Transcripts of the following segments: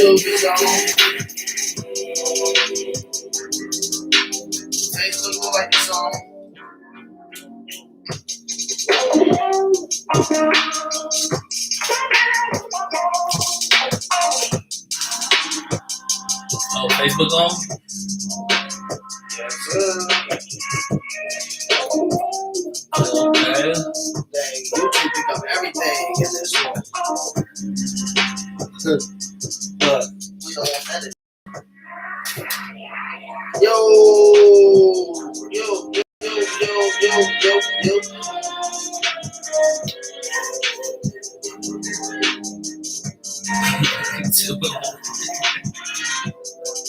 YouTube is on. Facebook look like it's on. Oh, Facebook on? Yes, sir. Okay. Dang, YouTube pick up everything in this one. But we don't want that. Yo.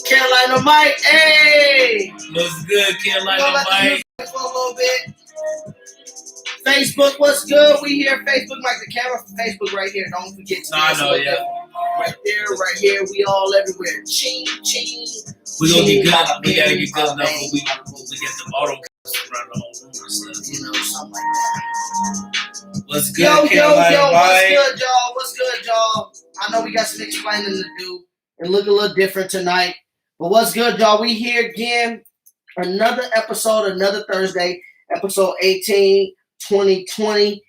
Carolina Mike, hey! What's good, Carolina Mike? For a little bit. Facebook, what's good? We here. Facebook, Mike, the camera for Facebook right here. Don't forget to yeah. Right there, right here. We all everywhere. Ching, ching. We gonna get good. We gotta get good enough when we get the auto around the whole room and stuff. You know, something like that. What's good, Carolina Mike? What's good, y'all? I know we got some explaining to do and look a little different tonight. But what's good, y'all? We here again. Another episode, another Thursday. Episode 18, 2020,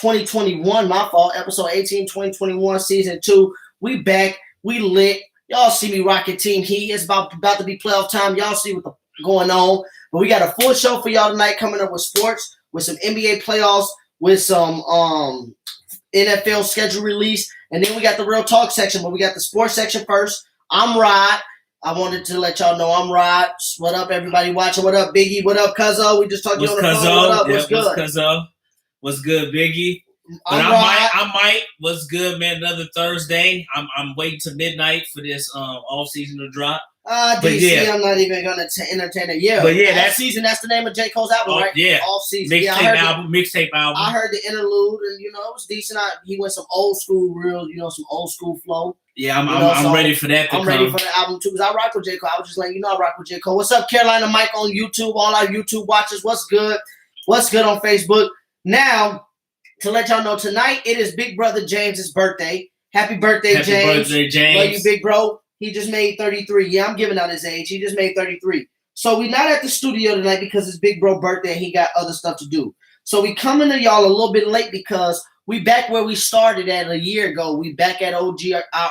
2021. My fault. Episode 18, 2021, season 2. We back. We lit. Y'all see me rocking Team Heat. It's about to be playoff time. Y'all see what's going on. But we got a full show for y'all tonight coming up with sports, with some NBA playoffs, with some NFL schedule release. And then we got the real talk section. But we got the sports section first. I'm Rod. I wanted to let y'all know I'm Rod. What up, everybody watching? What up, Biggie? What up, Cuzzo? We just talked to you on the phone. What up? What's good? What's Cuzzo? What's good, Biggie? I'm Mike. What's good, man? Another Thursday. I'm waiting till midnight for this off season to drop. DC, yeah. I'm not even gonna entertain it. Yeah, but yeah, that season. That's the name of J. Cole's album, right? Yeah, off season. Mixtape album. I heard the interlude, and it was decent. He went some old school, some old school flow. Yeah, I'm ready for that. I'm ready for the album too, because I rock with J. Cole. I was just letting you know I rock with J. Cole. What's up, Carolina Mike on YouTube? All our YouTube watchers, what's good? What's good on Facebook? Now, to let y'all know, tonight it is Big Brother James's birthday. Happy birthday, James! Happy birthday, James! Love you, big bro. He just made 33. Yeah, I'm giving out his age. He just made 33. So we're not at the studio tonight because it's Big Bro birthday and he got other stuff to do. So we coming to y'all a little bit late because we back where we started at a year ago. We back at our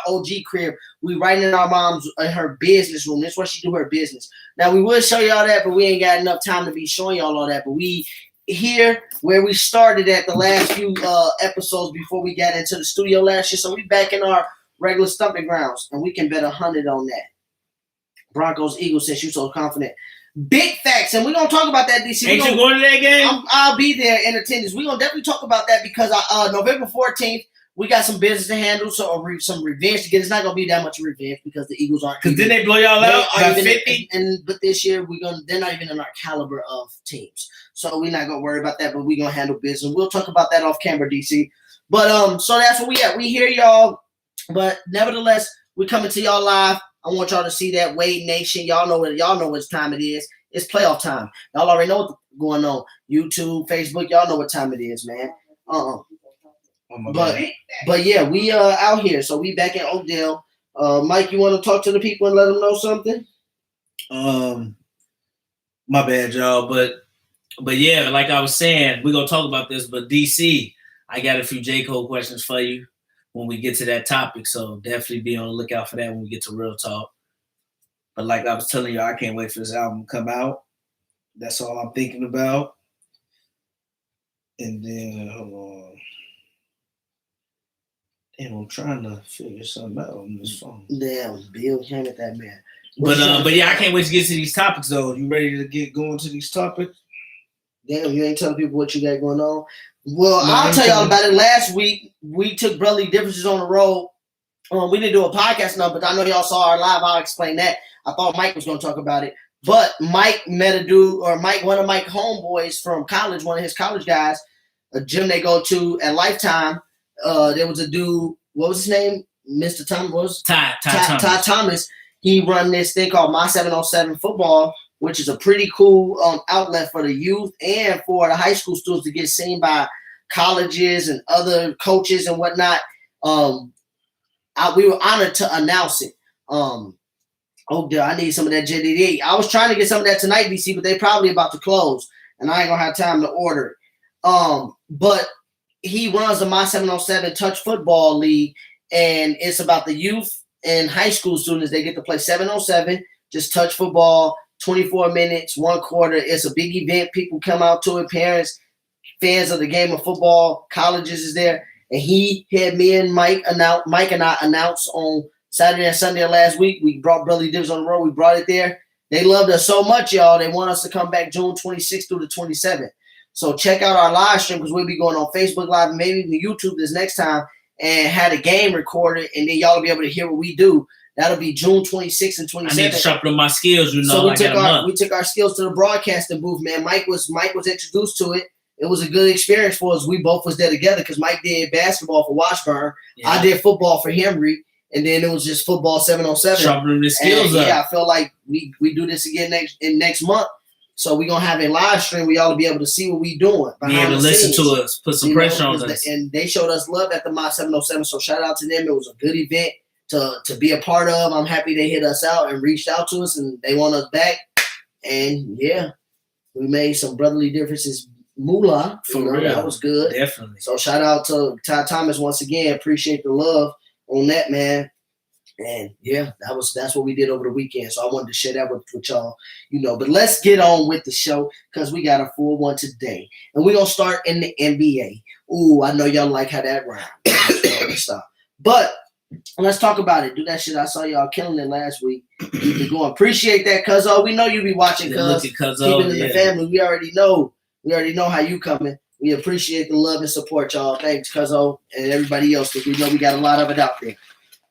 OG crib. We right in our mom's in her business room. That's where she do her business. Now we will show y'all that, but we ain't got enough time to be showing y'all all that. But we here where we started at the last few episodes before we got into the studio last year. So we back in our regular stomping grounds, and we can bet 100 on that. Broncos, Eagles, since you're so confident. Big facts, and we're going to talk about that, DC. Ain't you going to that game? I'll be there in attendance. We're going to definitely talk about that because November 14th, we got some business to handle, so some revenge to get. It's not going to be that much revenge because the Eagles aren't. Because didn't they blow y'all out by 50? But this year, they're not even in our caliber of teams. So we're not going to worry about that, but we're going to handle business. We'll talk about that off camera, DC. But so that's where we at. We hear y'all. But nevertheless, we coming to y'all live. I want y'all to see that Wade Nation. Y'all know what time it is. It's playoff time. Y'all already know what's going on. YouTube, Facebook, y'all know what time it is, man. But yeah, we out here. So we back in Oakdale. Mike, you want to talk to the people and let them know something? My bad, y'all. But yeah, like I was saying, we're gonna talk about this. But DC, I got a few J. Cole questions for you when we get to that topic, so definitely be on the lookout for that when we get to real talk. But like I was telling you, I can't wait for this album to come out. That's all I'm thinking about. And then, hold on. Damn, I'm trying to figure something out on this phone. Damn, Bill came at that man. But yeah, I can't wait to get to these topics, though. You ready to get going to these topics? Damn, you ain't telling people what you got going on? Well, I'll tell y'all about it. Last week, we took Brotherly Differences on the road. We didn't do a podcast now, but I know y'all saw our live. I'll explain that. I thought Mike was going to talk about it. But Mike met a dude, or one of Mike's homeboys from college, one of his college guys, a gym they go to at Lifetime. There was a dude, what was his name? Mr. Thomas? Ty Thomas. He run this thing called My 707 Football, which is a pretty cool outlet for the youth and for the high school students to get seen by colleges and other coaches and whatnot. We were honored to announce it. Oh, dear, I need some of that JDD. I was trying to get some of that tonight, DC, but they probably about to close, and I ain't gonna have time to order it. But he runs the My 707 Touch Football League, and it's about the youth and high school students. They get to play 707, just touch football, 24 minutes, 1 quarter. It's a big event. People come out to it, parents, fans of the game of football, colleges is there. And he had me and Mike and I announce on Saturday and Sunday of last week. We brought Brotherly Dibs on the road. We brought it there. They loved us so much, y'all. They want us to come back June 26th through the 27th. So check out our live stream because we'll be going on Facebook Live and maybe even YouTube this next time and had a game recorded, and then y'all will be able to hear what we do. That'll be June 26th and 27th. I need to sharpen my skills, So we took our skills to the broadcasting booth, man. Mike was introduced to it. It was a good experience for us. We both was there together because Mike did basketball for Washburn. Yeah. I did football for Henry. And then it was just football 707. Sharpening the skills up. Yeah, I feel like we do this again next month. So we're going to have a live stream where y'all will be able to see what we doing. Be able to listen to us, put some pressure on us. And they showed us love at the My 707. So shout out to them. It was a good event to be a part of. I'm happy they hit us out and reached out to us and they want us back. And yeah, we made some brotherly differences. Moolah. For real. That was good. Definitely. So shout out to Ty Thomas once again. Appreciate the love on that, man. And yeah, that's what we did over the weekend. So I wanted to share that with y'all, But let's get on with the show because we got a full one today. And we're going to start in the NBA. Ooh, I know y'all like how that rhymes. But let's talk about it. Do that shit. I saw y'all killing it last week. Keep it going. Appreciate that, Cuzzo. We know you be watching, Cuz. Keep it in the family. We already know. We already know how you coming. We appreciate the love and support, y'all. Thanks, Cuzzo, and everybody else, because we know we got a lot of it out there.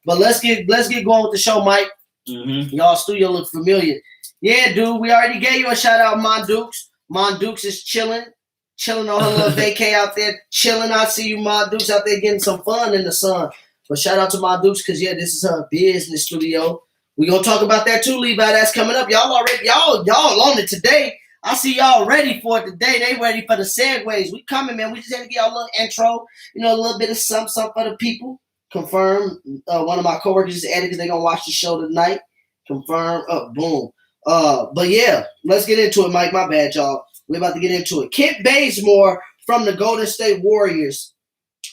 But let's get going with the show, Mike. Mm-hmm. Y'all studio look familiar. Yeah, dude, we already gave you a shout out, Mon Dukes. Mon Dukes is chilling on her little vacay out there, chilling. I see you, Mon Dukes, out there getting some fun in the sun. But shout out to Mon Dukes, because yeah, this is her business studio. We're gonna talk about that too, Levi. That's coming up. Y'all on it today. I see y'all ready for it today. They ready for the segues. We coming, man. We just had to get y'all a little intro, a little bit of something for the people. Confirm. One of my coworkers just added because they're gonna watch the show tonight. Confirm. Boom. But yeah, let's get into it, Mike. My bad, y'all. We're about to get into it. Kent Bazemore from the Golden State Warriors,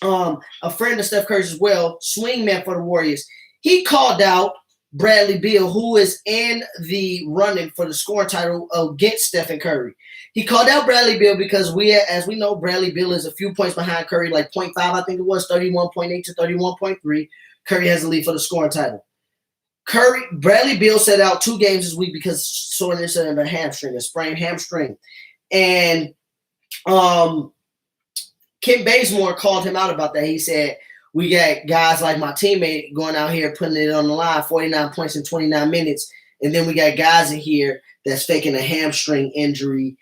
a friend of Steph Curry's as well, swingman for the Warriors. He called out Bradley Beal, who is in the running for the scoring title against Stephen Curry. He called out Bradley Beal because as we know, Bradley Beal is a few points behind Curry, like 0.5, I think it was, 31.8 to 31.3. Curry has the lead for the scoring title. Bradley Beal set out 2 games this week because soreness of a hamstring, a sprained hamstring. And Kent Bazemore called him out about that. He said, we got guys like my teammate going out here putting it on the line, 49 points in 29 minutes. And then we got guys in here that's faking a hamstring injury,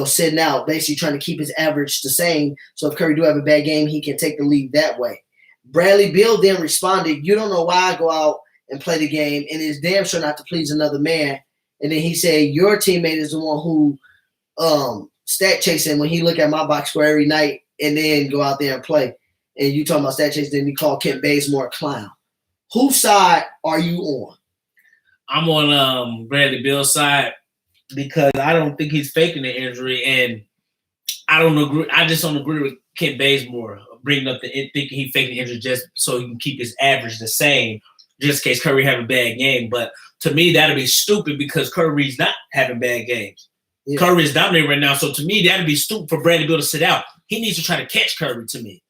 sitting out, basically trying to keep his average the same. So if Curry do have a bad game, he can take the lead that way. Bradley Beal then responded, you don't know why I go out and play the game, and it's damn sure not to please another man. And then he said, your teammate is the one who stat chasing when he look at my box score every night and then go out there and play. And you talking about stat chasing, then you call Kent Bazemore a clown. Whose side are you on? I'm on Bradley Beal's side because I don't think he's faking the injury, and I don't agree. I just don't agree with Kent Bazemore bringing up thinking he faked the injury just so he can keep his average the same, just in case Curry have a bad game. But to me, that'd be stupid because Curry's not having bad games. Yeah. Curry is dominating right now, so to me, that'd be stupid for Bradley Beal to sit out. He needs to try to catch Curry. To me.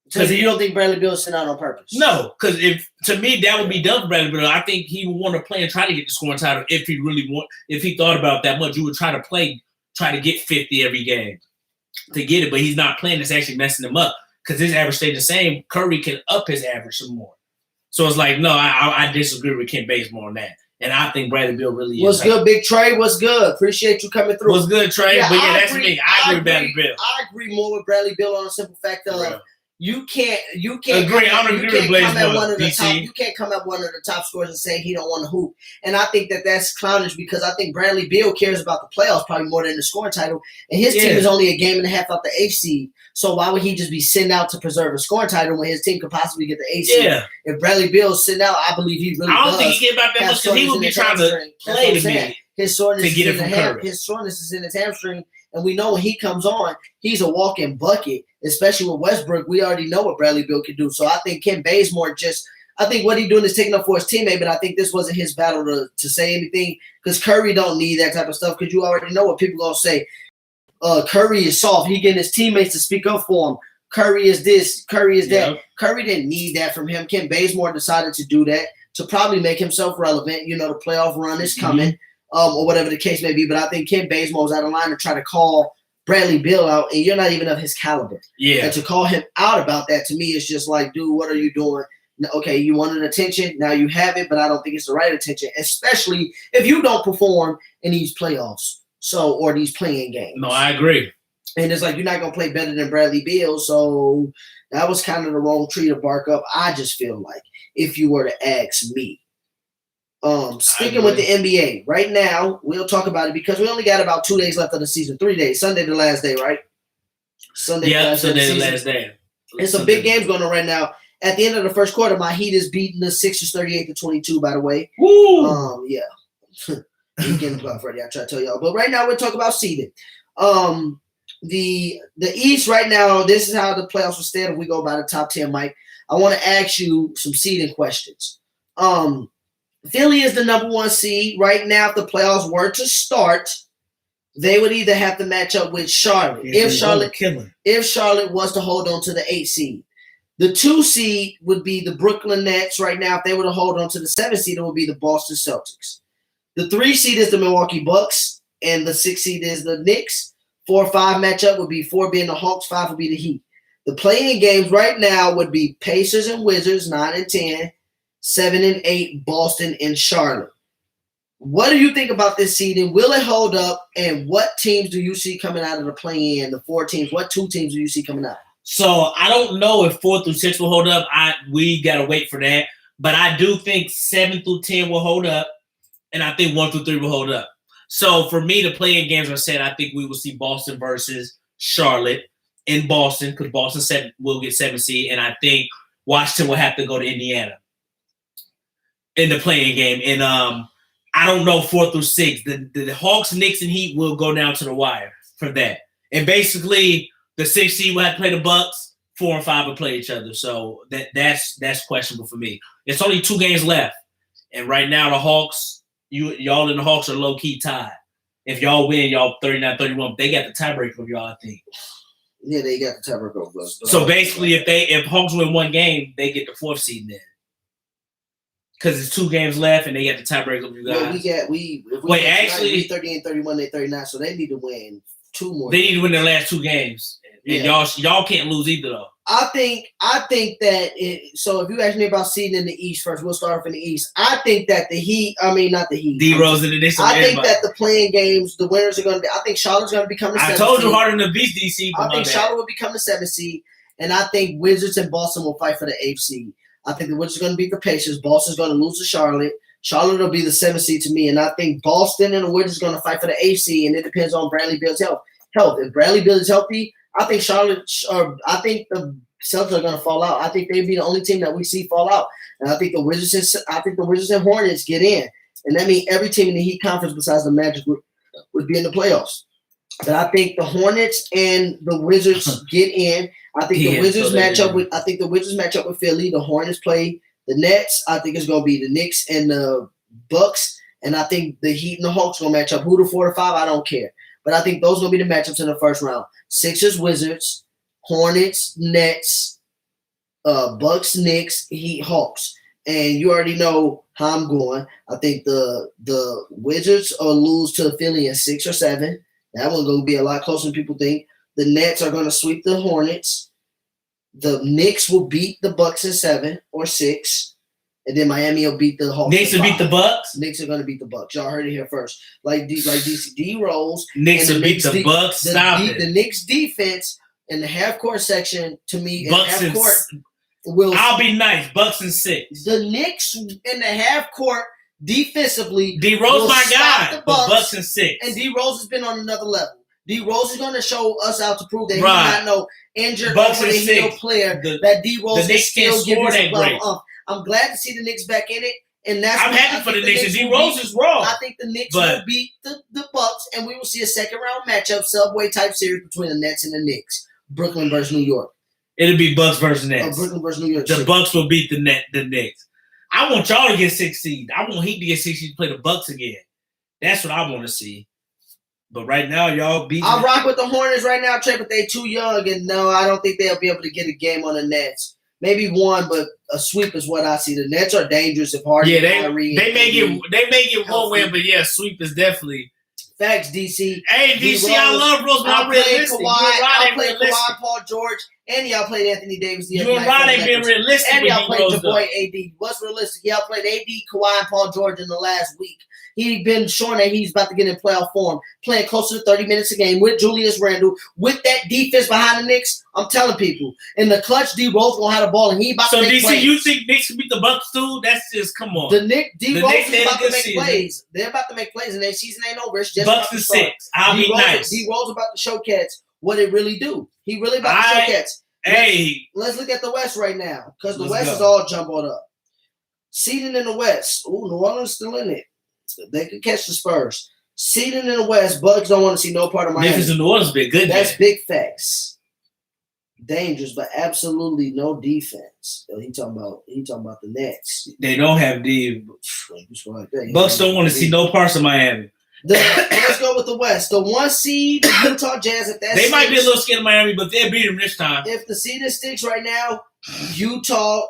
Because you don't think Bradley Beal is sitting out on purpose? No, because to me that would be done for Bradley Beal. I think he would want to play and try to get the scoring title if he thought about it that much. You would try to get 50 every game to get it, but he's not playing. It's actually messing him up because his average stayed the same. Curry can up his average some more. So it's like, no, I disagree with Kent Bazemore on that. And I think Bradley Beal really is. What's good, Big Trey? What's good? Appreciate you coming through. What's good, Trey? Yeah, but yeah, that's me. I agree with Bradley Beal. I agree more with Bradley Beal on the simple fact of You can't agree. I'm you agree with can't Blaze come at Boy, one of the DC. top. You can't come at one of the top scorers and say he don't want to hoop. And I think that that's clownish because I think Bradley Beal cares about the playoffs probably more than the scoring title. And his team is only a game and a half out the 8th seed. So why would he just be sitting out to preserve a scoring title when his team could possibly get the 8th seed? Yeah. If Bradley Beal's sitting out, I believe he really I don't does think he get about that much because he would be trying to play to me. His soreness to get is it in from Curry. his soreness is in his hamstring, and we know when he comes on, he's a walking bucket. Especially with Westbrook, we already know what Bradley Beal can do. So I think Ken Bazemore I think what he's doing is taking up for his teammate, but I think this wasn't his battle to say anything because Curry don't need that type of stuff because you already know what people gonna say. Curry is soft. He getting his teammates to speak up for him. Curry is this. Curry is that. Curry didn't need that from him. Ken Bazemore decided to do that to probably make himself relevant. You know, the playoff run is coming. Or whatever the case may be. But I think Ken Bazemore was out of line to try to call Bradley Beal out, and you're not even of his caliber. Yeah. And to call him out about that, to me, is just like, dude, what are you doing? Okay, you wanted attention. Now you have it, but I don't think it's the right attention, especially if you don't perform in these playoffs or these playing games. No, I agree. And it's like you're not going to play better than Bradley Beal, so that was kind of the wrong tree to bark up, I just feel like, if you were to ask me. Sticking with the NBA right now, we'll talk about it because we only got about 2 days left of the season. 3 days. Sunday the last day, right? Sunday the last day. And some big games going on right now. At the end of the first quarter, my Heat is beating the Sixers 38-22. By the way, woo! Yeah, you getting about Freddie. I try to tell y'all, but right now we're talking about seeding. The East right now. This is how the playoffs will stand if we go by the top 10. Mike, I want to ask you some seeding questions. Philly is the number 1 seed right now. If the playoffs were to start, they would either have to match up with Charlotte. If Charlotte was to hold on to the 8th seed, the 2 seed would be the Brooklyn Nets right now. If they were to hold on to the 7th seed, it would be the Boston Celtics. The 3 seed is the Milwaukee Bucks, and the 6 seed is the Knicks. 4 or 5 matchup would be 4 being the Hawks, 5 would be the Heat. The playing games right now would be Pacers and Wizards, 9 and 10. 7 and 8, Boston and Charlotte. What do you think about this seeding? Will it hold up? And what teams do you see coming out of the play-in? The 4 teams. What 2 teams do you see coming out? So I don't know if 4 through 6 will hold up. We gotta wait for that. But I do think 7 through 10 will hold up, and I think 1 through 3 will hold up. So for me, the play-in games are set. I think we will see Boston versus Charlotte in Boston because Boston will get 7 seed, and I think Washington will have to go to Indiana in the playing game. And I don't know 4 through 6. The Hawks, Knicks, and Heat will go down to the wire for that. And basically, the 6th seed will have to play the Bucks. 4 and 5 will play each other. So that's questionable for me. It's only 2 games left. And right now, the Hawks, y'all and the Hawks are low-key tied. If y'all win, y'all 39-31. They got the tiebreaker of y'all, I think. Yeah, they got the tiebreaker of us. So basically, if Hawks win 1 game, they get the 4th seed then. Because it's 2 games left, and they got the tiebreaker of you guys. We 30 and 31, they 39, so they need to win 2 more. They need to win their last 2 games, and y'all can't lose either though. I think that so if you ask me about seeding in the East first, we'll start off in the East. I think that not the Heat. D-Rose and the Knicks. I think that the playing games, the winners are going to be. I think Charlotte's going to become the 7th seed. I told you harder than the beast DC. I think Charlotte will become the 7th seed, and I think Wizards and Boston will fight for the 8th seed. I think the Wizards are going to beat the Pacers. Boston's going to lose to Charlotte. Charlotte will be the 7th seed to me, and I think Boston and the Wizards are going to fight for the 8th seed, and it depends on Bradley Beal's health. If Bradley Beal is healthy, I think I think the Celtics are going to fall out. I think they'd be the only team that we see fall out, and I think the Wizards and Hornets get in, and that means every team in the Heat conference besides the Magic would be in the playoffs. But I think the Hornets and the Wizards get in. I think the Wizards match up with. I think the Wizards match up with Philly. The Hornets play the Nets. I think it's going to be the Knicks and the Bucks, and I think the Heat and the Hawks going to match up. Who the 4 to 5? I don't care, but I think those are going to be the matchups in the first round. Sixers, Wizards, Hornets, Nets, Bucks, Knicks, Heat, Hawks, and you already know how I'm going. I think the Wizards will lose to Philly in 6 or 7. That one's going to be a lot closer than people think. The Nets are going to sweep the Hornets. The Knicks will beat the Bucks in 7 or 6. And then Miami will beat the Hawks. Knicks will beat the Bucks? Knicks are going to beat the Bucks. Y'all heard it here first. Like DC D-Rose. Knicks will beat the Bucks. Stop it. The Knicks defense in the half court section, to me, in Bucks half and court, will I'll be nice. Bucks and 6. the Knicks in the half court defensively. D Rose, will my stop guy. the Bucks, Bucks and 6. and D Rose has been on another level. D Rose is going to show us out to prove that he's Right. not no injured Bucks over the and heel 6. player. The That D Rose can Knicks can't still give score you some that great. love. I'm glad to see the Knicks back in it, and that's. I'm what happy I for the think Knicks. And D will Rose beat- is wrong. I think the Knicks But- will beat the Bucks, and we will see a second round matchup, subway type series between the Nets and the Knicks. Brooklyn versus New York. It'll be Bucks versus Nets. Brooklyn versus New York. The City. Bucks will beat the Knicks. I want y'all to get 6 seed. I want Heat to get 6 seed to play the Bucks again. That's what I want to see. But right now, y'all beat. I rock with the Hornets right now, Trey, but they too young, and no, I don't think they'll be able to get a game on the Nets. Maybe one, but a sweep is what I see. The Nets are dangerous if Harden. Yeah, and Kyrie they and may KD. get one win, but yeah, sweep is definitely. Facts, DC. Hey, DC, I Rose, love Rose, but I'll I'm play realistic. Kawhi. You and Rod I'll ain't play realistic. Kawhi, Paul George, and y'all played Anthony Davis. The You other and night Rod for the ain't been Lakers. realistic And with y'all D played Rose. your though. boy AD. What's realistic? Y'all played AD, Kawhi, and Paul George in the last week. He been showing that he's about to get in playoff form, playing closer to 30 minutes a game with Julius Randle, with that defense behind the Knicks. I'm telling people, in the clutch, D Rose gonna have the ball, and he about So to make DC, plays. you think Knicks can beat the Bucks too? That's just come on. D Rose Knicks is had a about to good make season. plays. They're about to make plays, and their season ain't over. It's just Bucks about to and start. 6. I'll be nice. D Rose about to show cats what it really do. He really about to show cats. Hey, Let's look at the West right now, because the Let's West go. is all jumbled up. Seeding in the West. Ooh, New Orleans still in it. They could catch the Spurs. Seeding in the West, Bucks don't want to see no part of Miami. Memphis and New Orleans been good. That's man. big facts. Dangerous, but absolutely no defense. He talking about the Nets. They don't have D. Like that. Bucks don't want to see no parts of Miami. Let's go with the West. The 1 seed, Utah Jazz. If that They might be a sticks- little scared of Miami, but they'll beat them this time. If the seeding sticks right now, Utah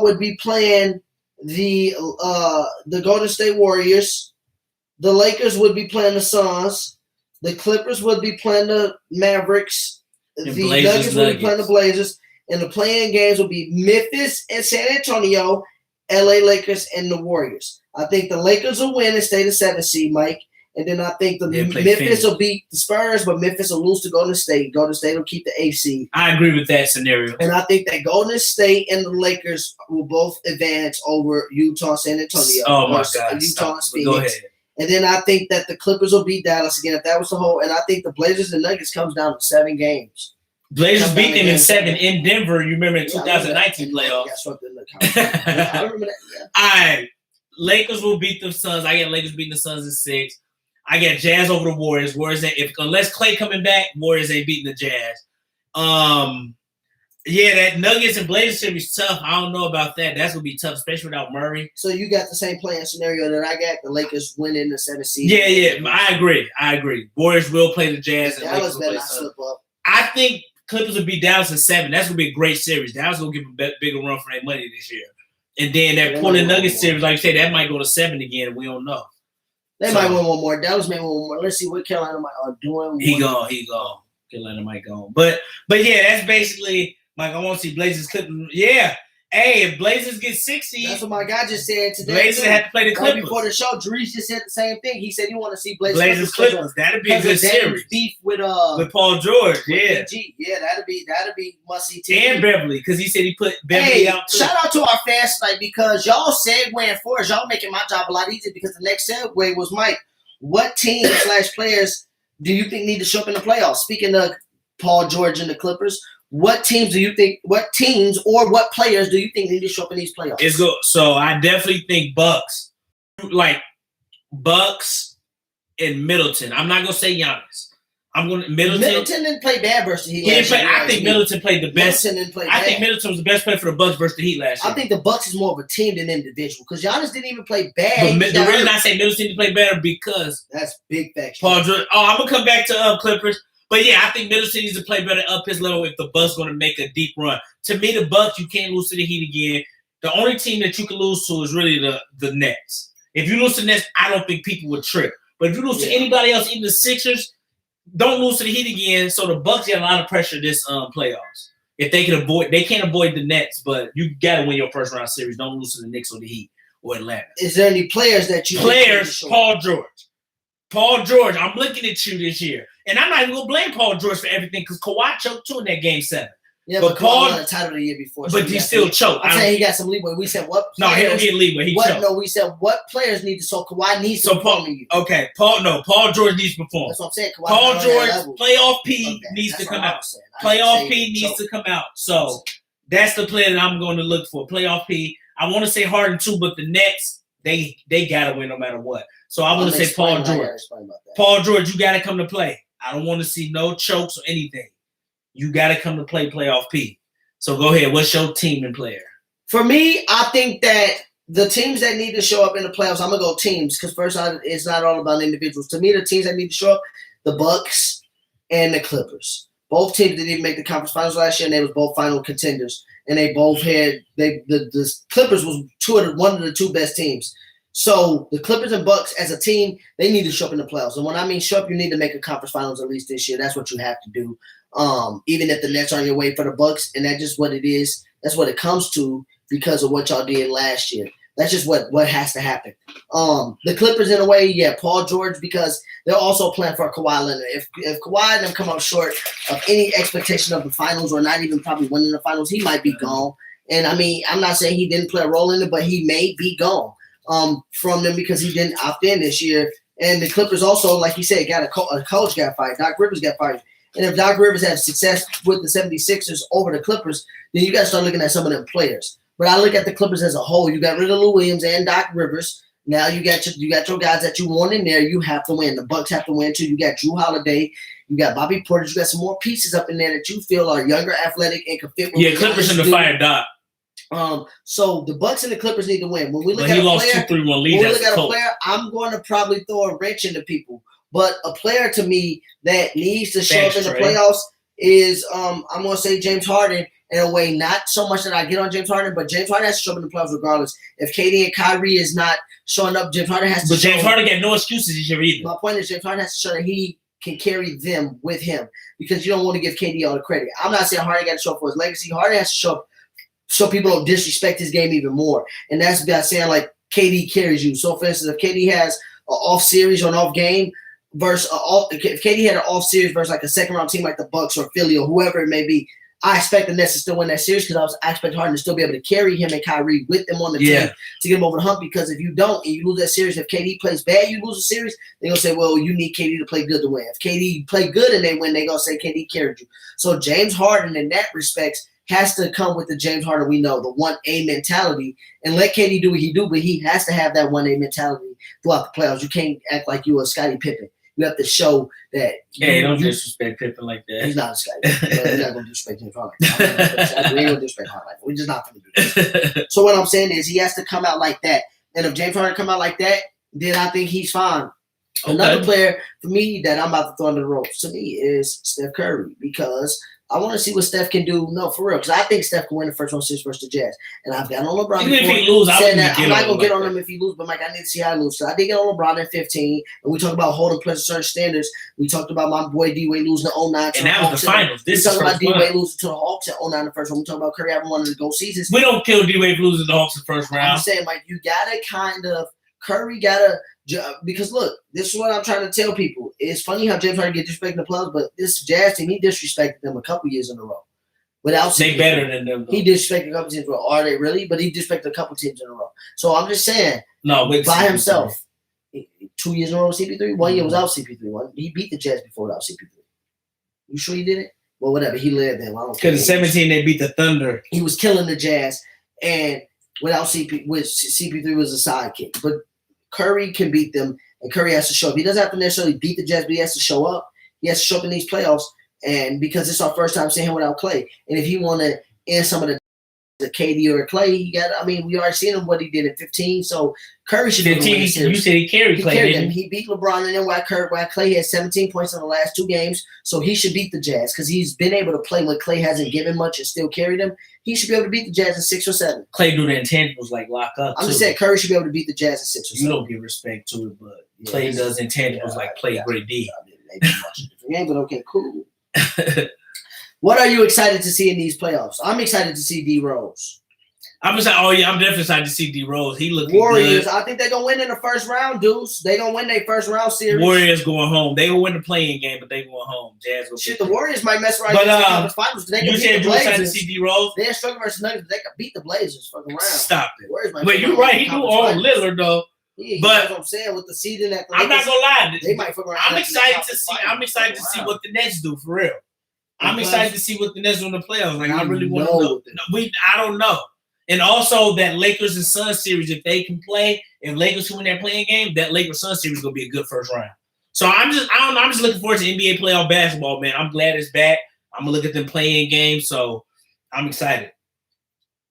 would be playing the Golden State Warriors. The Lakers would be playing the Suns. The Clippers would be playing the Mavericks. And The Blazers, Nuggets would be playing the Nuggets. Blazers. And the playing games would be Memphis and San Antonio, LA Lakers, and the Warriors. I think the Lakers will win and stay the 7th seed, Mike. And then I think the They'll play Memphis Phoenix. will beat the Spurs, but Memphis will lose to Golden State. Golden State will keep the 8th seed. I agree with that scenario. And I think that Golden State and the Lakers will both advance over Utah, San Antonio. Oh my or God! Utah Stop. and But Phoenix. go ahead. And then I think that the Clippers will beat Dallas again if that was the whole. And I think the Blazers and Nuggets comes down to 7 games. Blazers Come beat down them in again. 7 in Denver. You remember in Yeah, I remember that. 2019 And playoffs. got swept in the conference. Yeah, I remember that. Yeah. All right. Lakers will beat the Suns. I got Lakers beating the Suns in 6. I got Jazz over the Warriors. Warriors unless Clay coming back, Warriors ain't beating the Jazz. Yeah, that Nuggets and Blazers series tough. I don't know about that. That's gonna be tough, especially without Murray. So you got the same playing scenario that I got. The Lakers winning the 7th seed. Yeah. I agree. Warriors will play the Jazz and Dallas Lakers will better play not Suns. slip up. I think Clippers will beat Dallas in 7. That's gonna be a great series. Dallas will give a bigger run for their money this year. And then that They Portland might win Nuggets one. series, like you said, that might go to 7 again. We don't know. They So- might win one more. Dallas may win one more. Let's see what Carolina are doing. He gone. Carolina might go. But yeah, that's basically like I want to see Blazers Clippers. Yeah. Hey, if Blazers get 60, That's what my guy just said today. Blazers too. have to play the Right Clippers. before the show, Dries just said the same thing. He said he want to see Blazers Clippers. That'd be a good series. Beef with Paul George, with yeah. PG. Yeah, that'd be must see TV. And Beverly, because he said he put Beverly Hey, out too. shout out to our fans tonight because y'all segueing for us. Y'all making my job a lot easier because the next segue was Mike. What team / players do you think need to show up in the playoffs? Speaking of Paul George and the Clippers, what teams or what players do you think need to show up in these playoffs? It's good. So I definitely think Bucks. Like Bucks and Middleton. I'm not gonna say Giannis. I'm gonna Middleton didn't play bad versus the Heat. He didn't last play, year. I think Middleton played the best. Middleton didn't play I bad. think Middleton was the best player for the Bucks versus the Heat last year. I think the Bucks is more of a team than individual because Giannis didn't even play bad. But He the got reason hurt. I say Middleton didn't play better because That's big facts. Paul George. Oh, I'm gonna come back to Clippers. But yeah, I think Middleton needs to play better up his level if the Bucks going to make a deep run. To me, the Bucks, you can't lose to the Heat again. The only team that you can lose to is really the Nets. If you lose to the Nets, I don't think people would trip. But if you lose to anybody else, even the Sixers, don't lose to the Heat again. So the Bucks get a lot of pressure this playoffs. If they can't avoid the Nets, but you got to win your first round series. Don't lose to the Knicks or the Heat or Atlanta. Is there any players that you Paul George. I'm looking at you this year. And I'm not even gonna blame Paul George for everything because Kawhi choked too in that game 7. Yeah, but Paul won the title the year before. But he still choked. I'm saying he got some leeway. We said what? No, he don't get leeway. He choked. No, we said what players need to. So Kawhi needs to perform to you. Okay, Paul George needs to perform. That's what I'm saying. Kawhi Paul George, playoff P needs to come out. Playoff P needs to come out. So that's the player that I'm going to look for. Playoff P. I want to say Harden too, but the Nets, they gotta win no matter what. So I want to say Paul George. Paul George, you gotta come to play. I don't want to see no chokes or anything. You gotta come to play playoff P. So go ahead. What's your team and player? For me, I think that the teams that need to show up in the playoffs, I'm gonna go teams because first, it's not all about individuals. To me, the teams that need to show up, the Bucks and the Clippers. Both teams didn't even make the conference finals last year, and they was both final contenders. And they both had the Clippers was one of the two best teams. So the Clippers and Bucks as a team, they need to show up in the playoffs. And when I mean show up, you need to make a conference finals at least this year. That's what you have to do. Even if the Nets are on your way for the Bucks, and that's just what it is. That's what it comes to because of what y'all did last year. That's just what has to happen. The Clippers, in a way, yeah, Paul George, because they're also playing for Kawhi Leonard. If Kawhi and them come up short of any expectation of the finals or not even probably winning the finals, he might be gone. And, I mean, I'm not saying he didn't play a role in it, but he may be gone from them because he didn't opt in this year. And the Clippers also, like you said, got a coach got fired. Doc Rivers got fired. And if Doc Rivers has success with the 76ers over the Clippers, then you got to start looking at some of them players. But I look at the Clippers as a whole. You got rid of Lou Williams and Doc Rivers. Now you got your guys that you want in there. You have to win. The Bucks have to win too. You got Drew Holiday. You got Bobby Portis. You got some more pieces up in there that you feel are younger, athletic, and can fit. Yeah, Clippers in the fire, Doc. So the Bucks and the Clippers need to win. When we look at a player, I'm going to probably throw a wrench into people. But a player to me that needs to show up in the playoffs is I'm going to say James Harden. In a way, not so much that I get on James Harden, but James Harden has to show up in the playoffs regardless. If KD and Kyrie is not showing up, James Harden has to show up. But James Harden got no excuses this year either. My point is James Harden has to show that he can carry them with him because you don't want to give KD all the credit. I'm not saying Harden got to show up for his legacy. Harden has to show up so people don't disrespect his game even more. And that's by saying, like, KD carries you. So, for instance, if KD has an off series or an off game versus if KD had an off series versus like a second-round team like the Bucks or Philly or whoever it may be, I expect the Nets to still win that series because I expect Harden to still be able to carry him and Kyrie with them on the team to get them over the hump. Because if you don't and you lose that series, if KD plays bad, you lose the series, they're going to say, well, you need KD to play good to win. If KD play good and they win, they're going to say KD carried you. So James Harden in that respect has to come with the James Harden we know, the 1A mentality, and let KD do what he do, but he has to have that 1A mentality throughout the playoffs. You can't act like you a Scottie Pippen. You have to show that. Hey, don't disrespect Pippen like that. He's not a Scottie. He's not going to disrespect James Harden like that. We ain't going to disrespect Harden like that. We're just not going to do that. So what I'm saying is he has to come out like that. And if James Harden come out like that, then I think he's fine. Okay. Another player for me that I'm about to throw under the ropes to me is Steph Curry because I want to see what Steph can do. No, for real, because I think Steph can win the first round series versus the Jazz. And I've got on LeBron. Even if he lose, I'm not going to get on him if he lose, but Mike, I need to see how he loses. So I did get on LeBron at 15, and we talked about holding players to certain standards. We talked about my boy D-Wade losing to 09. And that was the finals. We talked about D-Wade losing to the Hawks at 09 the first round. We talked about Curry having one of the gold seasons. We don't kill D-Wade losing the Hawks the first round. I'm saying, Mike, you got to kind of – Curry got to – because look, this is what I'm trying to tell people. It's funny how James Harden get disrespected in the playoffs, but this Jazz team, he disrespected them a couple years in a row. Without they better than them. Though. He disrespected a couple teams in a row. Are they really? But he disrespected a couple teams in a row. So I'm just saying, by himself, 2 years in a row with CP3. 1 year without CP3. He beat the Jazz before without CP3. You sure he did it? Well, whatever. He led them. Because in 17 they beat the Thunder. He was killing the Jazz, and without CP3 was a sidekick. But Curry can beat them, and Curry has to show up. He doesn't have to necessarily beat the Jazz, but he has to show up. He has to show up in these playoffs. And because it's our first time seeing him without Clay. And if he want to end some of the KD or Clay, we already seen him what he did at 15. So Curry should 15, you said he carried Clay, didn't he? He beat LeBron and then while Clay had 17 points in the last 2 games. So he should beat the Jazz because he's been able to play when Clay hasn't given much and still carried him. He should be able to beat the Jazz in 6 or 7. Clay do the intangibles like lock up. I'm just saying Curry should be able to beat the Jazz in 6 or 7. You don't give respect to it, but Clay does intangibles like play great D. Maybe much different game, but okay, cool. What are you excited to see in these playoffs? I'm excited to see D Rose. I'm definitely excited to see D Rose. He looking Warriors. good. I think they're gonna win in the first round, dudes. They gonna win their first round series. Warriors going home. They will win the playing game, but they going home. Jazz will. Shit, the Warriors might mess around But, in the conference finals. They you can said beat you the excited to Blazers. see D Rose. They're struggling versus Nuggets. They can beat the Blazers fucking around. Stop it. Warriors might But you're fuck around right. in He the do conference own finals. Lillard though. Yeah, but that's what I'm saying with the seeding at the I'm not Lakers, gonna lie. they might fuck around. I'm excited to see. I'm excited to see what the Nets do for real. I'm excited to see what the Nets do in the playoffs. Like I really want to know. I don't know. And also that Lakers and Suns series, if they can play, if Lakers win their playing game, that Lakers Suns series is gonna be a good first round. So I don't know. I'm just looking forward to NBA playoff basketball, man. I'm glad it's back. I'm gonna look at them playing games, so I'm excited.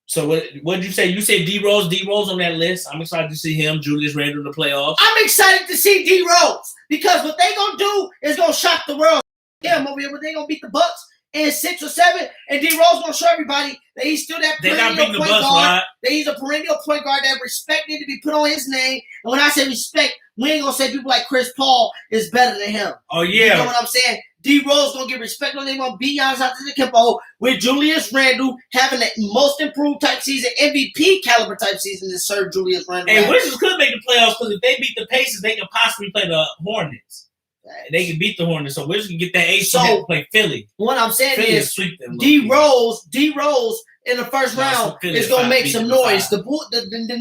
So what did you say? You said D Rose on that list. I'm excited to see him, Julius Randle in the playoffs. I'm excited to see D Rose because what they gonna do is gonna shock the world. Yeah, over here, but they gonna beat the Bucks in 6 or 7, and D Rose gonna show everybody that he's still that perennial point guard. That he's a perennial point guard that respect need to be put on his name. And when I say respect, we ain't gonna say people like Chris Paul is better than him. Oh yeah, you know what I'm saying? D Rose gonna get respect on them. Gonna beat Giannis Antetokounmpo with Julius Randle having the most improved type season, MVP caliber type season to serve Julius Randle. Hey, Wizards could make the playoffs because if they beat the Pacers, they can possibly play the Hornets. They can beat the Hornets, so Wizards can get that 8 to play Philly. What I'm saying Philly is sweep them. D Rose in the first round is gonna make some noise. The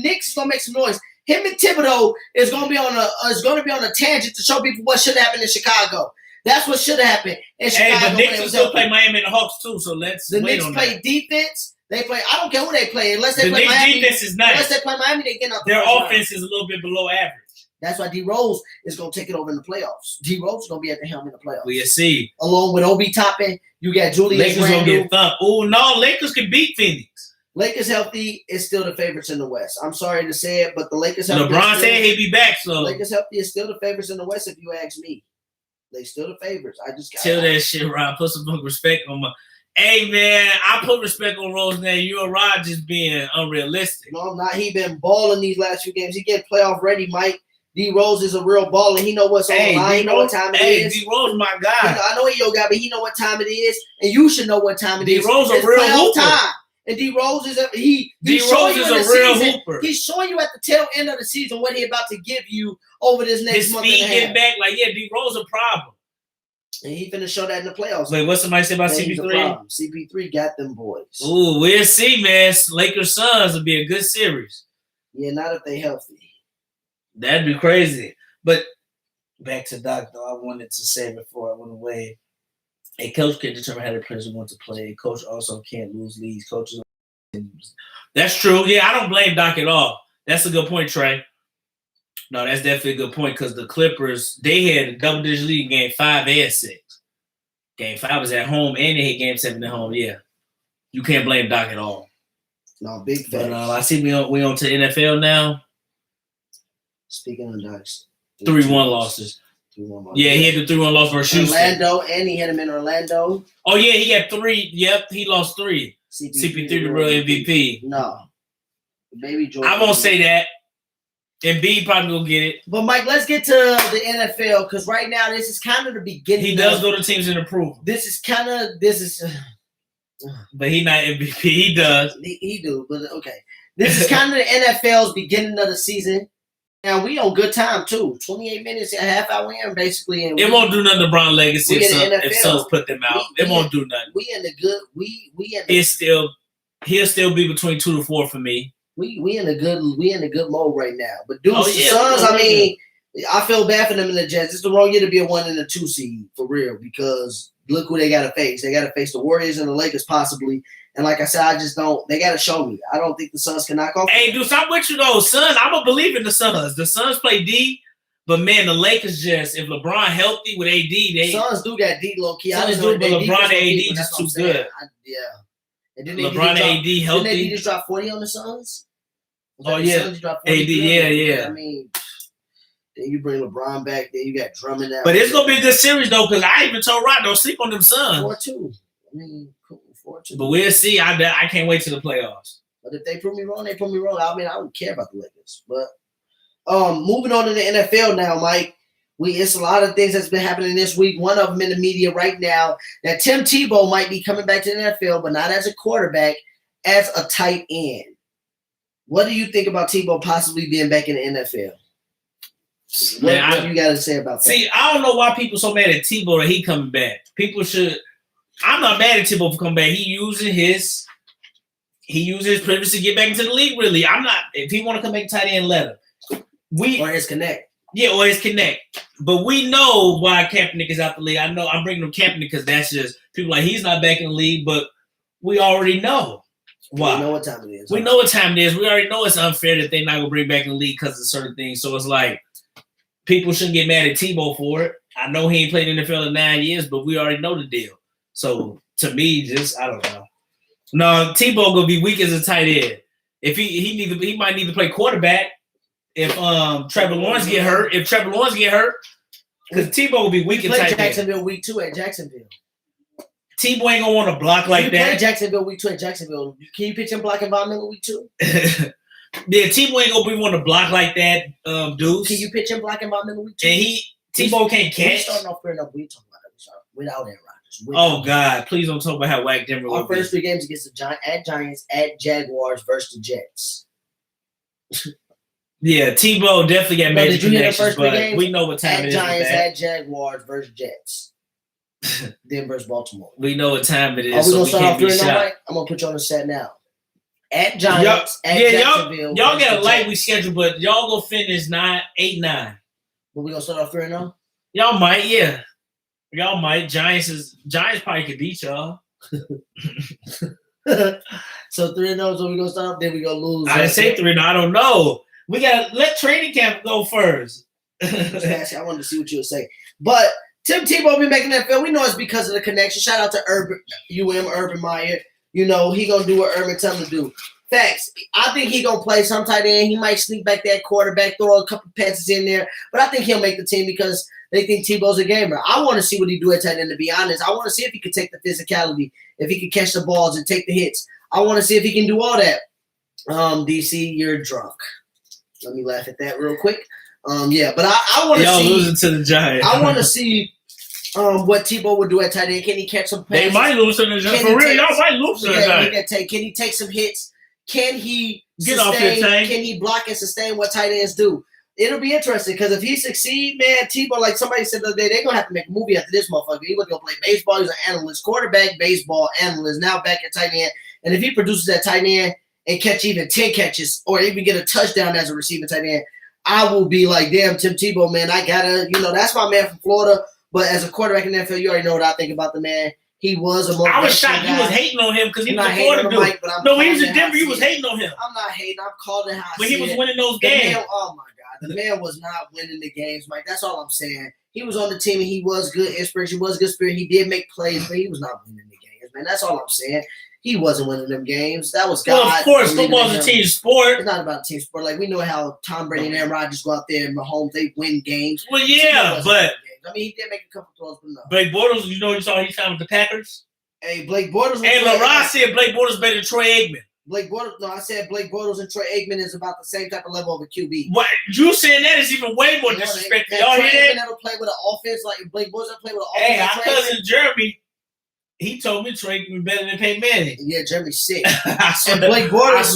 Knicks is gonna make some noise. Him and Thibodeau is gonna be on a tangent to show people what should happen in Chicago. That's what should have happened in Chicago. Hey, but Knicks will still play Miami and the Hawks too, so let's the wait Knicks on play that. defense. They play. I don't care who they play unless they the play Knicks Miami. defense is nice. Unless they play Miami, they get out. Their offense is a little bit below average. That's why D Rose is gonna take it over in the playoffs. D Rose is gonna be at the helm in the playoffs. We'll see. Along with Obi Toppin, you got Julius Lakers Randle. gonna get thumped. Oh no, Lakers can beat Phoenix. Lakers healthy is still the favorites in the West. I'm sorry to say it, but the Lakers healthy. LeBron said he'd be back, so Lakers healthy is still the favorites in the West. If you ask me, they still the favorites. I just tell that shit, Rob. Put some respect on my. Hey man, I put respect on Rose name. You and Rod just being unrealistic. No, I'm not. He been balling these last few games. He get playoff ready, Mike. D Rose is a real baller. He know what's on the line. He know what time it is. D Rose, my guy. I know he your guy, but he know what time it is, and you should know what time it is. D Rose a real hooper. Time. And D Rose is a D Rose is a real hooper. He's showing you at the tail end of the season what he about to give you over this next month and a half. His speed getting back, D Rose a problem. And he finna show that in the playoffs. Wait, what somebody say about CP3? CP3 got them boys. Ooh, we'll see, man. Lakers Suns will be a good series. Yeah, not if they healthy. That'd be crazy. But back to Doc, though, I wanted to say before I went away, a coach can determine how the players want to play. A coach also can't lose leads. Coaches. That's true. Yeah, I don't blame Doc at all. That's a good point, Trey. No, that's definitely a good point because the Clippers, they had a double-digit lead in Game 5 and 6. Game 5 was at home, and they had Game 7 at home. Yeah, you can't blame Doc at all. No, big fan. But I see we on to NFL now. Speaking of Doc's. 3-1 losses. 3-1 losses. Yeah, he had the 3-1 loss versus Houston. Orlando, and he hit him in Orlando. Oh, yeah, he got 3. Yep, he lost 3. CP3 the real MVP. No. Baby Jordan. I won't say that. And B probably will get it. But, Mike, let's get to the NFL because right now this is kind of the beginning. He does go to teams and improve. But he not MVP. He does. He do, but okay. This is kind of the NFL's beginning of the season. Now, we on good time, too. 28 minutes, a half hour in, basically. And it won't do nothing to Brown legacy if Suns put them out. It won't do nothing. We in the good. He'll still be between 2 to 4 for me. We in a good mode right now. But dude, Suns, I mean, I feel bad for them in the Jets. It's the wrong year to be a 1 and a 2 seed for real because look who they got to face. They got to face the Warriors and the Lakers possibly. And like I said, I just don't. They got to show me. I don't think the Suns can knock off. Hey, dude, stop with you though. Suns, I'm a believer in the Suns. The Suns play D, but man, the Lakers just if LeBron healthy with AD, they Suns do got D low key. Suns do, but LeBron and AD just too good. Yeah. And then LeBron and AD healthy. Didn't they just drop 40 on the Suns? Oh yeah, AD, yeah. I mean, then you bring LeBron back. Then you got Drummond out. But it's gonna be a good series though, because I even told Rod don't sleep on them Suns. 4-2. I mean, cool. 4-2. But we'll see. I can't wait to the playoffs. But if they prove me wrong, they prove me wrong. I mean, I don't care about the Lakers. But moving on to the NFL now, Mike. It's a lot of things that's been happening this week. One of them in the media right now that Tim Tebow might be coming back to the NFL, but not as a quarterback, as a tight end. What do you think about Tebow possibly being back in the NFL? What you got to say about that? See, I don't know why people so mad at Tebow that he coming back. People should. I'm not mad at Tebow for coming back. He using his privilege to get back into the league. Really, I'm not. If he want to come back tight end, let him. Or his connect. Yeah, or his connect. But we know why Kaepernick is out the league. I know I'm bringing up Kaepernick because that's just people like he's not back in the league, but we already know why. We know what time it is. We know what time it is. We already know it's unfair that they're not gonna bring back in the league because of certain things. So it's like people shouldn't get mad at Tebow for it. I know he ain't played in the NFL in 9 years, but we already know the deal. So to me, just I don't know. No, Tebow gonna be weak as a tight end. If he might need to play quarterback. If Trevor Lawrence get hurt, because Tebow will be weak in tight end. Jacksonville week 2 at Jacksonville. Tebow ain't gonna want to block like that. Play Jacksonville week 2 at Jacksonville. Can you pitch him block environment week 2? Yeah, Tebow ain't gonna want to block like that, Deuce. Can you pitch him block environment week 2? And Tebow can't catch. We're starting off fair enough. We talking about that without Aaron Rodgers. Oh God, please don't talk about how whack Denver will be. Our first 3 games against the Giants, at Jaguars versus the Jets. Yeah, Tebow definitely got major connections, but games? We know what time it is. At Giants, at Jaguars versus Jets. Then versus Baltimore. We know what time it is. Are we gonna start off 3-0? I'm gonna put you on the set now. At Giants, Jacksonville. Y'all got a lightly schedule, but y'all gonna finish 8-9. But we gonna start off 3-0? Y'all might, yeah. Y'all might. Giants probably could beat y'all. So 3-0 is when we gonna start off, then we gonna lose. I didn't say 3-0. I don't know. We gotta let training camp go first. I wanted to see what you would say. But Tim Tebow be making that film. We know it's because of the connection. Shout out to Urban Meyer. You know, he gonna do what Urban tell him to do. Facts. I think he gonna play some tight end. He might sneak back that quarterback, throw a couple passes in there. But I think he'll make the team because they think Tebow's a gamer. I want to see what he do at tight end, to be honest. I want to see if he can take the physicality, if he can catch the balls and take the hits. I want to see if he can do all that. DC, you're drunk. Let me laugh at that real quick. Yeah, but I want to see. Y'all losing to the Giants. I want to see what Tebow would do at tight end. Can he catch some passes? They might lose to the Giants. For real, y'all might lose to the Giants. Can he take some hits? Can he get off your tank? Can he block and sustain what tight ends do? It'll be interesting because if he succeed, man, Tebow, like somebody said the other day, they're gonna have to make a movie after this motherfucker. He was gonna play baseball. He's an analyst, quarterback, baseball analyst. Now back at tight end, and if he produces that tight end and catch even 10 catches or even get a touchdown as a receiving tight end, I will be like, damn, Tim Tebow, man, I gotta, that's my man from Florida. But as a quarterback in the NFL, you already know what I think about the man. He was a more. I was shocked you was hating on him because he was a Florida dude. No, when he was in Denver, you was hating on him. I'm not hating. I'm calling it how I when he was winning those games. Man, oh my God, the man was not winning the games, Mike. That's all I'm saying. He was on the team and he was good inspiration. He was good spirit. He did make plays, but he was not winning the games, man. That's all I'm saying. He wasn't winning them games. That was God. Well, of course, football's a team sport. It's not about a team sport. Like, we know how Tom Brady and Aaron Rodgers go out there and Mahomes, they win games. Well, yeah, but I mean, he did make a couple throws, but no. Blake Bortles, you saw he signed with the Packers? Hey, Blake Bortles. And LaRosse said Blake Bortles better than Troy Aikman. I said Blake Bortles and Troy Aikman is about the same type of level of a QB. What you saying that is even way more disrespectful. Y'all hear that? Never play with an offense like Blake Bortles. Never play with an offense. Hey, our cousin Jeremy, he told me Troy Aikman better than Peyton Manning. Yeah, Jeremy's sick. And Blake Bortles.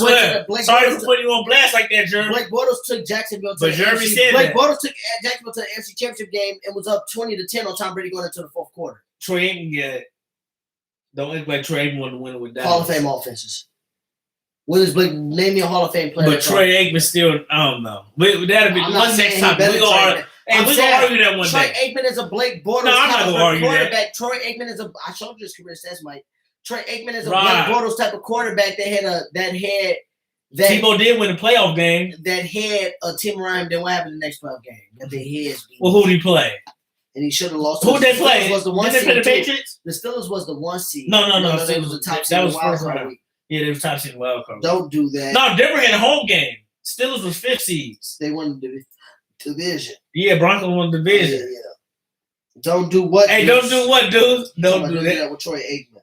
Sorry for putting you on blast like that, Jeremy. Blake Bortles took Jacksonville to Jeremy said Blake Bortles took Jacksonville to the NFC Championship game and was up 20-10 on Tom Brady going into the fourth quarter. Troy Aikman, don't look like Troy Aikman won the winner with Dallas. Hall of Fame offenses. What is Blake? Name me a Hall of Fame player. But Troy Aikman still, I don't know. That'll be one next time. We're going to argue that one day. Troy Aikman is a Blake Bortles type of quarterback. That. Troy Aikman is I showed you his career stats, Mike. Troy Aikman is a Blake Bortles type of quarterback that Tebow did win a playoff game. That had a team around him. Then what happened in the next playoff game? That their heads beat. Well, who did he play? And he should have lost. Who did they play? Was the one did they play the Patriots? The Steelers was the 1 seed. No. They was the top seed. That was first round. Yeah, they was top seed wild card. Don't do that. No, Denver had a home game. Steelers was 5th seeds. They won the division. Yeah, Broncos won the division. Yeah. Don't do what? Hey, don't do what, dude? Don't do that with Troy Aikman.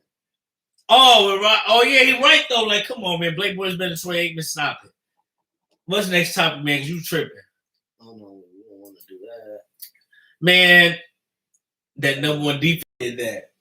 Oh, yeah, he right though. Like, come on, man. Blake Bortles better than Troy Aikman. Stop it. What's the next topic, man? Cause you tripping. Oh no, we don't want to do that. Man, that number one defense did that.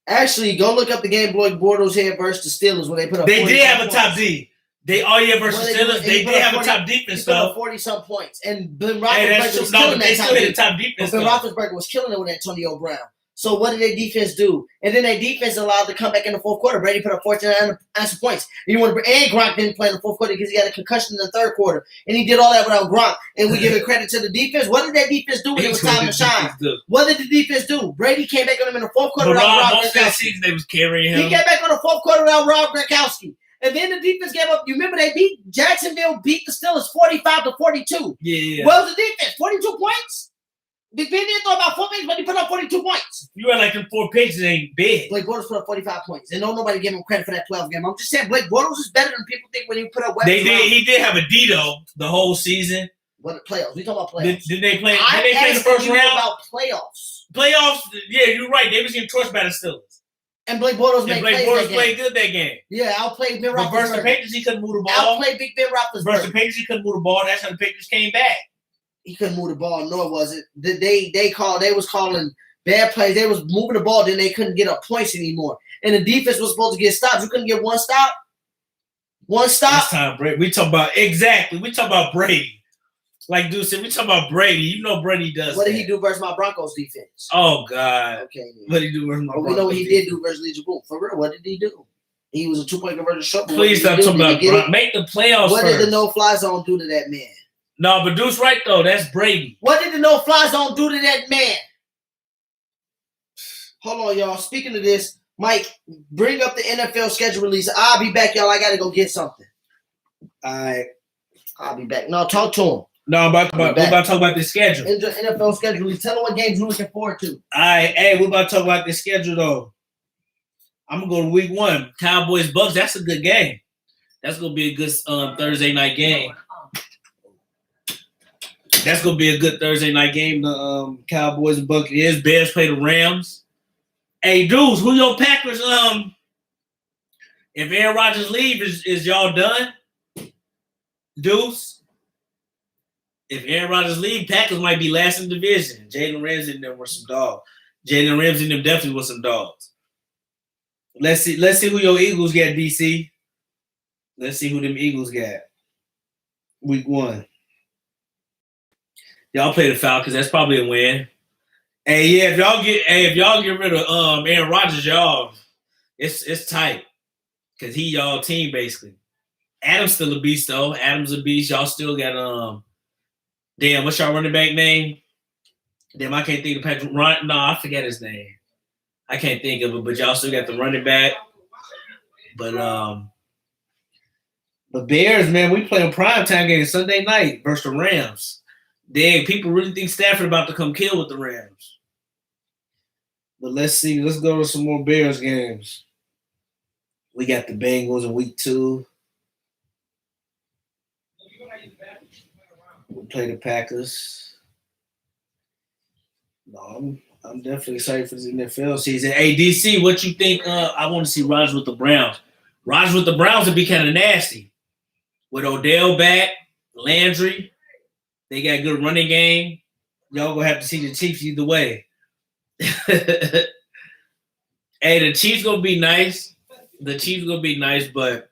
Actually, go look up the game Blake Bortles had versus the Steelers when they put up. They did have a top D. They versus Steelers. They did have a top defense though. 40-some points, and Ben Hey, Roethlisberger was killing they that still hit the top defense. Ben Roethlisberger was killing it with Antonio Brown. So what did their defense do? And then their defense allowed to come back in the fourth quarter. Brady put up 14 unanswered points. And Gronk didn't play in the fourth quarter because he had a concussion in the third quarter. And he did all that without Gronk. And we give it credit to the defense. What did that defense do when it was time to shine? What did the defense do? Brady came back on him in the fourth quarter without Rob Gronkowski. They was carrying him. He came back on the fourth quarter without Rob Gronkowski. And then the defense gave up. You remember Jacksonville beat the Steelers 45-42. Yeah. What was the defense? 42 points? Big Ben didn't throw about 4 points, but he put up 42 points. You were like them 4 pages ain't big. Blake Bortles put up 45 points. And don't nobody give him credit for that 12 game. I'm just saying Blake Bortles is better than people think when he put up weapons. He did have a D though the whole season. What playoffs? We talking about playoffs. Did they play the first round? About playoffs. Playoffs, yeah, you're right. They was getting torched by the Steelers. And Blake Bortles played good that game. Yeah, outplayed Ben Roethlisberger. But versus the Patriots, he couldn't move the ball. Outplayed Big Ben Roethlisberger. Versus the Patriots, he couldn't move the ball. That's how the Patriots came back. He couldn't move the ball, nor was it. They was calling bad plays. They was moving the ball, then they couldn't get up points anymore. And the defense was supposed to get stops. You couldn't get one stop. One stop. This time, Brady. We talk about Brady. Like dude said, we talk about Brady. You know Brady does. What did he do versus my Broncos defense? Oh God. Okay. What did he do versus my Broncos? We know what he did do versus Legion Boom. For real, what did he do? He was a 2-point conversion short. Please stop talking about make the playoffs. What did the no-fly zone do to that man? No, but Deuce right though. That's Brady. What did the no-fly zone do to that man? Hold on, y'all. Speaking of this, Mike, bring up the NFL schedule release. I'll be back, y'all. I gotta go get something. All right. I'll be back. No, talk to him. No, we're about to talk about the schedule. NFL schedule release. Tell them what games you're looking forward to. All right. Hey, we're about to talk about the schedule though. I'm gonna go to week 1. Cowboys Bucks. That's a good game. That's gonna be a good Thursday night game. That's gonna be a good Thursday night game. The Cowboys and Buccaneers. Bears play the Rams. Hey, dudes, who your Packers? If Aaron Rodgers leaves, is y'all done? Deuce? If Aaron Rodgers leaves, Packers might be last in the division. Jalen Ramsey and them were some dogs. Jalen Ramsey and them definitely were some dogs. Let's see who your Eagles got, DC. Let's see who them Eagles got. Week 1. Y'all play the Falcons. That's probably a win. Hey, yeah, if y'all get rid of Aaron Rodgers, y'all, it's tight. Cause he y'all team basically. Adam's still a beast though. Adam's a beast. Y'all still got what's y'all running back name? Damn, I can't think of Patrick. No, I forget his name. I can't think of it, but y'all still got the running back. But Bears, man, we playing primetime game Sunday night versus the Rams. Dang, people really think Stafford about to come kill with the Rams. But let's see. Let's go to some more Bears games. We got the Bengals in week 2. We play the Packers. No, I'm definitely excited for this NFL season. Hey, DC, what you think? I want to see Rodgers with the Browns. Rodgers with the Browns would be kind of nasty. With Odell back, Landry, they got a good running game. Y'all gonna have to see the Chiefs either way. Hey, the Chiefs gonna be nice. But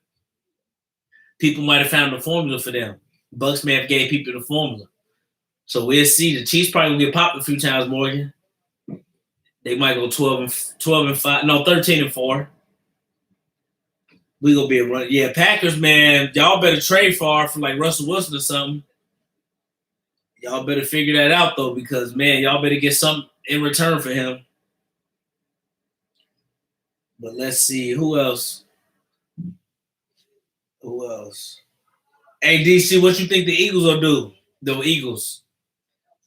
people might have found the formula for them. Bucks may have gave people the formula. So we'll see. The Chiefs probably will get popped a few times, Morgan. They might go 12-5. No, 13-4. We gonna be a run. Yeah, Packers, man. Y'all better trade for like Russell Wilson or something. Y'all better figure that out though, because man, y'all better get something in return for him. But let's see who else. Hey, DC, what you think the Eagles will do? The Eagles.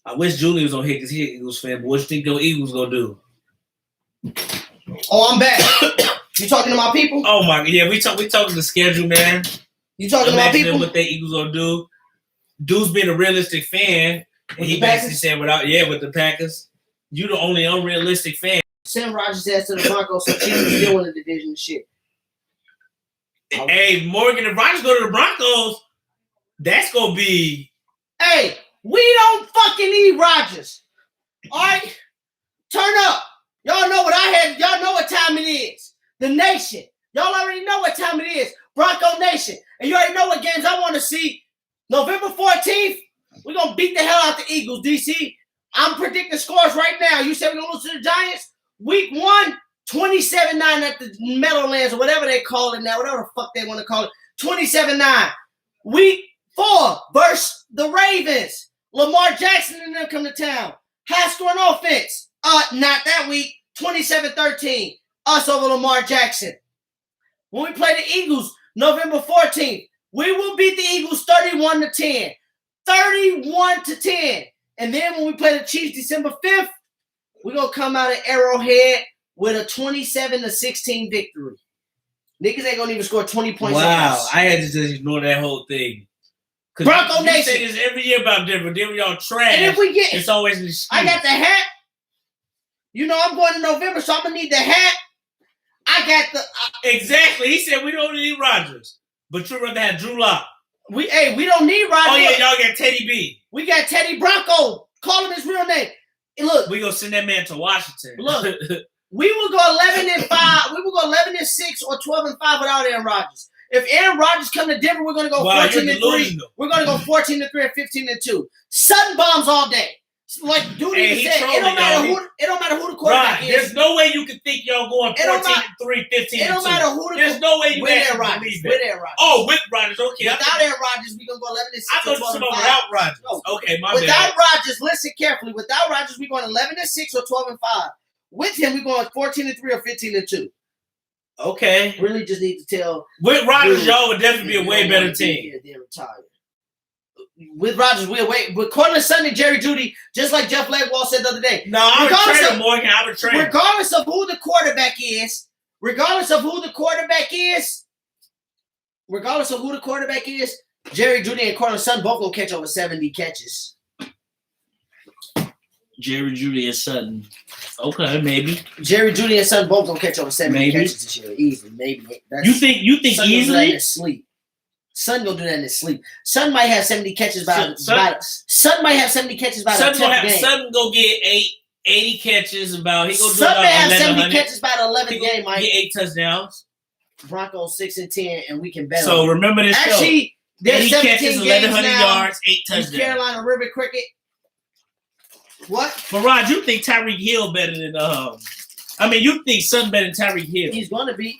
I wish Julian was on here because he's an Eagles fan. But what you think the Eagles gonna do? Oh, I'm back. You talking to my people? Oh my, yeah, we talking the schedule, man. You talking to my people? What the Eagles gonna do? Dude's being a realistic fan, and he basically said with the Packers, you the only unrealistic fan. Send Rodgers ass to the Broncos so Chiefs still win the division and shit. Hey, Morgan, if Rodgers go to the Broncos, that's gonna be. Hey, we don't fucking need Rodgers. All right, turn up. Y'all know what I had. Y'all know what time it is. The nation. Y'all already know what time it is. Bronco Nation. And you already know what games I want to see. November 14th, we're going to beat the hell out the Eagles, DC. I'm predicting scores right now. You said we're going to lose to the Giants? Week 1, 27-9 at the Meadowlands or whatever they call it now, whatever the fuck they want to call it. 27-9. Week 4 versus the Ravens. Lamar Jackson and them come to town. High scoring offense. Not that week. 27-13. Us over Lamar Jackson. When we play the Eagles, November 14th, we will beat the Eagles 31-10. 31-10. And then when we play the Chiefs December 5th, we're going to come out of Arrowhead with a 27-16 victory. Niggas ain't going to even score 20 points. Wow. I had to just ignore that whole thing. Bronco Nation. You say this every year about Denver. Denver, y'all trash. And if we get, it's always an excuse. I got the hat. You know I'm going to November, so I'm going to need the hat. I got the... exactly. He said we don't need Rodgers. But you'd rather have Drew Lock. We don't need Rodgers. Oh, yeah, y'all got Teddy B. We got Teddy Bronco. Call him his real name. And look. We going to send that man to Washington. Look. We will go 11-5. We will go 11-6 or 12-5 without Aaron Rodgers. If Aaron Rodgers come to Denver, we're going to go 14-3. We're going to go 14-3 and 15-2. Sudden bombs all day. Like dude even said, it don't matter who the quarterback is. There's no way you can think y'all going 14-3, 15-2. It don't matter who the There's no way you can believe that. With Aaron Rodgers. Oh, with Rodgers. Okay. Without Aaron Rodgers, we're going to go 11-6. I thought you said without Rodgers. No. Okay, my without bad. Without Rodgers, listen carefully. Without Rodgers, we're going 11-6 or 12-5. With him, we're going 14-3 or 15-2. Okay. Really just need to tell. With Rodgers, y'all would definitely be a way better team. They're retired. With Rodgers, we'll wait. With Cortland Sutton and Jerry Jeudy, just like Jeff Legwall said the other day. No, I would trade him, Morgan. I would trade him. Regardless of who the quarterback is, Jerry Jeudy and Cortland Sutton both gonna catch over 70 catches. Jerry Jeudy and Sutton. Okay, maybe. Jerry Jeudy and Sutton both gonna catch over 70 catches this year. Easily, maybe. You think Sutton easily? In his sleep. Son gonna do that in his sleep. Son might have 70 catches by Son might have 70 catches by the 10th game. Son go get 80 catches about. He go do Son may have 70 1100. catches by the 11th game. Mike. Get 8 touchdowns. Broncos 6-10, and we can bet. So on remember this. Actually, there's 17 catches, games 1100 now. yards, 8 touchdowns. East Carolina River Cricket. What? But Rod, you think Tyreek Hill better than you think Sutton better than Tyreek Hill? He's gonna be.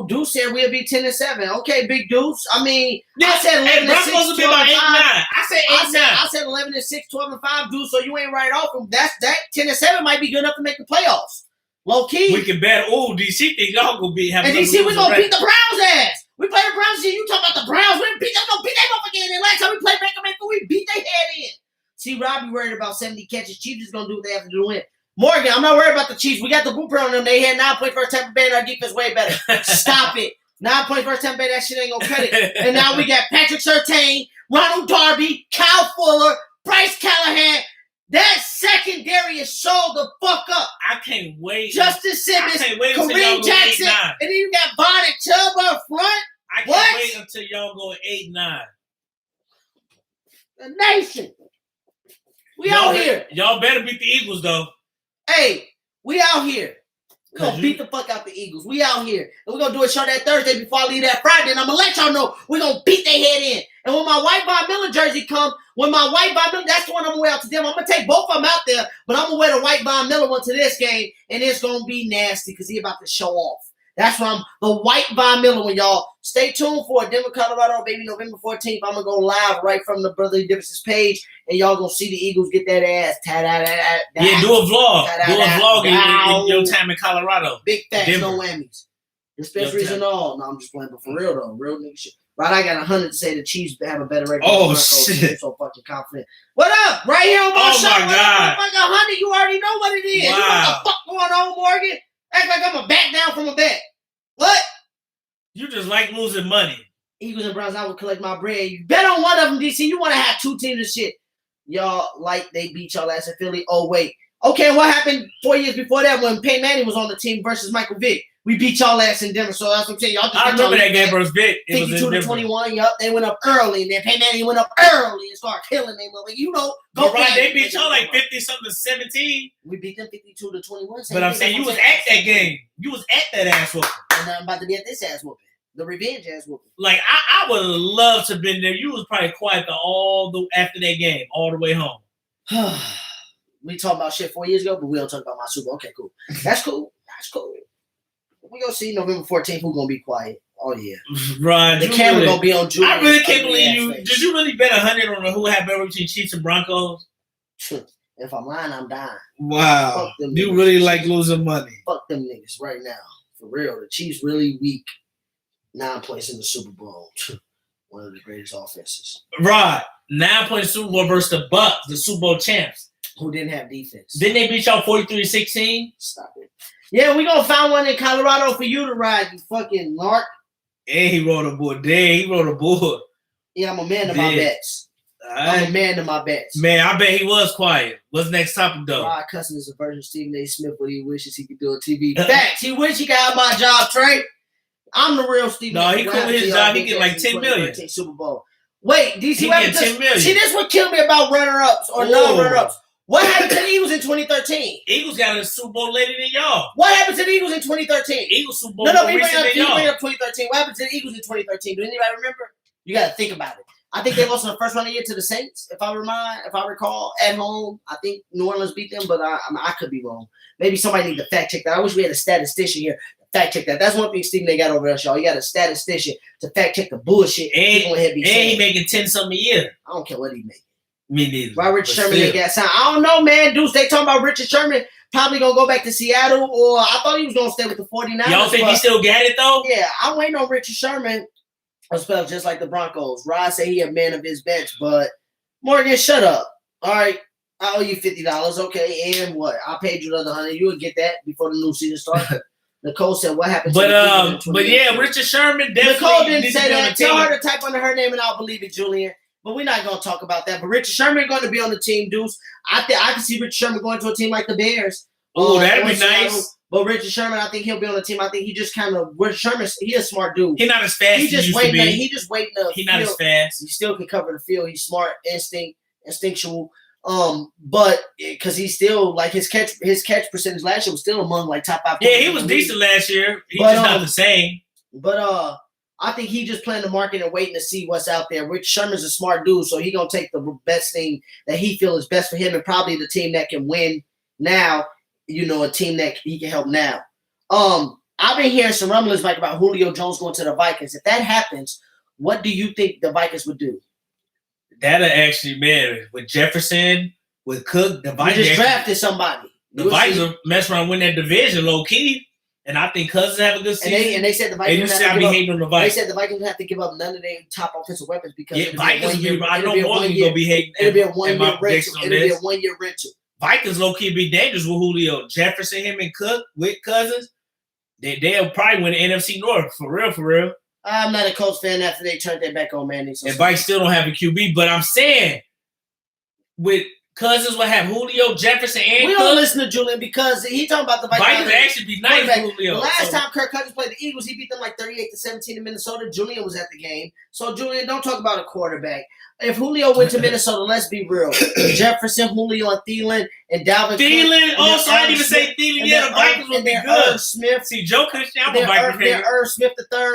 Deuce said we'll be 10-7. Okay, Big Deuce. I mean, yeah, I said 11-6, 12-5. I said 8-9. I said 11-6, 12-5, Deuce. So you ain't right off. That 10-7 might be good enough to make the playoffs. Low key. We can bet. Oh, DC think y'all gonna be having. And DC, we gonna beat the Browns ass. We play the Browns. You talking about the Browns? We beat them. Gonna beat them up again. And last time we played Baker Mayfield, we beat their head in. See, Robbie worried about 70 catches. Chiefs is gonna do what they have to do to win. Morgan, I'm not worried about the Chiefs. We got the blueprint on them. They had 9 points first Tampa Bay, and our defense way better. Stop it. 9 points first Tampa Bay, that shit ain't gonna cut it. And now we got Patrick Surtain, Ronald Darby, Kyle Fuller, Bryce Callahan. That secondary is sold the fuck up. I can't wait. Justin Simmons, Kareem Jackson, and then you got Vaughn and Chubb up front. I can't wait until y'all go 8-9. The nation. We out here. Y'all better beat the Eagles, though. Hey, we out here. We're going to beat the fuck out the Eagles. We out here. And we're going to do a show that Thursday before I leave that Friday. And I'm going to let y'all know we're going to beat their head in. And when my white Von Miller jersey comes, that's the one I'm going to wear out to them. I'm going to take both of them out there, but I'm going to wear the white Von Miller one to this game, and it's going to be nasty because he about to show off. That's why I'm the white Von Miller one, y'all. Stay tuned for it. Denver, Colorado, baby, November 14th. I'm going to go live right from the Brotherly Differences page, and y'all going to see the Eagles get that ass. Yeah, do a vlog. Do a vlog in your time in Colorado. Big facts, no whammies. Dispensaries and all. No, I'm just playing, but for real, though. Real nigga shit. Right, I got 100 to say the Chiefs have a better record. Oh, shit. I'm so fucking confident. What up? Right here on my show. Oh, my God. Like 100, you already know what it is. Wow. You know what the fuck going on, Morgan? Act like I'm a back down from a bet. What? You just like losing money. Eagles and Browns, I would collect my bread. You bet on one of them, DC. You want to have 2 teams and shit. Y'all, like, they beat y'all ass in Philly. Oh, wait. Okay, what happened 4 years before that when Peyton Manning was on the team versus Michael Vick? We beat y'all ass in Denver, so that's what I'm saying. Y'all just I remember that game versus Vick. It was in 52-21. Yup, they went up early, and then Peyton Manning went up early and started killing them. You know, go right. They beat y'all like 50-something to 17. We beat them 52-21. But I'm saying you was at that game. You was at that ass whooping. And I'm about to be at this ass whooping. The revenge ass whooping. Like I would have loved to have been there. You was probably quiet after that game, all the way home. We talked about shit 4 years ago, but we don't talk about my Super Bowl. Okay, cool. That's cool. We gonna see November 14th who's gonna be quiet. Oh yeah, Rod, the camera gonna be on Julian. I really can't believe you. Did you really bet 100 on who had better between Chiefs and Broncos? If I'm lying, I'm dying. Wow, you really like losing money. Fuck them niggas right now, for real. The Chiefs really weak. 9 points in the Super Bowl. One of the greatest offenses. Rod, 9 points Super Bowl versus the Bucs, the Super Bowl champs, who didn't have defense. Didn't they beat y'all 43-16? Stop it. Yeah, we gonna find one in Colorado for you to ride, you fucking narc. And he rode a board. He rode a board. Yeah, I'm a man to my bets. I'm a man to my bets. Man, I bet he was quiet. What's the next topic, though? Rod Cussing is a version of Stephen A. Smith what he wishes he could do on TV. Facts. He wish he could have my job, Trey. I'm the real Stephen A. No, he quit his job. He get like $10 million. Super Bowl. Wait, DC, he get $10 million. See, this what killed me about runner-ups or non-runner-ups. What happened to the Eagles in 2013? Eagles got a Super Bowl later than y'all. What happened to the Eagles in 2013? Eagles Super Bowl we bring recent than y'all. Bring up 2013. What happened to the Eagles in 2013? Do anybody remember? You got to think about it. I think they lost in the first round of the year to the Saints, if I recall, at home. I think New Orleans beat them, but I could be wrong. Maybe somebody need to fact check that. I wish we had a statistician here to fact check that. That's one thing Stephen A. got over us, y'all. He got a statistician to fact check the bullshit. And he making 10-something a year. I don't care what he making. Me neither. Why Richard Sherman didn't get signed? I don't know, man. Dudes, they talking about Richard Sherman probably going to go back to Seattle, or I thought he was going to stay with the 49ers. Y'all think he still got it, though? Yeah, I'm waiting on Richard Sherman. I spelled just like the Broncos. Rod say he a man of his bench, but Morgan, shut up. All right, I owe you $50. Okay, and what? I paid you another $100. You would get that before the new season starts. Nicole said, "What happened?" But yeah, Richard Sherman definitely. Nicole didn't say that. Tell her to type under her name, and I'll believe it, Julian. But we're not gonna talk about that. But Richard Sherman going to be on the team, Deuce. I can see Richard Sherman going to a team like the Bears. Oh, that'd be nice. But Richard Sherman, I think he'll be on the team. I think he just kind of Richard Sherman. He's a smart dude. He's not as fast. He just waiting. He just waiting. He's not as fast. He still can cover the field. He's smart, instinctual. But because he's still like his catch percentage last year was still among like top 5. Yeah, he was decent last year. He's just not the same. But I think he just playing the market and waiting to see what's out there. Rich Sherman's a smart dude, so he gonna take the best thing that he feels is best for him, and probably the team that can win now. A team that he can help now. I've been hearing some rumblings like about Julio Jones going to the Vikings. If that happens, what do you think the Vikings would do? That'll actually, man, with Jefferson, with Cook, the Vikings just drafted somebody. The Vikings will mess around win that division low key. And I think Cousins have a good season. And they said the Vikings have to give up. They said the Vikings have to give up none of their top offensive weapons because Vikings I know Morgan's gonna be hating. It'll be a 1 year rental. It'll be a 1 year rental. Vikings low key be dangerous with Julio. Jefferson, him and Cook with Cousins. They'll probably win the NFC North for real. I'm not a Colts fan after they turned their back on Manning. And Vikes still don't have a QB, but I'm saying with Cousins will have Julio, Jefferson, and we Cook. don't listen to Julian because he talking about the Vikings. Vikings actually be nice with Julio. The last time Kirk Cousins played the Eagles, he beat them like 38-17 in Minnesota. Julian was at the game. So, Julian, don't talk about a quarterback. If Julio went to Minnesota, let's be real. Jefferson, Julio, and Thielen, and Dalvin. Thielen, also, I didn't even say Thielen yet. The Vikings would be good. Smith. See, Joe Cushing, I'm a Vikings fan. Irv Smith III,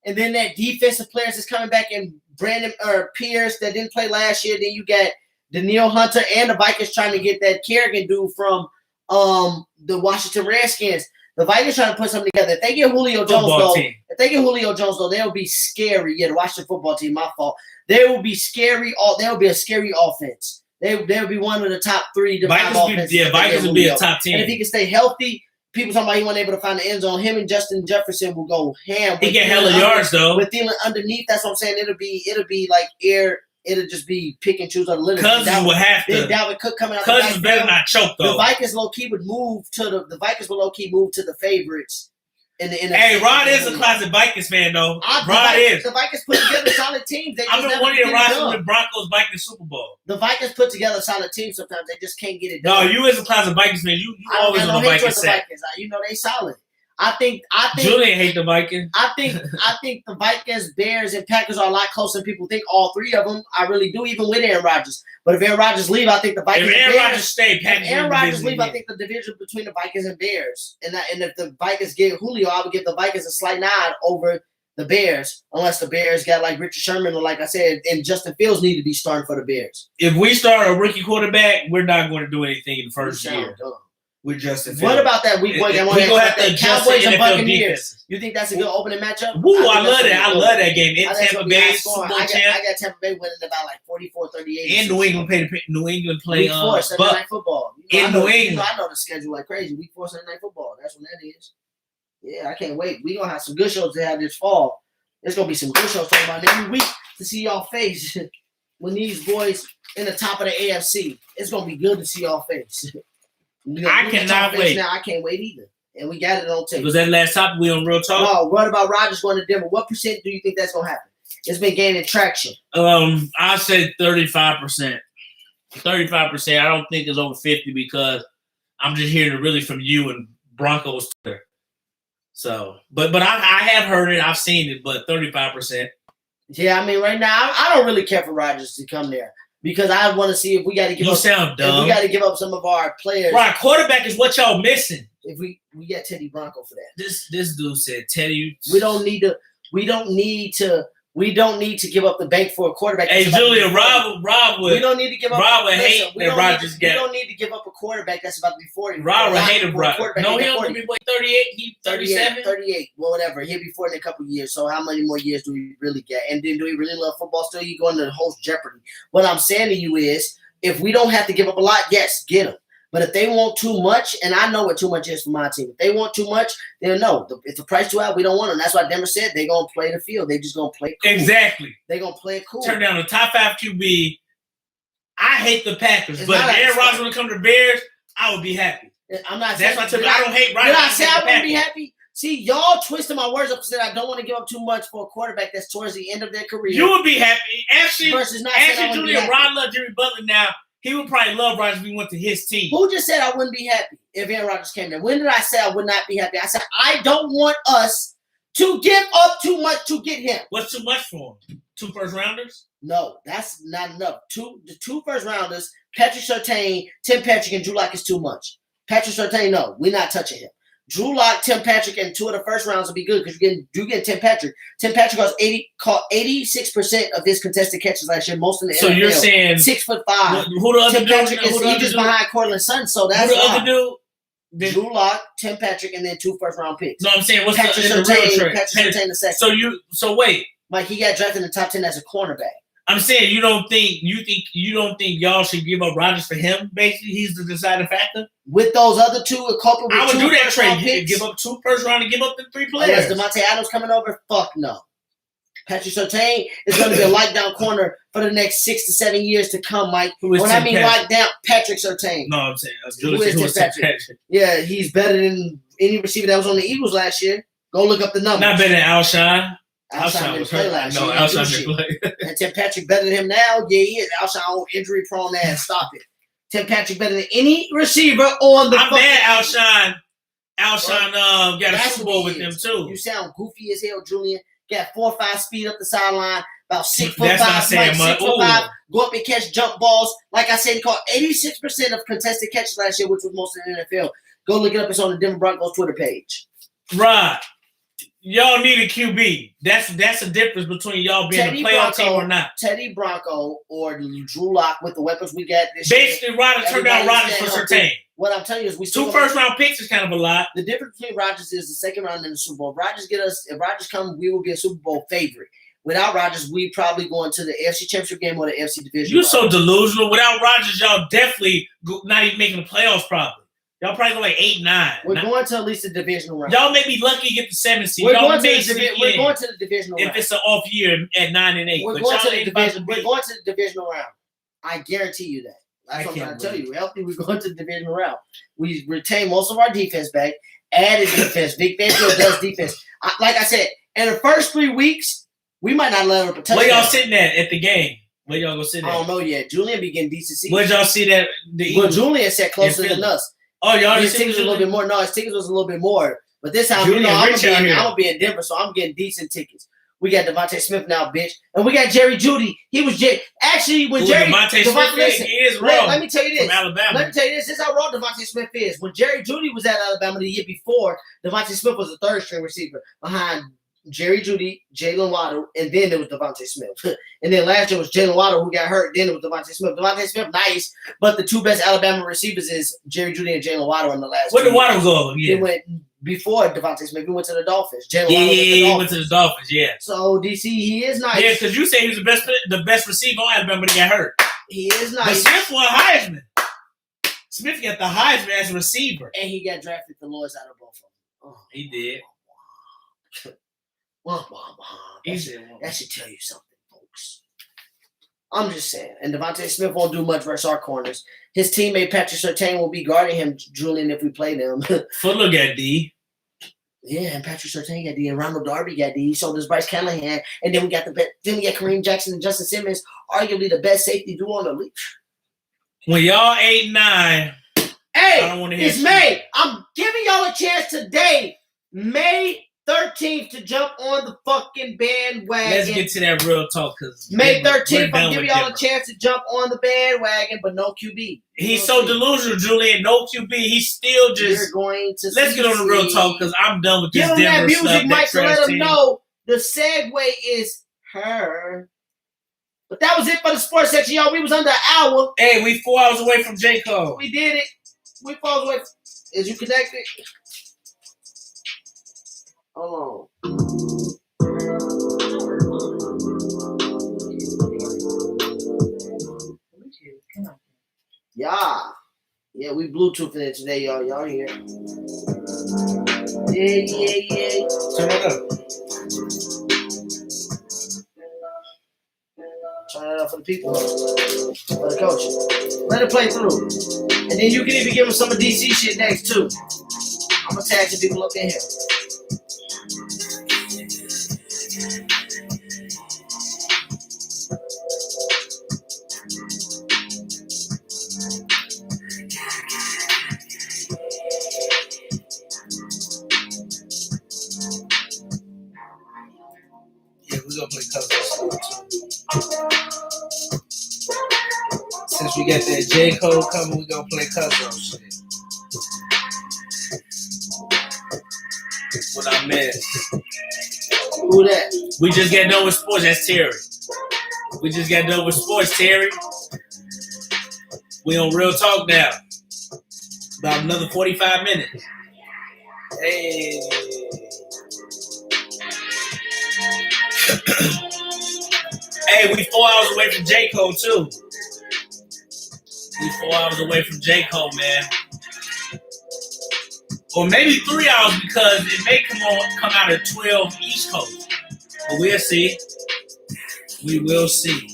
and then that defensive players is coming back, and Brandon Pierce that didn't play last year. Then you got Danielle Hunter and the Vikings trying to get that Kerrigan dude from the Washington Redskins. The Vikings trying to put something together. If they get Julio Jones, though, they'll be scary. Yeah, the Washington football team, my fault. They will be scary. They'll be a scary offense. They'll be one of the top 3 to 5 offenses. Vikings will be a top 10. And if he can stay healthy, people talking about he wasn't able to find the end zone. Him and Justin Jefferson will go ham. He get hella yards though. With Thielen underneath, that's what I'm saying. It'll be like air. It'll just be pick and choose on the limit. Cousins will have to. Then Dalvin Cook coming out. Cousins better not choke though. The Vikings low key would move to the Vikings will low key move to the favorites in the NFC. Hey, Rod is a classic Vikings fan though. Rod is. The Vikings put together solid teams. I've been wanting to ride with Broncos Vikings Super Bowl. The Vikings put together solid teams. Sometimes they just can't get it done. No, you as a classic Vikings fan, you always on the Vikings side. They solid. I think Julian hate the Vikings. I think the Vikings, Bears, and Packers are a lot closer than people think. All 3 of them, I really do, even with Aaron Rodgers. But if Aaron Rodgers leave, I think the Vikings. If Aaron Rodgers stay, Packers. If Aaron Rodgers leave, I think the division between the Vikings and Bears. And if the Vikings get Julio, I would give the Vikings a slight nod over the Bears unless the Bears got like Richard Sherman or like I said, and Justin Fields need to be starting for the Bears. If we start a rookie quarterback, we're not going to do anything in the first year. Dumb. With Justin Fields. What about that week one game? We gonna have to adjust Cowboys and NFL Buccaneers. defenses. You think that's a good opening matchup? Woo, I love that. I love that game. In Tampa Bay, Super Bowl champ. I got Tampa Bay winning about like 44-38. In New England play Week 4 Sunday Night Football. In New England. I know the schedule like crazy. Week 4 Sunday Night Football. That's when that is. Yeah, I can't wait. We're gonna have some good shows to have this fall. There's gonna be some good shows talking about every week to see y'all face when these boys in the top of the AFC. It's gonna be good to see y'all face. I cannot wait. Now I can't wait either. And we got it on tape. Was that last topic we on Real Talk? No, what about Rodgers going to Denver? What percent do you think that's gonna happen? It's been gaining traction. I say 35%. 35%. I don't think it's over 50 because I'm just hearing it really from you and Broncos Twitter. So, but I have heard it, I've seen it, but 35%. Yeah, I mean, right now I don't really care for Rodgers to come there. Because I want to see if we got to give you up. Sound dumb. We got to give up some of our players. Right, quarterback is what y'all missing. If we got Teddy Bronco for that. This dude said Teddy. We don't need to give up the bank for a quarterback. Hey, Julia, Rob would. We don't need to give up. Rob would hate that Rodgers got. We don't need to give up a quarterback that's about to be 40. Rob would hate him, Rob. No, he'll be 38. He 37. 38. Well, whatever. He'll be 40 in a couple of years. So how many more years do we really get? And then do we really love football still? You going to host Jeopardy. What I'm saying to you is, if we don't have to give up a lot, yes, get them. But if they want too much, and I know what too much is for my team, if they want too much, then no. If the price too high, we don't want them. That's why Denver said they're going to play the field. They just going to play it cool. Exactly. They're going to play it cool. Turn down the top 5 QB. I hate the Packers, but if Aaron Rodgers would come to the Bears, I would be happy. I'm not saying. That's why I don't hate Rodgers. Did I say I wouldn't be happy? See, y'all twisted my words up and said I don't want to give up too much for a quarterback that's towards the end of their career. You would be happy. Actually, Julian Ron love Jimmy Butler now. He would probably love Rodgers if he went to his team. Who just said I wouldn't be happy if Aaron Rodgers came there? When did I say I would not be happy? I said I don't want us to give up too much to get him. What's too much for him? 2 first-rounders? No, that's not enough. The 2 first-rounders, Patrick Surtain, Tim Patrick, and Drew Lock is too much. Patrick Surtain, no, we're not touching him. Drew Lock, Tim Patrick, and 2 of the first rounds will be good because you get Tim Patrick. Tim Patrick caught 86% of his contested catches last year, most in the NFL. So you're saying 6'5". Who the other Tim Patrick is just behind Cortland Sutton, so that's who the other dude? Drew Lock, Tim Patrick, and then 2 first-round picks. No, I'm saying what's Patrick the real trade? Patrick Surtain the second. So wait, Mike, he got drafted in the top 10 as a cornerback. I'm saying you don't think y'all should give up Rodgers for him? Basically, he's the deciding factor. With those other 2, a couple. I would do that trade. You could give up 2 first round and give up the 3 players. Unless Devontae Adams coming over, fuck no. Patrick Surtain is going to be a lockdown corner for the next 6 to 7 years to come, Mike. When I mean lockdown, Patrick Surtain. No, I'm saying who is Tim Patrick? Yeah, he's better than any receiver that was on the Eagles last year. Go look up the numbers. Not better than Alshon. Alshon was hurt last year. Alshon didn't play. And Tim Patrick better than him now? Yeah, he is. Alshon injury prone ass. Stop it. Tim Patrick better than any receiver on the. I'm mad. Alshon got a Super Bowl with them too. You sound goofy as hell, Julian. Got 4 or 5 speed up the sideline. About 6'5". That's not saying much. 6'5". Go up and catch jump balls. Like I said, he caught 86% of contested catches last year, which was most in the NFL. Go look it up. It's on the Denver Broncos Twitter page. Right. Y'all need a QB. That's the difference between y'all being a playoff team or not. Teddy Bronco or Drew Lock with the weapons we got this year. Rodgers turned down Rodgers for Surtain. What I'm telling you is we 2 first-round picks is kind of a lot. The difference between Rodgers is the second round in the Super Bowl. If Rodgers comes, we will be a Super Bowl favorite. Without Rodgers, we probably going to the AFC Championship game or the AFC Division. You're so delusional. Without Rodgers, y'all definitely not even making the playoffs probably. Y'all probably go like 8-9. We're going to at least the divisional round. Y'all may be lucky to get the 7th seed. We're going to the divisional round. If it's an off year at 9-8. We're going to the divisional round. I guarantee you that. That's what I'm trying to tell you. Healthy, we're going to the divisional round. We retain most of our defense back. Added defense. Vic Fangio does defense. Like I said, in the first 3 weeks, we might not let up a touchdown. Where y'all sitting at the game? Where y'all go sit at? I don't know yet. Julian be getting decent seats. Where'd y'all see that? Well, Julian sat closer than us. Oh, y'all his tickets was a little bit more. No, his tickets was a little bit more. But this time, I'm gonna be in Denver, so I'm getting decent tickets. We got Devontae Smith now, bitch, and we got Jerry Jeudy. He was actually when Jerry Devontae Smith is wrong. Let me tell you this. From Alabama. Let me tell you this. This is how wrong Devontae Smith is. When Jerry Jeudy was at Alabama the year before, Devontae Smith was a 3rd string receiver behind Jerry Jeudy, Jalen Waddle, and then there was Devontae Smith. And then last year was Jalen Waddle who got hurt. Then it was Devontae Smith. Devontae Smith, nice, but the two best Alabama receivers is Jerry Jeudy and Jalen Waddle in the last. Where did Waddle go? Yeah, he went before Devontae Smith. He went to the Dolphins. Jalen yeah, Waddle he went to the Dolphins. Yeah. So DC, he is nice. Yeah, because you say he was the best receiver on Alabama, but he got hurt. He is nice. But Smith won Heisman. Smith got the Heisman as a receiver, and he got drafted the lowest out of both of them. Oh. He did. That should tell you something, folks. I'm just saying. And Devontae Smith won't do much versus our corners. His teammate Patrick Surtain will be guarding him, Julian, if we play them. Fuller got D. Yeah, and Patrick Surtain got D, and Ronald Darby got D. So does Bryce Callahan, and then we got Kareem Jackson and Justin Simmons, arguably the best safety duo on the league. When y'all 8-9, hey, I don't want to hear it's May. I'm giving y'all a chance today, May 13th, to jump on the fucking bandwagon. Let's get to that real talk, because May 13th, I'm giving y'all a chance to jump on the bandwagon, but no QB. He's so delusional, Julian. No QB. He's still just. You're going to. Let's get on the real talk, because I'm done with this. Give him that music, Mike, to let him know the segue is her. But that was it for the sports section, y'all. We was under an hour. Hey, we 4 hours away from J. Cole. We did it. We 4 hours away. Is you connected? Hold on. Yeah, we Bluetoothing it today, y'all. Y'all hear? Yeah. Turn it up. Turn it up for the people, for the coach. Let it play through, and then you can even give them some of DC shit next too. I'm gonna tag some people up in here. Yeah, we're gonna play cousins. Since we got that J. Cole coming, we're gonna play cousins shit. What I missed. Who that? We just got done with sports. That's Terry. We just got done with sports, Terry. We on Real Talk now. About another 45 minutes. Hey. Hey, we 4 hours away from J. Cole, too. We 4 hours away from J. Cole, man. Or maybe 3 hours, because it may come out at 12 East Coast. But we'll see. We will see.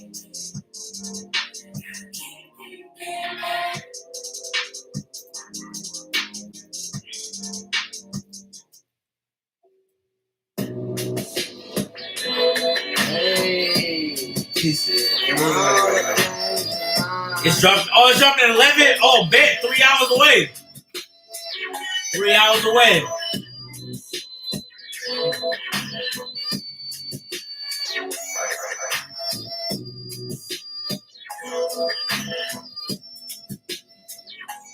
It's dropped. Oh, it's dropped at 11. Oh, bet 3 hours away. 3 hours away.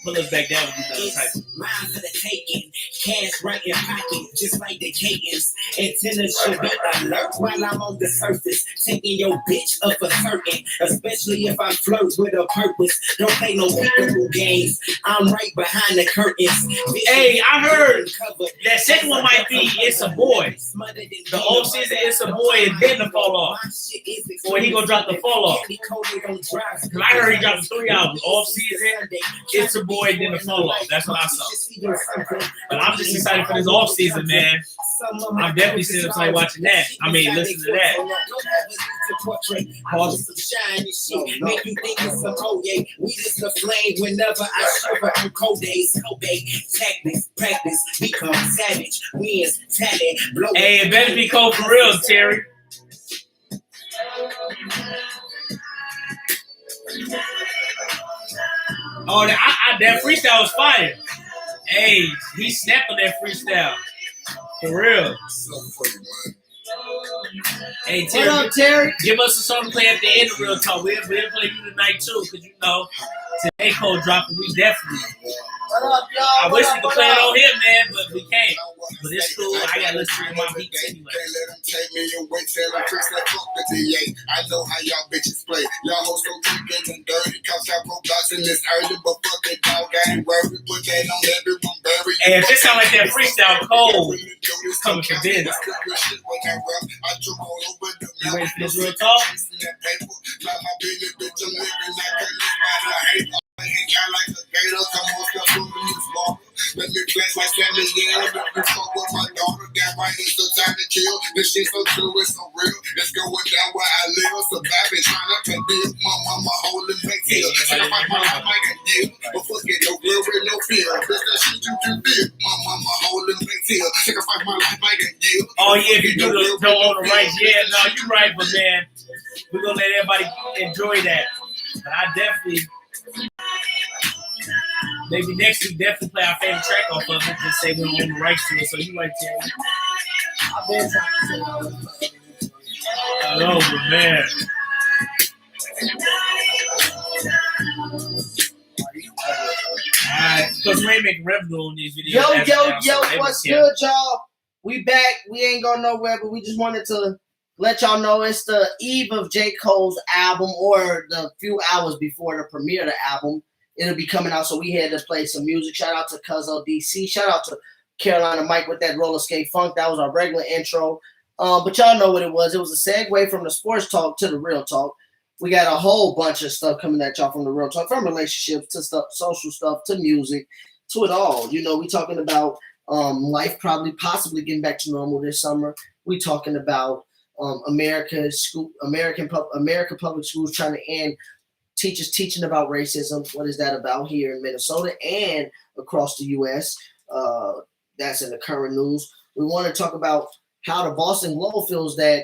Pull us back down with you type. Mine for the taking, cash right in pocket, just like the cadence. Antennas should be alert while I'm on the surface, taking your bitch up for certain, especially if I flirt with a purpose. Don't play no peekaboo games. I'm right behind the curtains. Hey, I heard that second one might be It's a Boy. The old season It's a Boy and then the Fall Off. Or he gonna drop the Fall Off. Because I heard he dropped 3 albums. Off season, It's a Boy, and then the Fall Off. That's what I saw. But I'm just excited for this off season, man. I'm definitely sitting up watching that. I mean, listen to that. Make you think it's some Oye. We just a flame whenever I shiver on cold days. Obey tactics, practice, become savage. Wins, talent, blow. Hey, it better be cold for real, Terry. Oh, that freestyle was fire. Hey, he snapped on that freestyle. For real. Hey, Terry, what up, Terry? Give us a song to play at the end of Real Talk. We'll play you tonight, too, because, you know, today Cole dropping, we definitely. What up, y'all? I wish we could What play it up? on here, man, but we can't. But it's cool. I gotta listen to my beats anyway. Can't let them take me away, tell them tricks that fuck the DA. I know how y'all bitches play. Y'all hoes so quick and dirty. Cause I broke blocks in this early, but fuck it, dog. I ain't worried. Put that on everyone, bury. Hey, if it sound like that freestyle cold, it's coming for business. You ready for this real talk? Let me flex like Sammy Yell. Let me fuck with my daughter. That right is the time to kill. This shit so true, it's so real. It's going down where I live. Surviving, trying to pay bills. My mama holding back here. And if I find out I can deal. But fuck it, no glory, no fear. Bitch, that shit you can feel. My mama holding back here. Take a fight my life, I can deal. Oh yeah, if you do the don't own the rights, yeah, no, you're right, but man, we're gonna let everybody enjoy that. But I definitely, maybe next week, definitely play our favorite track off of it. Just say we don't own the rights to it. So you right there. I've been trying to say I know, but man. Alright, because we ain't making revenue on these videos. Yo, what's good, y'all? We back. We ain't going nowhere, but we just wanted to let y'all know it's the eve of J. Cole's album, or the few hours before the premiere of the album. It'll be coming out, so we had to play some music. Shout out to Cuzzo DC. Shout out to Carolina Mike with that roller skate funk. That was our regular intro. But y'all know what it was. It was a segue from the sports talk to the real talk. We got a whole bunch of stuff coming at y'all from the real talk, from relationships to stuff, social stuff to music, to it all. You know, we talking about life possibly getting back to normal this summer. We talking about America public schools trying to end teachers teaching about racism. What is that about here in Minnesota and across the U.S.? That's in the current news. We want to talk about how the Boston Globe feels that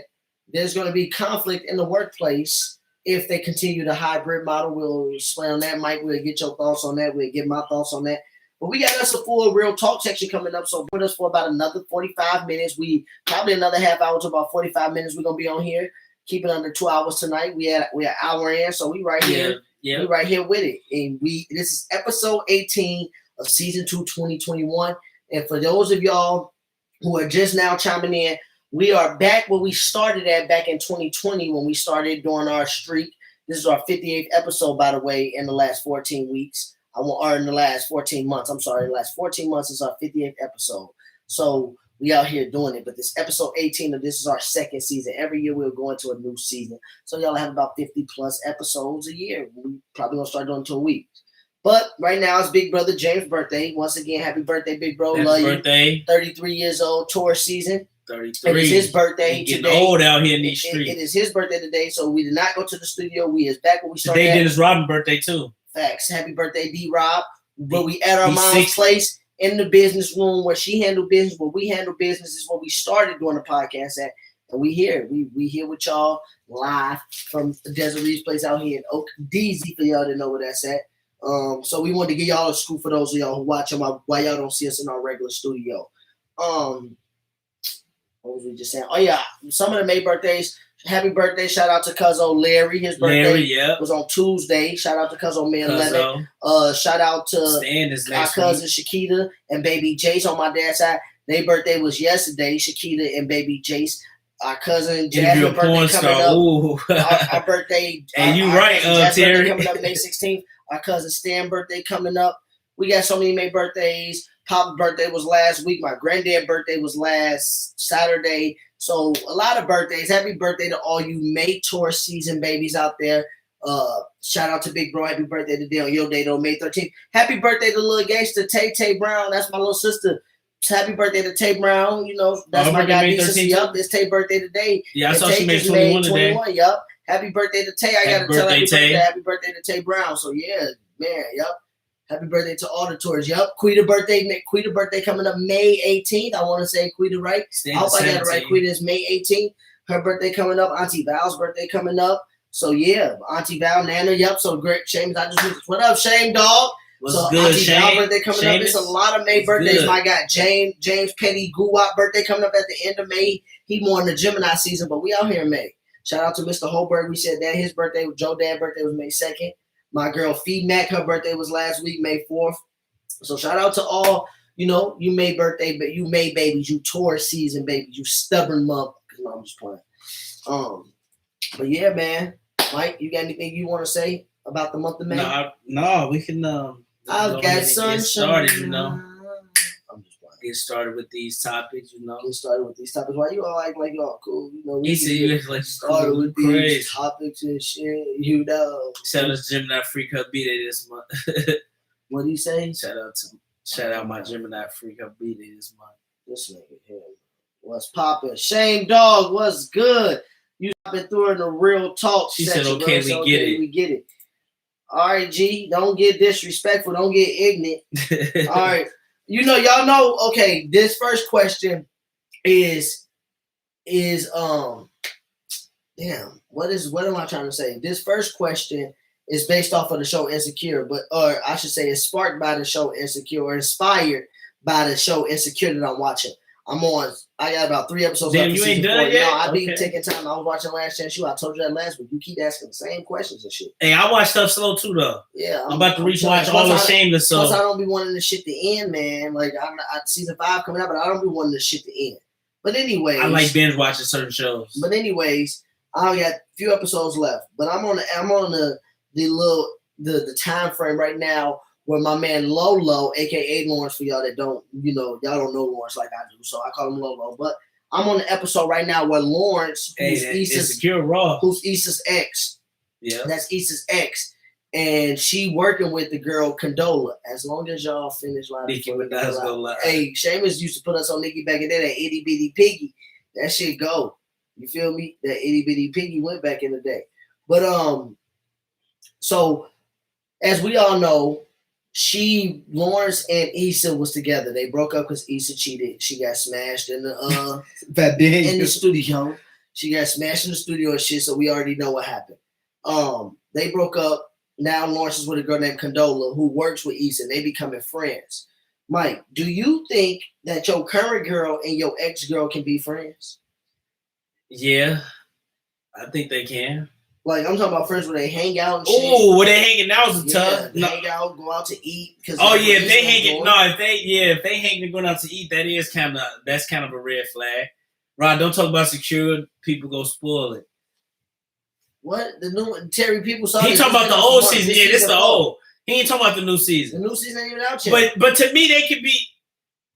there's going to be conflict in the workplace if they continue the hybrid model. We'll explain on that, Mike. We'll get your thoughts on that. We'll get my thoughts on that. But we got us a full real talk section coming up. So with us for about another 45 minutes. We probably another half hour to about 45 minutes. We're going to be on here. Keep it under 2 hours tonight. We're an hour in, so we right here. Yeah. We right here with it. And this is episode 18 of season 2, 2021. And for those of y'all who are just now chiming in, we are back where we started at back in 2020 when we started doing our streak. This is our 58th episode, by the way, in the last 14 weeks. Or in the last 14 months. I'm sorry, the last 14 months is our 58th episode. So we out here doing it. But this episode 18 of this is our second season. Every year we'll go into a new season. So y'all have about 50 plus episodes a year. We probably gonna start doing 2 weeks. But right now it's Big Brother James' birthday. Once again, happy birthday, Big Bro. Happy Love birthday. you. 33 years old, tour season. 33. It is his birthday He getting today. old out here in these streets. It is his birthday today, so we did not go to the studio. We is back where we started. Today Dennis Rodman's birthday too. Facts. Happy birthday, D-Rob. But we at our He's mom's 60. place in the business room where she handled business, where we handle business is where we started doing the podcast at. And we here. We here with y'all live from Desiree's place out here in Oak DZ for y'all to know where that's at. So we wanted to give y'all a scoop for those of y'all who watch them why y'all don't see us in our regular studio. What was we just saying? Oh yeah, some of them made birthdays. Happy birthday! Shout out to Cuzzo Larry. His birthday was on Tuesday. Shout out to Cuzzo Man Lemon. Shout out to our cousin Shakita and baby Jace on my dad's side. Their birthday was yesterday. Shakita and baby Jace. Our cousin Jasmine birthday coming up. Our birthday. And you right, Terry. Coming up May 16th. Our cousin Stan birthday coming up. We got so many made birthdays. Pop's birthday was last week. My granddad's birthday was last Saturday. So a lot of birthdays. Happy birthday to all you May tour season babies out there. Shout out to Big Bro. Happy birthday today on your day though, May 13th. Happy birthday to little gangster Tay Brown. That's my little sister. Happy birthday to Tay Brown. You know, that's my guy. Yup, it's Tay's birthday today. Yeah, I saw she made 21 today. Yup. Happy birthday to Tay. I gotta tell happy birthday to Tay Brown. So yeah, man, yup. Happy birthday to all the tours. Yup. Quita birthday coming up May 18th. I want to say Quita right. I hope I got it right. Quita is May 18th. Her birthday coming up. Auntie Val's birthday coming up. So yeah, Auntie Val, Nana, yup. So great. Shame, what up, Shame Dog? What's good, Auntie Val birthday coming up. It's a lot of May birthdays. Good. My guy James Petty Guwap birthday coming up at the end of May. He more in the Gemini season, but we out here in May. Shout out to Mr. Holberg. We said that his birthday, Joe Dad's birthday was May 2nd. My girl Fee Mac, her birthday was last week, May 4th. So shout out to all, you made birthday, but you made babies, you Taurus season babies, you stubborn motherfuckers. No, I'm just playing. But yeah, man. Mike, you got anything you want to say about the month of May? No, we can I've got sunshine. Get started, I'm just playing. Get started with these topics, Get started with these topics. Why you all like y'all cool? He said you like started with these topics and shit. Shout out to Gemini Freak Her B-Day this month. What do you say? Shout out my Gemini Freak Her B-Day this month. This nigga here. What's poppin'? Shame Dog, what's good? You been through in the real talk she section, said, okay, bro. we get it. All right, G. Don't get disrespectful. Don't get ignorant. All right. Y'all know, okay, this first question is damn, what am I trying to say? This first question is based off of the show Insecure, or I should say it's sparked by the show Insecure, or inspired by the show Insecure that I'm watching. I got about 3 episodes left. Damn, you ain't done it yet? No, I be taking time. I was watching Last Chance U. I told you that last week. You keep asking the same questions and shit. Hey, I watch stuff slow too, though. Yeah. I'm about to watch all the Shameless. Plus, I don't be wanting the shit to end, man. Like, season 5 coming out, but I don't be wanting the shit to end. But anyways. I like binge watching certain shows. But anyways, I only got a few episodes left. But I'm on the time frame right now where my man Lolo, aka Lawrence, for y'all that don't, y'all don't know Lawrence like I do, so I call him Lolo. But I'm on the episode right now where Lawrence, who's Issa's ex, that's Issa's ex, and she working with the girl Condola. As long as y'all finish riding, hey, Seamus used to put us on Nicki back in there, that itty bitty piggy, that shit go. You feel me? That itty bitty piggy went back in the day. But so as we all know, Lawrence and Issa was together. They broke up because Issa cheated. She got smashed in the in the studio. She got smashed in the studio and shit. So we already know what happened. They broke up. Now Lawrence is with a girl named Condola who works with Issa. They becoming friends. Mike, do you think that your current girl and your ex girl can be friends? Yeah, I think they can. Like, I'm talking about friends where they hang out and shit. Oh, where they hanging out is tough. Hang out, go out to eat. If they hanging going out to eat, that's kind of a red flag. Rod, don't talk about secure. People go spoil it. What? The new Terry people saw. He talking about the old season. Yeah, this the old. He ain't talking about the new season. The new season ain't even out yet. But to me, they could be.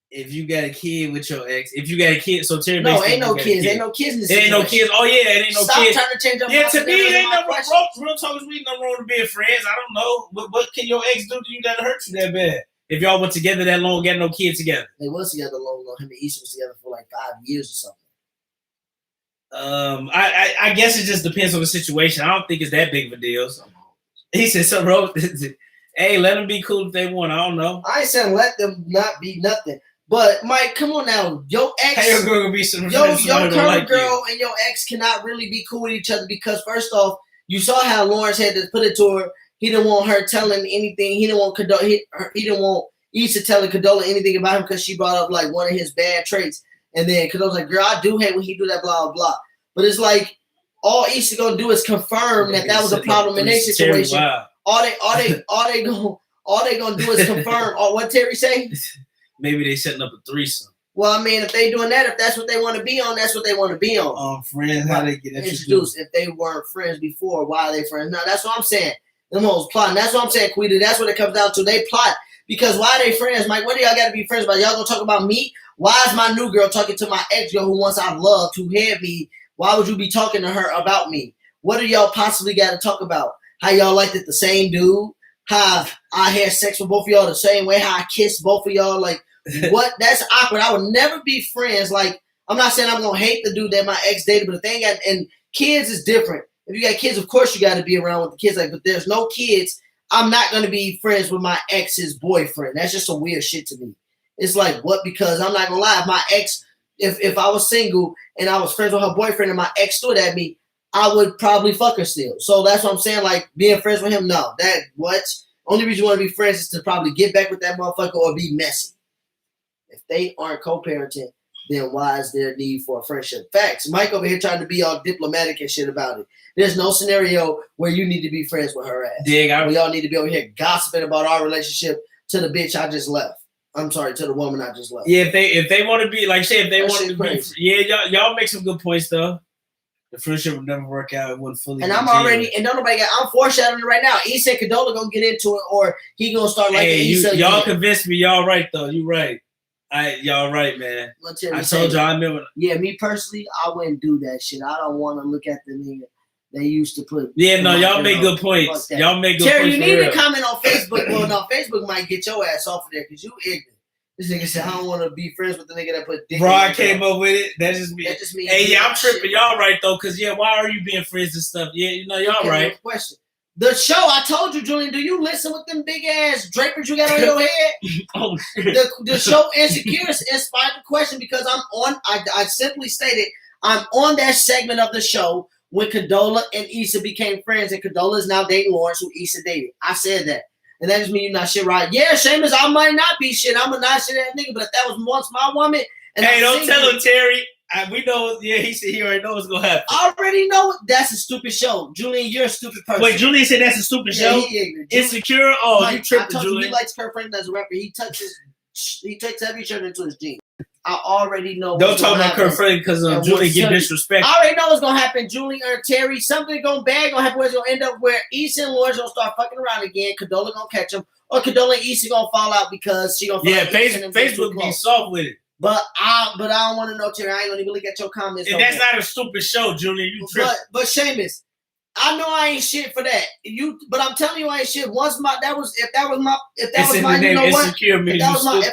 If you got a kid with your ex, if you got a kid, so Terry. No, ain't no kids. Ain't no kids in this. It ain't no kids. Oh yeah, it ain't no kids. Stop trying to change up. Yeah, to me, it ain't no wrong. Real talk is we no wrong to being friends. I don't know, what can your ex do to you that hurt you that bad? If y'all were together that long, got no kids together. They was together long. Him and Issa was together for like 5 years or something. I guess it just depends on the situation. I don't think it's that big of a deal. He said, "So, bro, hey, let them be cool if they want." I don't know. I ain't saying let them not be nothing. But Mike, come on now, your ex, your current girl and your ex cannot really be cool with each other because first off, you saw how Lawrence had to put it to her. He didn't want her telling anything. He didn't want he didn't want Issa telling Condola anything about him because she brought up like one of his bad traits. And then Condola's like, "Girl, I do hate when he do that, blah blah blah." But it's like all Issa gonna do is confirm that was a problem in their situation. All they gonna do is confirm. What Terry say? Maybe they setting up a threesome. Well, I mean, if they doing that, if that's what they want to be on, that's what they want to be on. Friends, how they get introduced? If they weren't friends before, why are they friends now? That's what I'm saying. Them hoes plotting. That's what I'm saying, Quita. That's what it comes down to. They plot because why are they friends, Mike? What do y'all got to be friends about? Y'all gonna talk about me? Why is my new girl talking to my ex girl who once I've loved, who had me? Why would you be talking to her about me? What do y'all possibly got to talk about? How y'all liked it the same dude? How I had sex with both of y'all the same way? How I kissed both of y'all? Like, what? That's awkward. I would never be friends. Like, I'm not saying I'm gonna hate the dude that my ex dated, but the thing and kids is different. If you got kids, of course you got to be around with the kids. Like, but there's no kids. I'm not gonna be friends with my ex's boyfriend. That's just some weird shit to me. It's like what? Because I'm not gonna lie. If my ex, if I was single and I was friends with her boyfriend and my ex stood at me, I would probably fuck her still. So that's what I'm saying. Like being friends with him, no. That what? Only reason you want to be friends is to probably get back with that motherfucker or be messy. If they aren't co-parenting, then why is there a need for a friendship? Facts. Mike over here trying to be all diplomatic and shit about it. There's no scenario where you need to be friends with her ass. We all need to be over here gossiping about our relationship to the bitch I just left. I'm sorry, to the woman I just left. Yeah, if they want to be like, say if they That want shit to be, crazy. yeah, y'all make some good points though. The friendship would never work out. It wouldn't fully. And I'm already, and don't nobody. I'm foreshadowing it right now. He said Condola gonna get into it, or he gonna start like y'all convinced me. Y'all right though. You right. Y'all right, man. I told you I remember. Yeah, me personally, I wouldn't do that shit. I don't want to look at the nigga they used to put. Yeah, no, y'all make good points. Y'all make good Terry, points. you need to comment on Facebook. Well, no, Facebook might get your ass off of there because you ignorant. This nigga said, I don't want to be friends with the nigga that put dick. Bro, I came up with it. That just me. That just me. Hey, yeah, I'm tripping. Y'all right though, cause yeah, why are you being friends and stuff? Yeah, you know, y'all right. Question. The show, I told you, Julian, do you listen with them big ass drapers you got on your head? Oh shit. The show Insecure inspired the question because I'm on. I simply stated I'm on that segment of the show when Condola and Issa became friends, and Condola is now dating Lawrence, who Issa dated. I said that. And that just means you're not shit right. Yeah, Seamus, I might not be shit. I'm a not shit ass nigga, but if that was once my woman, and hey, don't tell him, Terry. We know. Yeah, he already knows what's gonna happen. I already know that's a stupid show, Julian. You're a stupid person. Wait, Julian said that's a stupid show. Insecure. Oh, Mike, you tripping, Julian? He likes Kurt Franklin as a rapper. He takes every shirt into his jeans. I already know. Don't talk about Kurt Franklin because Julian get disrespected. I already know what's gonna happen, Julian or Terry. Something gonna happen. Where it's gonna end up where Issa and Lawrence gonna start fucking around again. Condola gonna catch him, or Condola and Issa gonna fall out because she gonna. Facebook be soft with it. But I don't want to know, Terry. I ain't gonna even look at your comments. And that's not a stupid show, Julian. You tripping. But Seamus, I know I ain't shit for that. But I'm telling you I ain't shit. If that was my if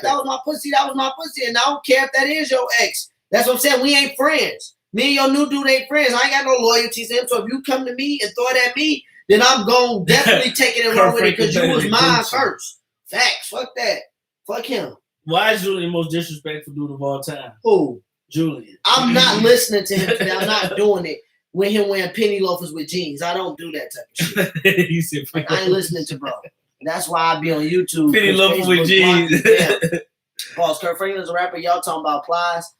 that was my pussy, that was my pussy. And I don't care if that is your ex. That's what I'm saying. We ain't friends. Me and your new dude ain't friends. I ain't got no loyalty to him. So if you come to me and throw it at me, then I'm gonna definitely take it and run with it because you was mine first. Facts. Fuck that. Fuck him. Why is Julian the most disrespectful dude of all time? Who? Julian. I'm not listening to him today. I'm not doing it with him wearing penny loafers with jeans. I don't do that type of shit. He said, I ain't listening to bro. That's why I be on YouTube. Penny loafers with jeans. Pause. Kurt Franklin's a rapper. Y'all talking about plies.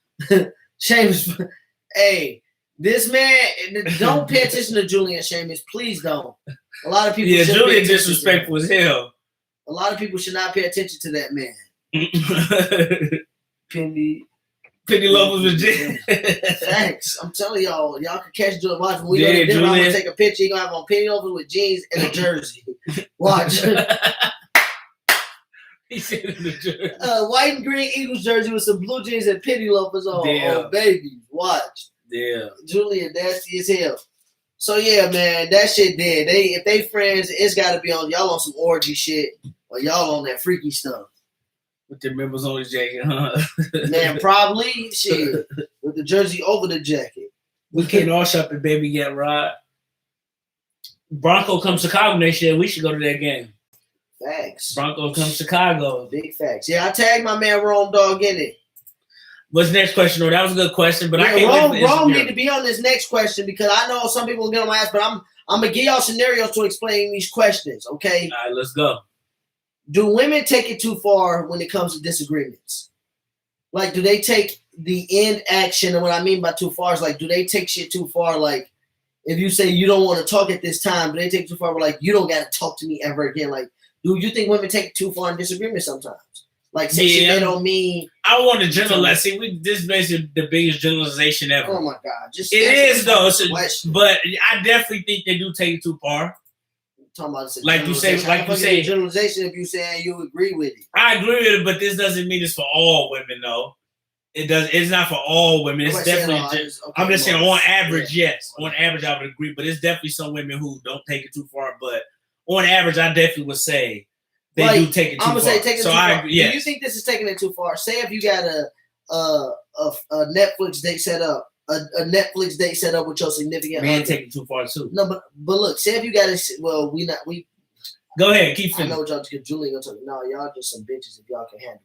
Seamus, hey, this man, don't pay attention to Julian Seamus. Please don't. A lot of people. Yeah, Julian disrespectful as hell. A lot of people should not pay attention to that man. Penny loafers with jeans. Thanks. I'm telling y'all can catch Julian. Watch when we go to dinner. I'm gonna take a picture. He gonna have on penny loafers with jeans and a jersey. Watch. He said in the jersey. White and green Eagles jersey with some blue jeans and penny loafers on. Oh, baby. Watch. Yeah. Julian nasty as hell. So yeah, man, that shit dead. If they friends, it's gotta be on y'all on some orgy shit or y'all on that freaky stuff. With the members on his jacket, huh? Man, probably shit. With the jersey over the jacket. We can't all shop at Baby Get Rod. Bronco comes Chicago next year. We should go to that game. Facts. Bronco comes Chicago. Big facts. Yeah, I tagged my man Rome Dog in it. What's the next question? Though? That was a good question, but I can't Rome need to be on this next question because I know some people will get on my ass, but I'm gonna give y'all scenarios to explain these questions, okay? All right, let's go. Do women take it too far when it comes to disagreements? Like, do they take the end action? And what I mean by too far is like, do they take shit too far? Like, if you say you don't want to talk at this time, do they take it too far? But like, you don't got to talk to me ever again. Like, do you think women take it too far in disagreements sometimes? Like, say shit they don't mean. I want to generalize. See, this is basically the biggest generalization ever. Oh my God! It is though. But I definitely think they do take it too far. Talking about like you say, generalization. If you saying you agree with it, I agree with it, but this doesn't mean it's for all women, though. It does. It's not for all women. It's definitely. I'm just saying, on average, yes. On average, I would agree, but it's definitely some women who don't take it too far. But on average, I definitely would say they do take it too far. I'm gonna say take it too far. Yes. Do you think this is taking it too far? Say if you got a Netflix date set up. A Netflix date set up with your significant other. Man, take it too far too. No, but look, say if you got it. Well, we. Go ahead, keep finishing. I know what y'all just Julie gonna tell you. No, y'all just some bitches if y'all can handle it.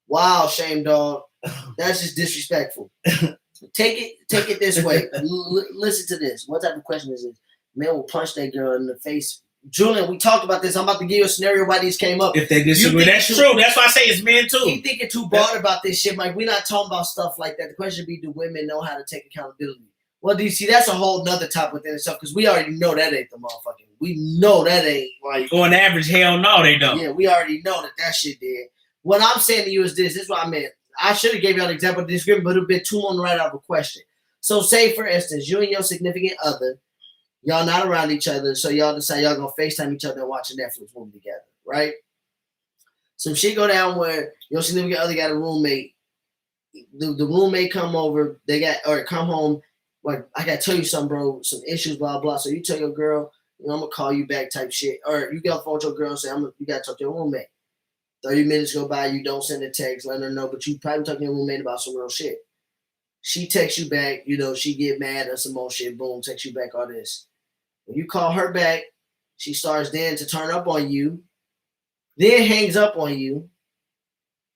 Wow, shame dog. That's just disrespectful. Take it this way. Listen to this. What type of question is this? Man will punch that girl in the face. Julian, we talked about this. I'm about to give you a scenario why these came up. If they disagree, that's true. That's why I say it's men too. You thinking too broad about this shit, Mike. We're not talking about stuff like that. The question should be, do women know how to take accountability? Well, DC, that's a whole nother topic within itself because we already know that ain't the motherfucking We know that ain't like On average, hell no, they don't. yeah, we already know that shit did. What I'm saying to you is this is what I meant. I should have gave you an example of this, but it would have been too long to write out a question. So say for instance, you and your significant other, y'all not around each other, so y'all decide y'all gonna FaceTime each other and watch a Netflix movie together, right? Some shit go down where your significant other got a roommate. The roommate come over, come home, like, I gotta tell you something, bro, some issues, blah, blah. So you tell your girl, I'm gonna call you back type shit. Or you get off the phone with your girl and say, you gotta talk to your roommate. 30 minutes go by, you don't send a text, let her know, but you probably talking to your roommate about some real shit. She texts you back, she get mad or some more shit, boom, text you back, all this. When you call her back, she starts then to turn up on you, then hangs up on you,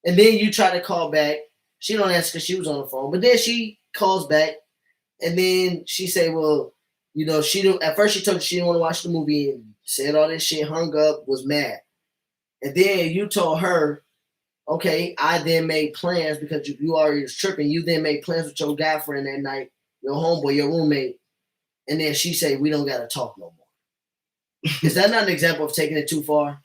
and then you try to call back. She don't answer because she was on the phone, but then she calls back, and then she say, well, at first she told you she didn't want to watch the movie and said all this shit, hung up, was mad. And then you told her, okay, I then made plans because you already was tripping. You then made plans with your guy friend that night, your homeboy, your roommate. And then she say, we don't got to talk no more. Is that not an example of taking it too far?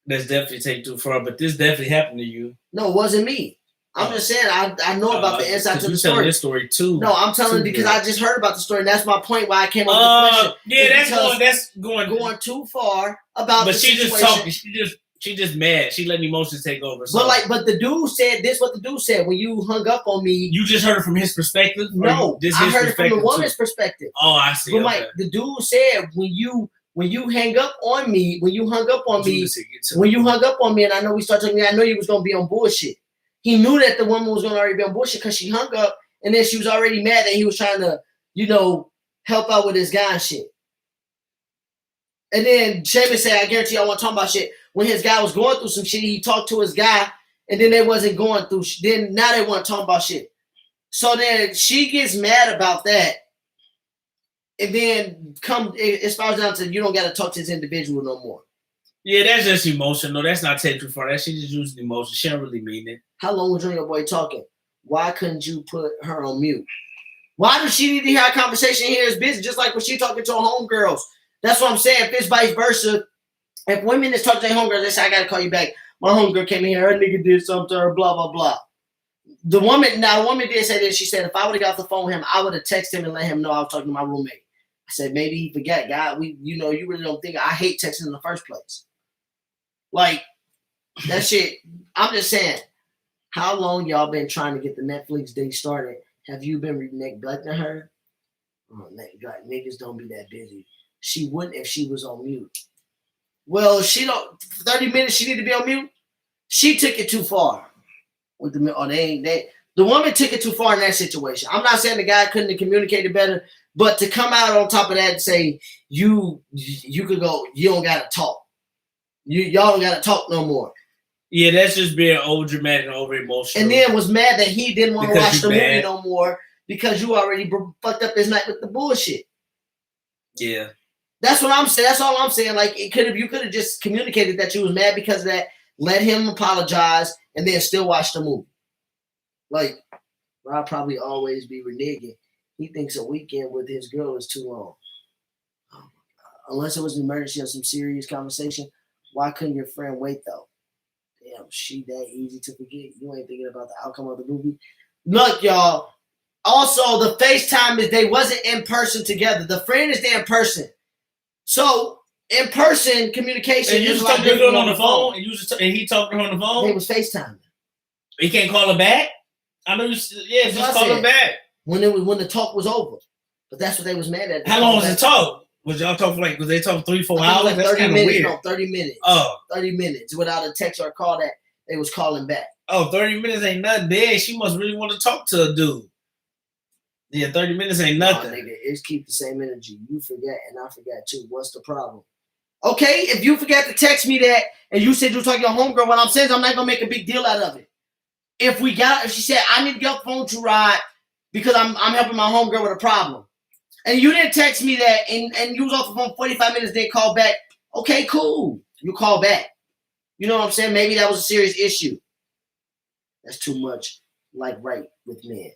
That's definitely taking too far, but this definitely happened to you. No, it wasn't me. I'm just saying, I know about the inside to the story. This story too. No, I'm telling because I just heard about the story, and that's my point why I came up with the question. Yeah, that's going too far about but the she situation. Just talking. She just mad. She letting emotions take over. So. But the dude said this. What the dude said when you hung up on me. You just heard it from his perspective. No, I heard it from the woman's perspective. Oh, I see. But Mike, the dude said when you hang up on me, when you hung up on me, and I know we started talking, I know you was gonna be on bullshit. He knew that the woman was gonna already be on bullshit because she hung up, and then she was already mad that he was trying to, help out with his guy and shit. And then Seamus said, I guarantee you I want to talk about shit. When his guy was going through some shit, he talked to his guy, and then they wasn't going through shit. Then now they want to talk about shit. So then she gets mad about that. And then it spirals down to you don't got to talk to this individual no more. Yeah, that's just emotional. That's not taking too far. That she just using emotion. She don't really mean it. How long was you and your boy talking? Why couldn't you put her on mute? Why does she need to hear our conversation here is busy? Just like when she talking to her homegirls. That's what I'm saying. If it's vice versa, if women is talking to their homegirls, they say, I got to call you back. My homegirl came in here, her nigga did something to her, blah, blah, blah. The woman did say this. She said, if I would have got off the phone with him, I would have texted him and let him know I was talking to my roommate. I said, maybe he forgot. God, you really don't think. I hate texting in the first place. Like, that shit, I'm just saying, how long y'all been trying to get the Netflix thing started? Have you been neglecting her? Oh, niggas don't be that busy. She wouldn't if she was on mute. Well, 30 minutes she need to be on mute? She took it too far. The woman took it too far in that situation. I'm not saying the guy couldn't have communicated better, but to come out on top of that and say, you could go, you don't got to talk. Y'all don't got to talk no more. Yeah, that's just being over dramatic and over emotional. And then was mad that he didn't want to watch the movie no more because you already fucked up his night with the bullshit. Yeah. That's what I'm saying. That's all I'm saying. Like, you could have just communicated that you was mad because of that, let him apologize, and then still watch the movie. Like, I'll probably always be reneging. He thinks a weekend with his girl is too long. Unless it was an emergency or some serious conversation, why couldn't your friend wait, though? Damn, she that easy to forget. You ain't thinking about the outcome of the movie. Look, y'all. Also, the FaceTime is they wasn't in person together. The friend is there in person. So, in person communication. And you just talking to him on the phone, and he talking to her on the phone. He was FaceTiming. He can't call her back. I know. Just call her back when the talk was over. But that's what they was mad at. How long was the talk? Was y'all talking was they talking 3-4 hours? Like 30 minutes. No, 30 minutes. Oh, 30 minutes without a text or a call that they was calling back. Oh, 30 minutes ain't nothing. There, she must really want to talk to a dude. Yeah, 30 minutes ain't nothing. Nigga, it's keep the same energy. You forget and I forget too. What's the problem? Okay, if you forget to text me that and you said you were talking to your homegirl, what I'm saying is I'm not gonna make a big deal out of it. If she said I need to get off the phone to ride because I'm helping my homegirl with a problem, and you didn't text me that and you was off the phone 45 minutes, then call back. Okay, cool. You call back. You know what I'm saying? Maybe that was a serious issue. That's too much like right with men.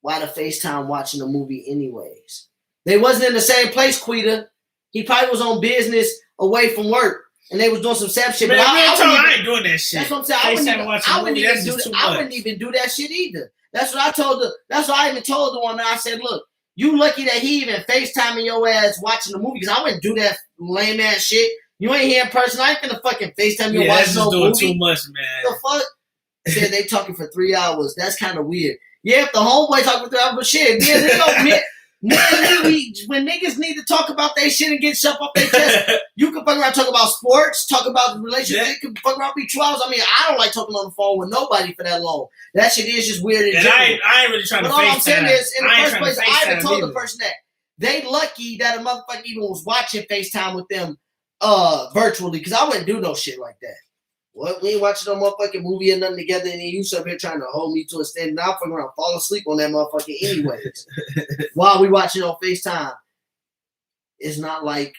Why the FaceTime watching a movie anyways? They wasn't in the same place, Quita. He probably was on business away from work, and they was doing some sap shit. Man, but I ain't doing that shit. That's what I'm saying. I wouldn't even do that shit either. That's what I told the. That's what I even told the woman. I said, look, you lucky that he even FaceTiming your ass watching the movie, because I wouldn't do that lame ass shit. You ain't here in person. I ain't gonna fucking FaceTime you watching no movie. Too much, man. The fuck? Said they talking for 3 hours. That's kind of weird. Yeah, if the homeboy talking for 3 hours, but shit, when niggas need to talk about their shit and get stuff off their chest, you can fuck around talk about sports, talk about relationships. You can fuck around be 2 hours. I mean, I don't like talking on the phone with nobody for that long. That shit is just weird. And I ain't really trying to FaceTime. But all I'm saying is, in the first place, I even told the person that they lucky that a motherfucker even was watching FaceTime with them virtually, because I wouldn't do no shit like that. What? We ain't watching no motherfucking movie or nothing together, and then you up here trying to hold me to a stand. Now I'm fucking around, fall asleep on that motherfucker anyways. While we watching on FaceTime, it's not like,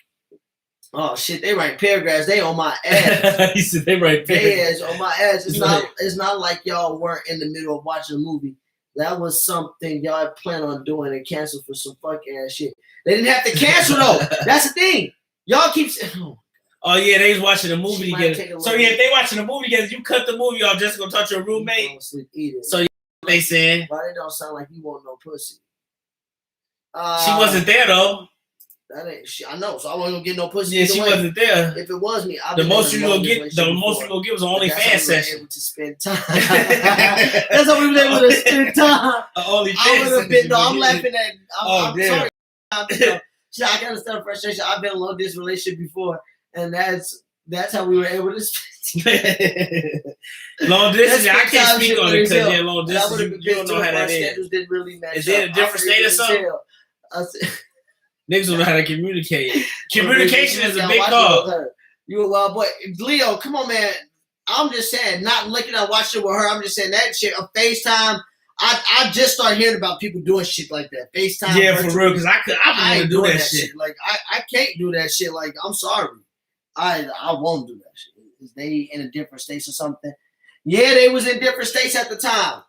oh shit, they write paragraphs. They on my ass. He said they write paragraphs. On my ass. It's not like y'all weren't in the middle of watching a movie. That was something y'all planned on doing and canceled for some fuck ass shit. They didn't have to cancel though. That's the thing. Y'all keep saying. Oh yeah, they was watching a movie together. So yeah, if they watching a movie together, you cut the movie off just gonna touch your roommate. So yeah, they saying. Why they don't sound like you want no pussy? She wasn't there though. That ain't. I know, so I wasn't gonna get no pussy. Yeah, she wasn't there. If it was me, the most you gonna get was an OnlyFans session. Able to spend time. That's how we were able to spend time. OnlyFans. I would have been. No, I'm laughing at. I'm sorry. I can understand frustration. I've been in a long distance relationship before. And that's how we were able to long distance. I can't speak on it because long distance. You don't know how that is. Didn't really match. Is it a different state or something? Niggas don't know how to communicate. Communication is a big call. You a wild boy, Leo. Come on, man. I'm just saying, not looking at watching it with her. I'm just saying that shit on FaceTime. I just started hearing about people doing shit like that. FaceTime. Yeah, for real. Because I don't do that shit. Like I can't do that shit. Like I'm sorry. I won't do that shit. Is they in a different states or something? Yeah, they was in different states at the time.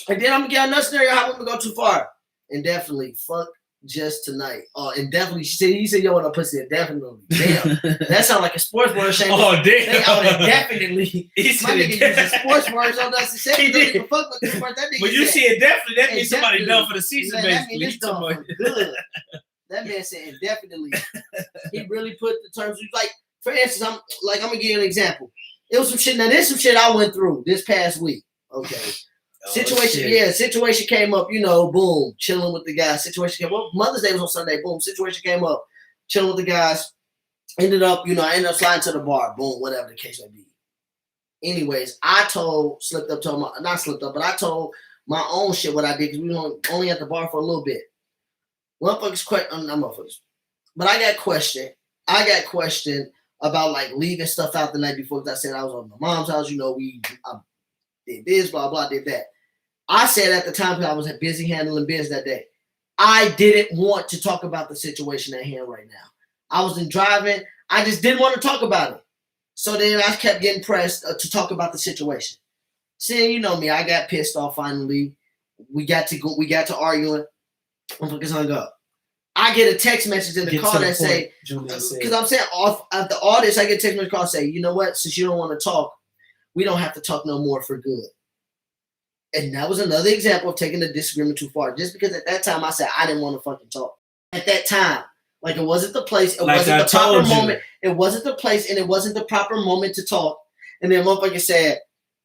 And then I'm gonna get another scenario. I wouldn't go too far. And definitely fuck just tonight. Oh, and definitely he said yo want a pussy. Definitely. Damn. That sounds like a sports word. Shame. Oh damn. They out there definitely. He My nigga using sports words on us to say he did. Fuck with this word. That nigga but you see it definitely. That means somebody definitely done for the season. That means it's done for good. That man said indefinitely. He really put the terms. Like, for instance, I'm gonna give you an example. It was some shit. Now, there's some shit I went through this past week. Okay. Situation came up, boom, chilling with the guys. Situation came up. Mother's Day was on Sunday, boom. Situation came up, chilling with the guys. I ended up sliding to the bar, boom, whatever the case may be. Anyways, I told my own shit what I did, because we were only at the bar for a little bit. Motherfuckers. But I got questioned about like leaving stuff out the night before, because I said I was on my mom's house. I did this, blah, blah, did that. I said at the time, because I was busy handling business that day, I didn't want to talk about the situation at hand right now. I was driving. I just didn't want to talk about it. So then I kept getting pressed to talk about the situation. Seeing, you know me, I got pissed off finally. We got to arguing. Motherfuckers hung up. I get a text message in the car that say, because I'm saying off at the artist, I get a text message call say, you know what? Since you don't want to talk, we don't have to talk no more for good. And that was another example of taking the disagreement too far. Just because at that time I said I didn't want to fucking talk. At that time, like it wasn't the place, it wasn't the proper moment. It wasn't the place, and it wasn't the proper moment to talk. And then motherfucker said,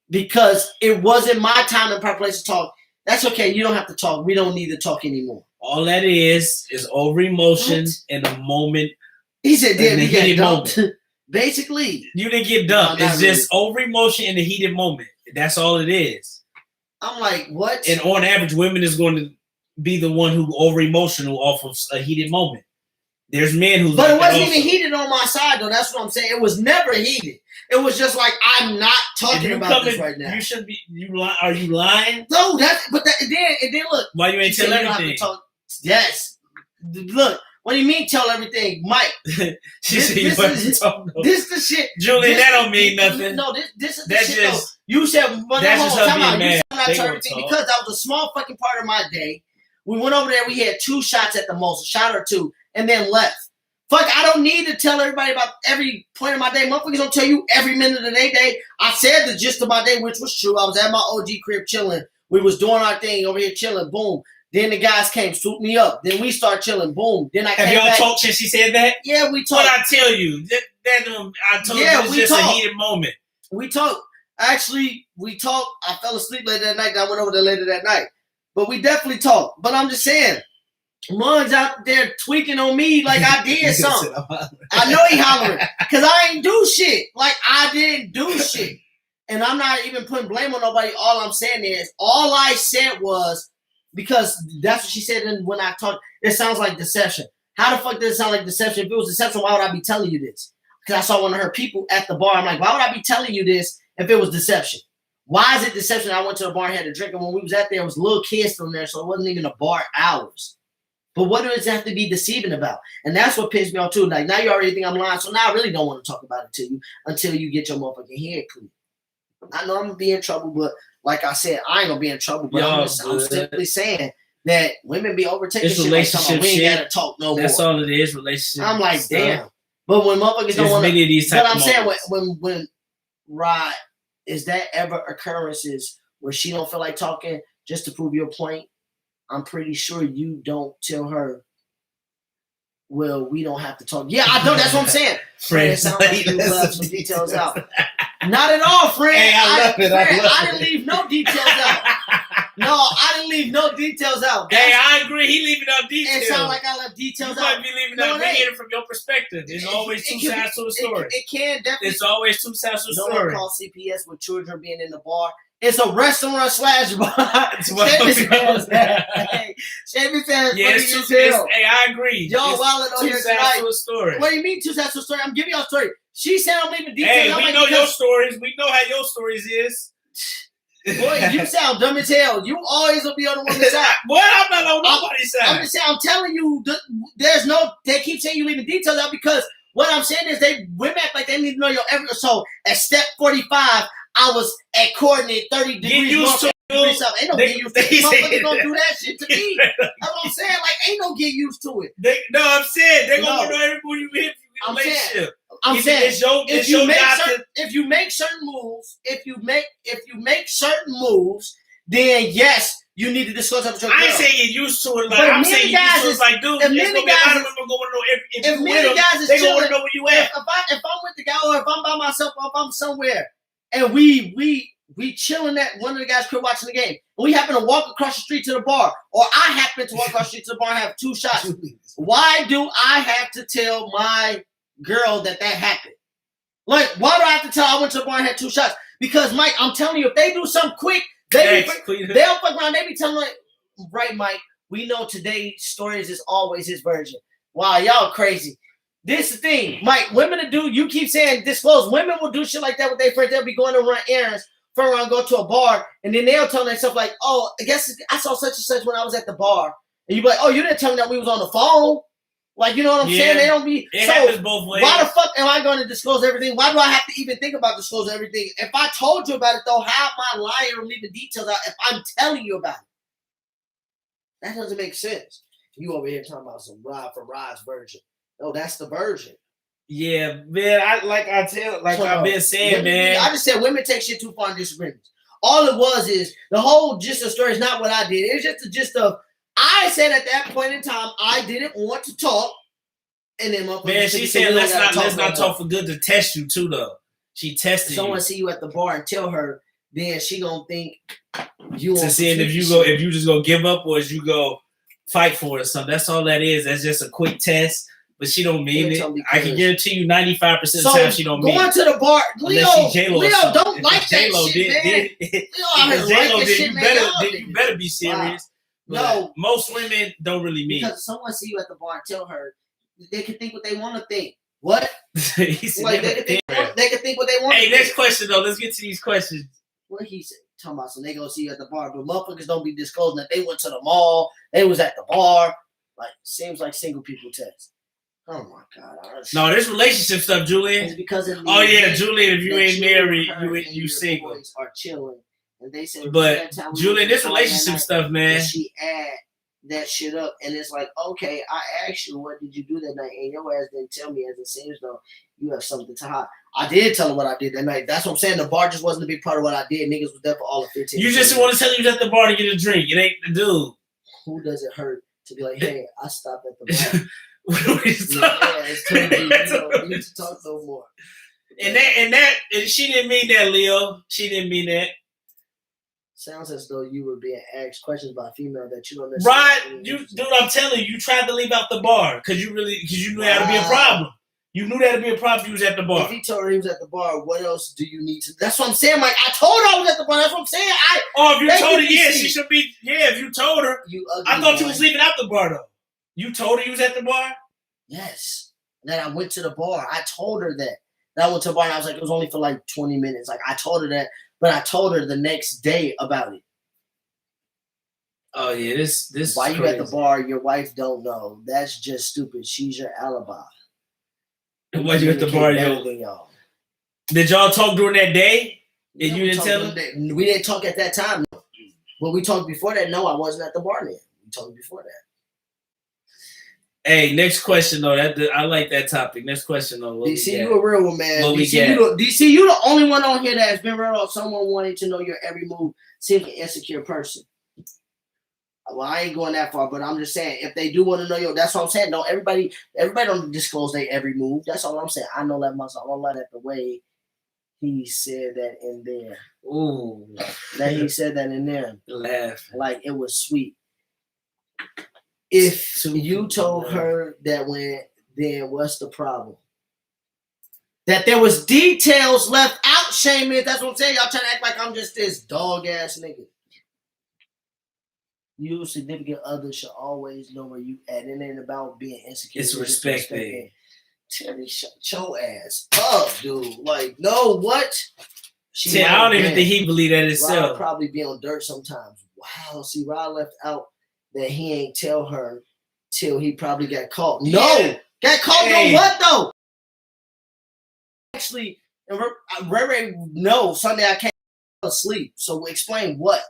because it wasn't my time and proper place to talk. That's okay. You don't have to talk. We don't need to talk anymore. All that is over emotions in the moment. He said, damn, you get dumped. Basically. You didn't get dumped. It's just over emotion in the heated moment. That's all it is. I'm like, what? And on average, women is going to be the one who over emotional off of a heated moment. There's men who. But it wasn't even heated on my side, though. That's what I'm saying. It was never heated. It was just like, I'm not talking about this right now. You should be. Are you lying? No, and then look. Why you ain't tell everything? Yes. Look, what do you mean tell everything, Mike? This is the shit. Julie, that don't mean nothing. No, this is the shit. Though. You said, that's just her being mad. Not tell everything because that was a small fucking part of my day. We went over there. We had 2 shots at the most, a shot or 2, and then left. Fuck, I don't need to tell everybody about every point of my day. Motherfuckers don't tell you every minute of their day. I said the gist of my day, which was true. I was at my OG crib chilling. We was doing our thing over here chilling. Boom. Then the guys came, swooped me up. Then we start chilling. Boom. Then I Have came y'all back. talked since she said that? Yeah, we What talked. I tell you? I told you it was just a heated moment. We talked. Actually, we talked. I fell asleep later that night. I went over there later that night. But we definitely talked. But I'm just saying, Mun's out there tweaking on me like I did something. I know he hollering because I ain't do shit. Like I didn't do shit. And I'm not even putting blame on nobody. All I'm saying is, all I said was, because that's what she said when I talked, it sounds like deception. How the fuck does it sound like deception? If it was deception, why would I be telling you this? Because I saw one of her people at the bar. I'm like, why would I be telling you this if it was deception? Why is it deception? I went to the bar and had a drink, and when we was at there, it was little kids from there, so it wasn't even a bar hours. But what does it have to be deceiving about? And that's what pissed me off too. Like, now you already think I'm lying, so now I really don't want to talk about it to you until you get your motherfucking head clean. I know I'm gonna be in trouble, but like I said, I ain't gonna be in trouble. But I'm simply saying that women be overtaking It's shit like talking, we ain't shit. gotta talk no That's more. all it is, relationship. I'm like, stuff. damn. But when motherfuckers don't want many of these type but I'm of saying moments. when Rod, is that ever occurrences where she don't feel like talking just to prove your point? I'm pretty sure you don't tell her, well, we don't have to talk. Yeah, I know. That's what I'm saying. Friend, it sounds like you left some details out. Not at all, friend. Hey, I love it. I didn't leave no details out. No, I didn't leave no details out. Hey, I agree. He leaving out details. It sounds like I left details you out. might be leaving No, out. it ain't. It from your perspective. There's always two sides to the story. It can definitely. It's always two sides to the No one story. called CPS with children being in the bar. It's a restaurant / bar. Shavy says, yeah, it's two sides. Hey, I agree. Y'all wildin' on here tonight. To a story. What do you mean two sides to a story? I'm giving y'all a story. She said I'm leaving details. Hey, I'm we like, know your stories. We know how your stories is. Boy, you sound dumb as hell. You always will be on the woman's side. Boy, I'm not on nobody's side. I'm just saying, I'm telling you, there's no, they keep saying you leaving details out because what I'm saying is women act like they need to know your every, so at step 45, I was at coordinate 30 degrees north, 30 degrees south. Ain't no get used to it. Motherfuckers don't do that shit to me. That's what I'm saying. Like, ain't no get used to it. I'm saying they're going to know everybody you hit in a relationship. I'm saying if you make certain moves, then yes, you need to discuss that with your girl. I ain't saying you're used to it. Like, I'm saying you're used to it. Like, dude, there's going to be a lot of women going to know if you with them, they're going to know where you at. If I'm with the guy or if I'm by myself or if I'm somewhere and we chilling at one of the guys' crib watching the game, and we happen to walk across the street to the bar, or I happen to walk across the street to the bar and have 2 shots, why do I have to tell my girl that happened? Like, why do I have to tell I went to the bar and had 2 shots? Because, Mike, I'm telling you, if they do something quick, they'll fuck around. They be telling like, right, Mike, we know today's stories is always his version. Wow, y'all crazy. This is the thing, Mike, women to do, you keep saying disclose. Women will do shit like that with their friends. They'll be going to run errands, turn around, go to a bar, and then they'll tell themselves like, oh, I guess I saw such and such when I was at the bar. And you be like, oh, you didn't tell me that we was on the phone. Like, you know what I'm saying? They don't be. It happens both ways. Why the fuck am I going to disclose everything? Why do I have to even think about disclosing everything? If I told you about it, though, how am I lying or leaving details out if I'm telling you about it? That doesn't make sense. You over here talking about some Rod for Rod's version. No, that's the version. Yeah, man. I've been saying, man. I just said women take shit too far in disagreements. All it was is the whole gist of the story is not what I did. It was just the gist of. I said at that point in time I didn't want to talk, and then man, she said let's not talk for good to test you too though. She tested someone you. See you at the bar and tell her, then she gonna think you. To see if you just go give up or if you go fight for it or something. That's all that is. That's just a quick test, but she don't mean it. I can guarantee you 95% of the time she don't mean it. Going to the bar, Leo don't like that shit, man. If J-Lo did, you better be serious. Wow. No, most women don't really mean because someone see you at the bar and tell her they can think what they want to think. What? Like they can think what they want. Hey, next question though. Let's get to these questions. What he said, talking about, so they gonna see you at the bar, but motherfuckers don't be disclosing that they went to the mall, they was at the bar. Like, seems like single people test. Oh my God! No, this relationship stuff, Julian. It's because of Julian, if you ain't married, you single. Are chilling. And they said, but Julian, this relationship stuff, man. She that shit up, and it's like, okay, I asked you what did you do that night, and your ass didn't tell me, as it seems though you have something to hide. I did tell her what I did that night. That's what I'm saying. The bar just wasn't a big part of what I did. Niggas was there for all of 15. You just want to tell you was at the bar to get a drink. It ain't the dude. Who does it hurt to be like, hey, I stopped at the bar? Yeah, it's too late. You don't need to talk no more. And she didn't mean that, Leo. She didn't mean that. Sounds as though you were being asked questions by a female that you don't Right, necessarily. dude. I'm telling you, you tried to leave out the bar because you knew that'd be a problem. You knew that'd be a problem if you was at the bar. If he told her he was at the bar, what else do you need to? That's what I'm saying. Like, I told her I was at the bar. That's what I'm saying. If you told her, yeah, she should be. Yeah, if you told her, you ugly I thought boy. you was leaving out the bar though. You told her you was at the bar. Yes. Then I went to the bar. I told her that. Then I went to the bar and I was like, it was only for like 20 minutes. Like, I told her that, but I told her the next day about it. Oh yeah, this. Why is you crazy. at the bar? Your wife don't know. That's just stupid. She's your alibi. Why you at the bar, yo? Y'all. Did y'all talk during that day? And No, you didn't tell her? We didn't talk at that time. No. But we talked before that. No, I wasn't at the bar then. We talked before that. Hey, next question though. I like that topic. Next question though. What DC, we got? you a real one, man. What we DC, you the only one on here that has been real off someone wanting to know your every move, seeing an insecure person. Well, I ain't going that far, but I'm just saying, if they do want to know yo, that's what I'm saying. Don't everybody don't disclose their every move. That's all I'm saying. I know that myself. I don't like that the way he said that in there. Ooh, That he said that in there. laugh. Like it was sweet. If Two you people, told man. her that then what's the problem? That there was details left out, Shaman. That's what I'm saying. Y'all trying to act like I'm just this dog ass nigga. You, significant other, should always know where you at. It ain't about being insecure. It's respect, babe. Terry, shut your ass up, dude. Like, no, what? See, I don't even think he believed that Rod himself. probably be on dirt sometimes. Wow. See, Rod left out that he ain't tell her till he probably got caught. No, Yeah. got caught Hey. on what though? Actually, Ray, no. Sunday I came asleep. So explain what?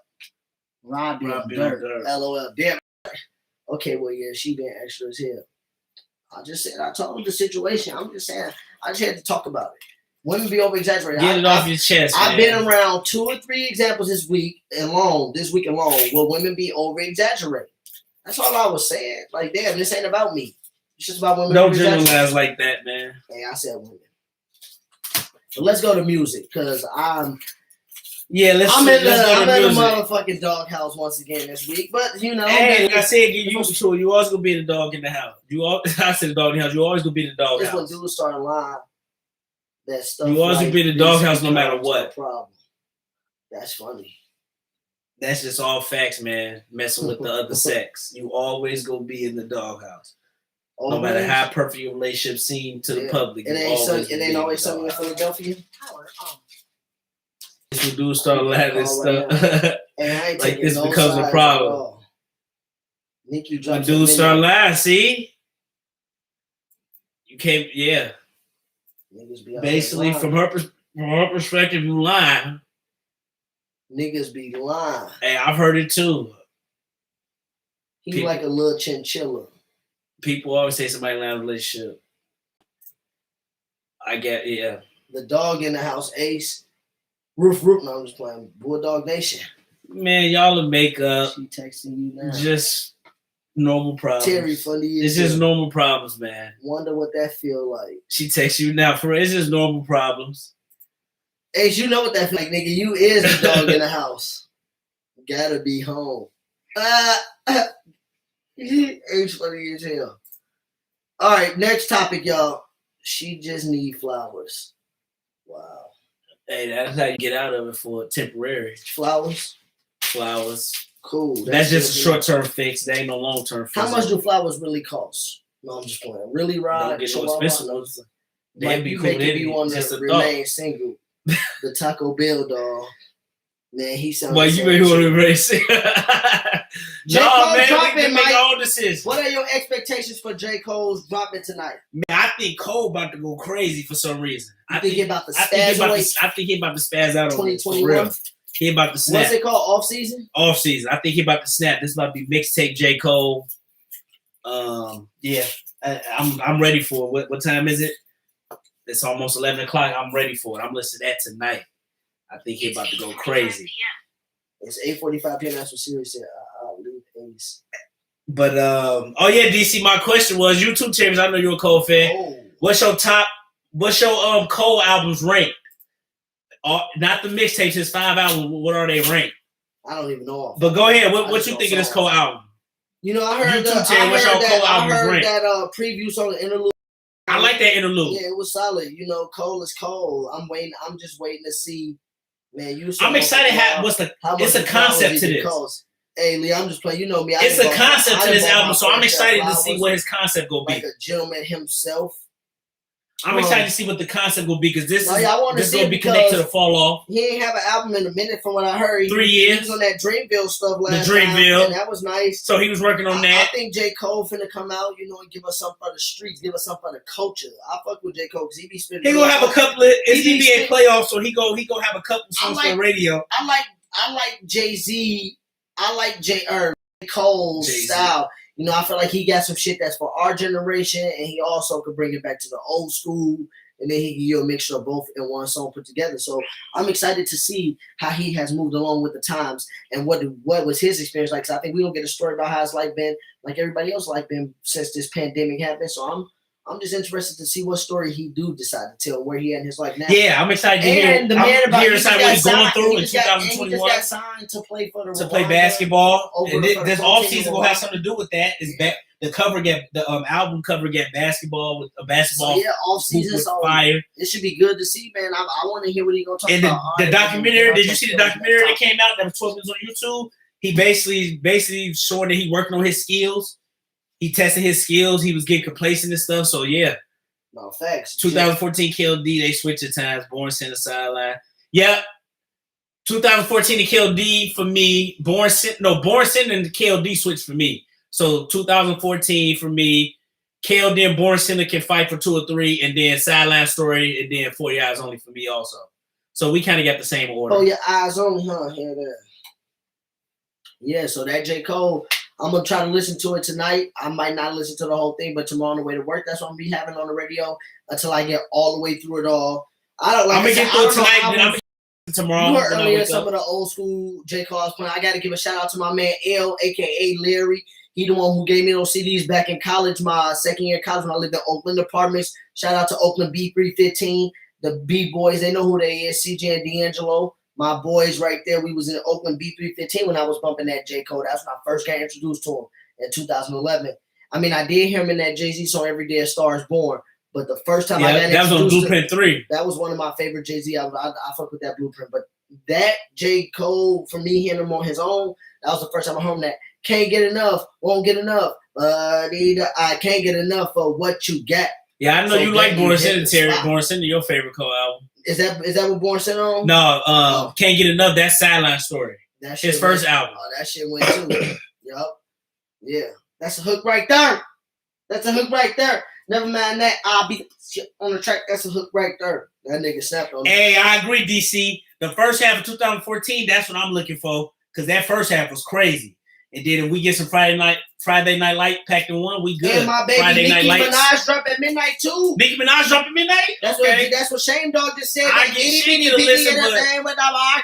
Rod be on dirt. LOL. Damn. Okay, well, yeah, she been extra as hell. I told him the situation. I'm just saying, I just had to talk about it. Women be over exaggerating. Get it off your chest, I've man. been around 2 or 3 examples this week alone, where women be over exaggerating. That's all I was saying. Like, damn, this ain't about me. It's just about women. Don't over-exaggerating. generalize like that, man. Hey, I said women. So let's go to music, because I'm Yeah, let's in go the to music. motherfucking doghouse once again this week. But you know, Hey, like I said, get used to it. You always gonna be the dog in the house. I said the dog in the house. You always gonna be the dog just when house. dudes start lying, that stuff. You always like gonna be the this doghouse no matter becomes a what. Problem. That's funny. That's just all facts, man. Messing with the other sex, you always gonna be in the doghouse. No matter Always. how perfect your relationship seems to the Yeah. public, It you ain't always it gonna ain't be always in the something in doghouse. Philadelphia. When dudes start laughing and Oh, stuff, And I ain't like taking this no becomes a sides at problem. all. Nikki when jumps dudes up start in lying, see, you can't. Yeah, there. Niggas be out basically there from lying. her perspective, you lying. Niggas be lying. Hey, I've heard it too. He People- like a little chinchilla. People always say somebody lying in a relationship. I get, yeah. The dog in the house, Ace. Roof. No, I'm just playing. Bulldog Nation. Man, y'all will make up She texting you now. just normal problems. Terry, funny It's as just hell. normal problems, man. Wonder what that feel like. She texts you now for it's just normal problems. Ace, you know what that feel like, nigga. You is the dog in the house. Gotta be home. Ace funny as hell. All right, next topic, y'all. She just need flowers. Wow. Hey, that's how you get out of it for temporary. Flowers? Flowers. Cool. That's just a it. short-term fix. That ain't no long-term fix. How much do flowers really cost? No, I'm just playing. Really, Rod? Don't get no Chihuahua? expensive No, ones. They'd like be you cool. making They'd me be want just to a remain single. The Taco Bell dog. Man, he sounds. Well, you may want to erase it. J. No, Cole man, dropping, we can make Mike. our own decisions. What are your expectations for J. Cole's dropping tonight? Man, I think Cole about to go crazy for some reason. I think he about to I think spaz he about away to, I think he about to spaz out on it, for 2021. real. He about to snap. What's it called? Off season? Off season. I think he about to snap. This about to be mixtape J. Cole. Yeah. I'm ready for it. What time is it? It's almost 11 o'clock. I'm ready for it. I'm listening to that tonight. I think he about to go crazy. It's 8:45 p.m. That's what Siri said. I'll leave Ace. But oh yeah, DC. My question was, you two champions. I know you're a Cole fan. Oh. What's your Cole albums ranked? Not the mixtapes. His 5 albums. What are they ranked? I don't even know. But go ahead. What you think of this Cole album? You know, I heard what's your Cole albums ranked? that previews on the interlude. I like that interlude. Yeah, it was solid. You know, Cole is Cole. I'm just waiting to see. Man, I'm excited. It's a concept to this. Cost. Hey, Lee, I'm just playing. You know me. It's a concept to this album, so I'm excited to see what his concept will be. Like a gentleman himself. I'm excited to see what the concept will be because this is going to be connected to the Fall Off. He ain't have an album in a minute from what I heard. 3 years. He was on that Dreamville stuff last time. And that was nice. So he was working on that. I think J. Cole finna come out, you know, and give us something for the streets, give us something for the culture. I fuck with J. Cole because he be spinning. He gonna have a couple of NBA playoffs, so he gonna have a couple songs on the radio. I like Jay-Z. I like J. Cole's style. You know, I feel like he got some shit that's for our generation, and he also could bring it back to the old school. And then he give you a mixture of both in one song put together. So I'm excited to see how he has moved along with the times and what was his experience like. Because I think we don't get a story about how his life been like everybody else life been since this pandemic happened. So I'm just interested to see what story he do decide to tell, where he at in his life now. Yeah, I'm excited to hear. The man about what he's going through in 2021. He just got signed to play for the basketball. And this off season will have something to do with that. The cover the album cover get basketball with a basketball. So yeah, off season. So fire. It should be good to see, man. I want to hear what he gonna talk about. And the documentary. Did you see the documentary that came out that was 12 minutes on YouTube? He basically showing that he working on his skills. He tested his skills. He was getting complacent and stuff. So yeah. No facts. 2014 KLD. They switched at times. Born Center sideline. Yep. 2014 to KLD for me. Born Center and KLD switched for me. So 2014 for me, KLD and Born Center can fight for 2 or 3, and then Sideline Story, and then 40 Eyes Only for me also. So we kind of got the same order. Oh, yeah, Eyes Only, huh? Yeah, so that J. Cole, I'm going to try to listen to it tonight. I might not listen to the whole thing, but tomorrow on the way to work, that's what I'm going to be having on the radio until I get all the way through it all. I'm going to get through it tonight, then I'm going to tomorrow. You heard earlier some of the old school J. Cole I was playing. I got to give a shout out to my man L, a.k.a. Larry. He the one who gave me those CDs back in college, my second year of college when I lived in Oakland Apartments. Shout out to Oakland B315, the B-Boys. They know who they is, CJ and D'Angelo. My boys right there. We was in Oakland B315 when I was bumping that J. Cole. That's when I first got introduced to him in 2011. I mean, I did hear him in that Jay-Z song, Every Day a Star is Born. But the first time I got introduced that was on Blueprint 3. That was one of my favorite Jay-Z albums. I fuck with that Blueprint. But that J. Cole, for me, hearing him on his own, that was the first time I heard him that. Can't get enough, won't get enough. I can't get enough of what you got. Yeah, I know you like Born Center, Terry. Born Center, your favorite Cole album. Is that what Born Center on? No, Can't Get Enough. That's Sideline Story. That his first album. Oh, that shit went too. Yup. Yeah, that's a hook right there. That's a hook right there. Never mind that. I'll be on the track. That's a hook right there. That nigga snapped on. Hey, I agree, DC. The first half of 2014, that's what I'm looking for because that first half was crazy. And then if we get some Friday Night Light packed in one, we good. Yeah, my baby Friday Nicki Minaj drop at midnight too. Nicki Minaj drop at midnight? That's what Shame Dog just said. I get she get a listen, but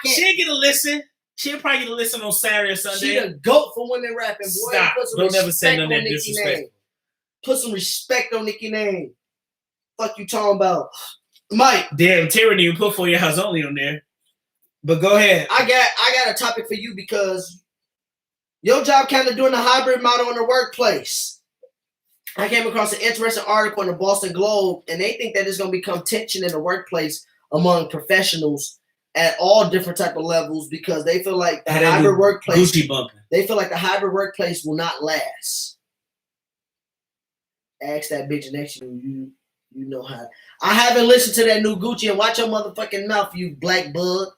she'll get a listen. She'll probably get a listen on Saturday or Sunday. She the GOAT for women rapping. Boy, stop. Don't ever say none of that disrespect. Put some respect on Nicki name. Fuck you talking about, Mike? Damn, Tyranny, you put 4 House Only on there. But go ahead. I got a topic for you because your job kind of doing the hybrid model in the workplace. I came across an interesting article in the Boston Globe, and they think that there's going to become tension in the workplace among professionals at all different type of levels because they feel like the hybrid workplace. They feel like the hybrid workplace will not last. Ask that bitch next to you. You know how. I haven't listened to that new Gucci and watch your motherfucking mouth, you black bug.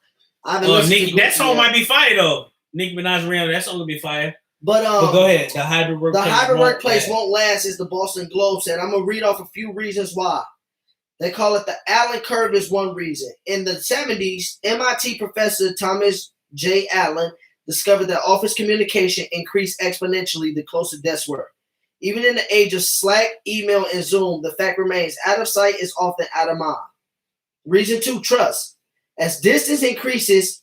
I haven't listened to Gucci that song might be fire though. Nicki Minaj Rihanna, that song will be fire. But go ahead. The hybrid workplace won't last, as the Boston Globe said. I'm gonna read off a few reasons why. They call it the Allen curve is one reason. In the 70s, MIT professor Thomas J. Allen, discovered that office communication increased exponentially the closer desks were. Even in the age of Slack, email, and Zoom, the fact remains out of sight is often out of mind. Reason 2, trust. As distance increases,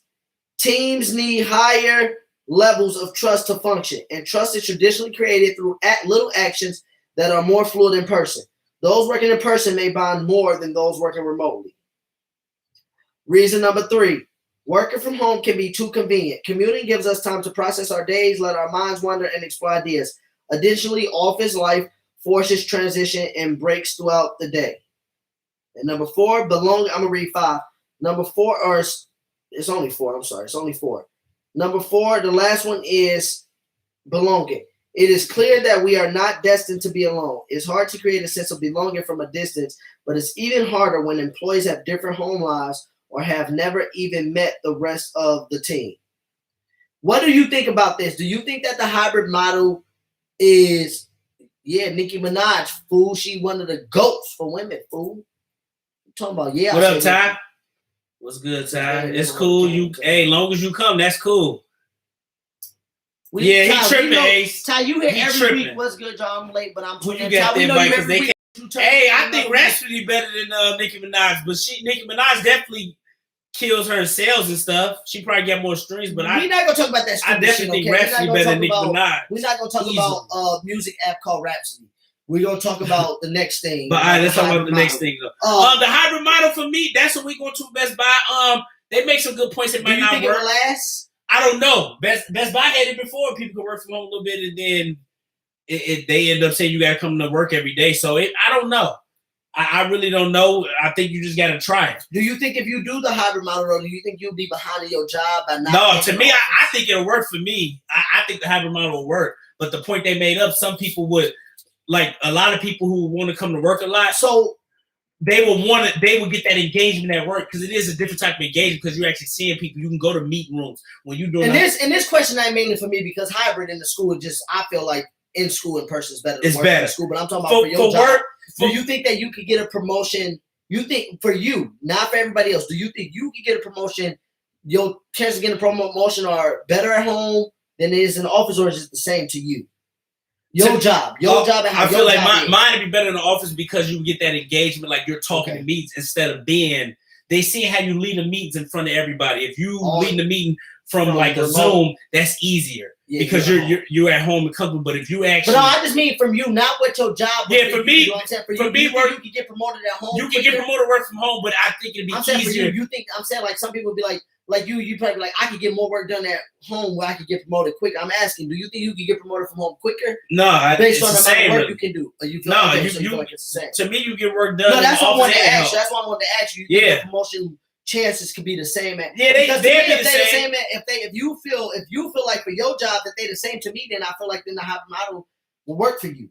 teams need higher levels of trust to function, and trust is traditionally created through little actions that are more fluid in person. Those working in person may bond more than those working remotely. Reason number 3, working from home can be too convenient. Commuting gives us time to process our days, let our minds wander, and explore ideas. Additionally, office life forces transition and breaks throughout the day. And number 4, belonging. I'm going to read 5. Number 4, or it's only 4. I'm sorry. It's only 4. Number 4, the last one is belonging. It is clear that we are not destined to be alone. It's hard to create a sense of belonging from a distance, but it's even harder when employees have different home lives or have never even met the rest of the team. What do you think about this? Do you think that the hybrid model is, Nicki Minaj, fool, she one of the GOATs for women, fool? I'm talking about, What up, Ty? What's good, Ty? It's cool. Long as you come, that's cool. He tripping, Ace. Ty, you hear every tripping. week. What's good, y'all? I'm late, but I'm Who putting you got Ty, there, Mike? I think Rhapsody Rhapsody better than Nicki Minaj, but Nicki Minaj definitely kills her in sales and stuff. She probably got more streams, but we're not gonna talk about that. I definitely think Rhapsody better than Nicki Minaj. We're not gonna talk about a music app called Rhapsody. We're gonna talk about the next thing. But let's talk about the next thing though. The hybrid model for me, that's what we going to Best Buy. They make some good points. It might not work. Do you think it will last? I don't know. Best Buy had it before. People could work from home a little bit, and then they end up saying you got to come to work every day. So I don't know. I really don't know. I think you just got to try it. Do you think if you do the hybrid model, do you think you'll be behind in your job? No, to me, I think it'll work for me. I think the hybrid model will work. But the point they made up, some people would, like a lot of people who want to come to work a lot. So they would get that engagement at work because it is a different type of engagement because you're actually seeing people. You can go to meeting rooms when you're doing. And this question ain't mainly for me because hybrid in the school just I feel like in school in person is better. It's better in school, but I'm talking about for your job. Work. Do you think that you could get a promotion? You think for you, not for everybody else. Do you think you could get a promotion? Your chances of getting a promotion are better at home than it is in the office, or is it the same to you? Your job. And how I feel like mine would be better in the office because you get that engagement, like you're talking to meetings instead of they see how you lead the meetings in front of everybody. If you lead the meeting from like a Zoom, that's easier because you're at home and comfortable. But if you actually, but no, I just mean from you, not what your job. For me, you can get promoted at home. You can get promoted work from home, but I think it'd be easier. You think I'm saying like some people be like you probably be like I could get more work done at home where I could get promoted quicker. I'm asking, do you think you could get promoted from home quicker? No, based on the amount of work you can do. You feel like it's the same. To me, you get work done. No, that's what I wanted to ask you. That's what I wanted to ask you. You think the promotion chances could be the same at if you feel like for your job that they the same to me, then I feel like then the hybrid model will work for you.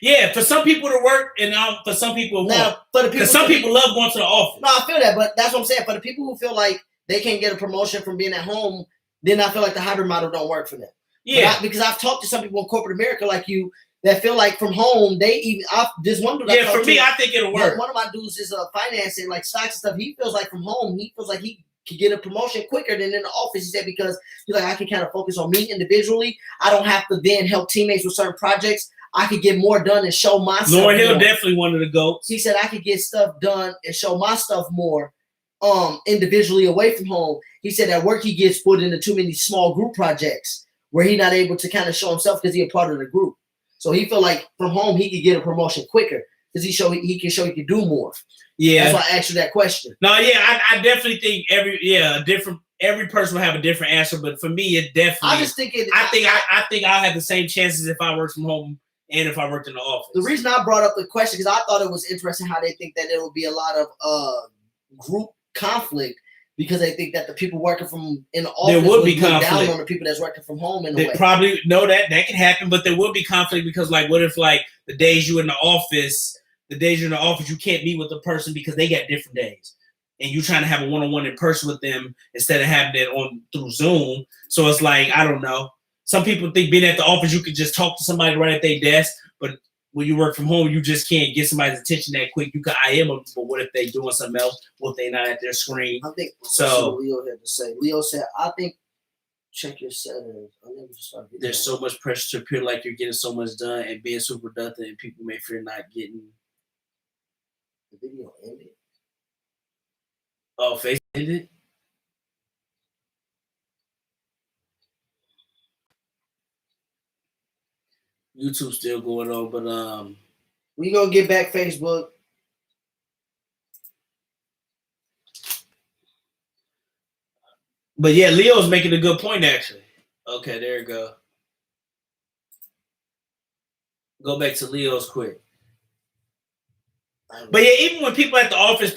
Yeah, for some people to work and for some people it won't. Because some people love going to the office. No, I feel that, but that's what I'm saying. For the people who feel like they can't get a promotion from being at home, then I feel like the hybrid model don't work for them. Yeah, because I've talked to some people in corporate America like you that feel like from home this one dude. Yeah, for me, I think it'll work. One of my dudes is financing like stocks and stuff. He feels like from home, he feels like he could get a promotion quicker than in the office. He said because he's like I can kind of focus on me individually. I don't have to then help teammates with certain projects. I could get more done and show myself. Lauryn Hill definitely one of the GOATs. He said I could get stuff done and show my stuff more individually away from home. He said at work he gets put into too many small group projects where he's not able to kind of show himself because he's a part of the group. So he felt like from home he could get a promotion quicker because he can show he can do more. Yeah, that's why I asked you that question. No, yeah, I definitely think every person will have a different answer, but for me, it definitely. I think I'll have the same chances if I work from home and if I worked in the office. The reason I brought up the question because I thought it was interesting how they think that there will be a lot of group conflict because they think that the people working from in the office there would be look conflict down on the people that's working from home in a way. Probably know that can happen, but there will be conflict because like what if like the days you're in the office you can't meet with the person because they got different days and you're trying to have a one-on-one in person with them instead of having it through Zoom. So it's like I don't know. Some people think being at the office you could just talk to somebody right at their desk, but when you work from home, you just can't get somebody's attention that quick. You can IM them, but what if they doing something else? What if they not at their screen? I think So what Leo had to say. Leo said, I think check your settings. I think there's so much pressure to appear like you're getting so much done and being super productive, and people may fear not getting. The video ended. Oh, face ended. YouTube still going on, but we gonna get back Facebook. But yeah, Leo's making a good point actually. Okay, there you go. Go back to Leo's quick. But yeah, even when people at the office,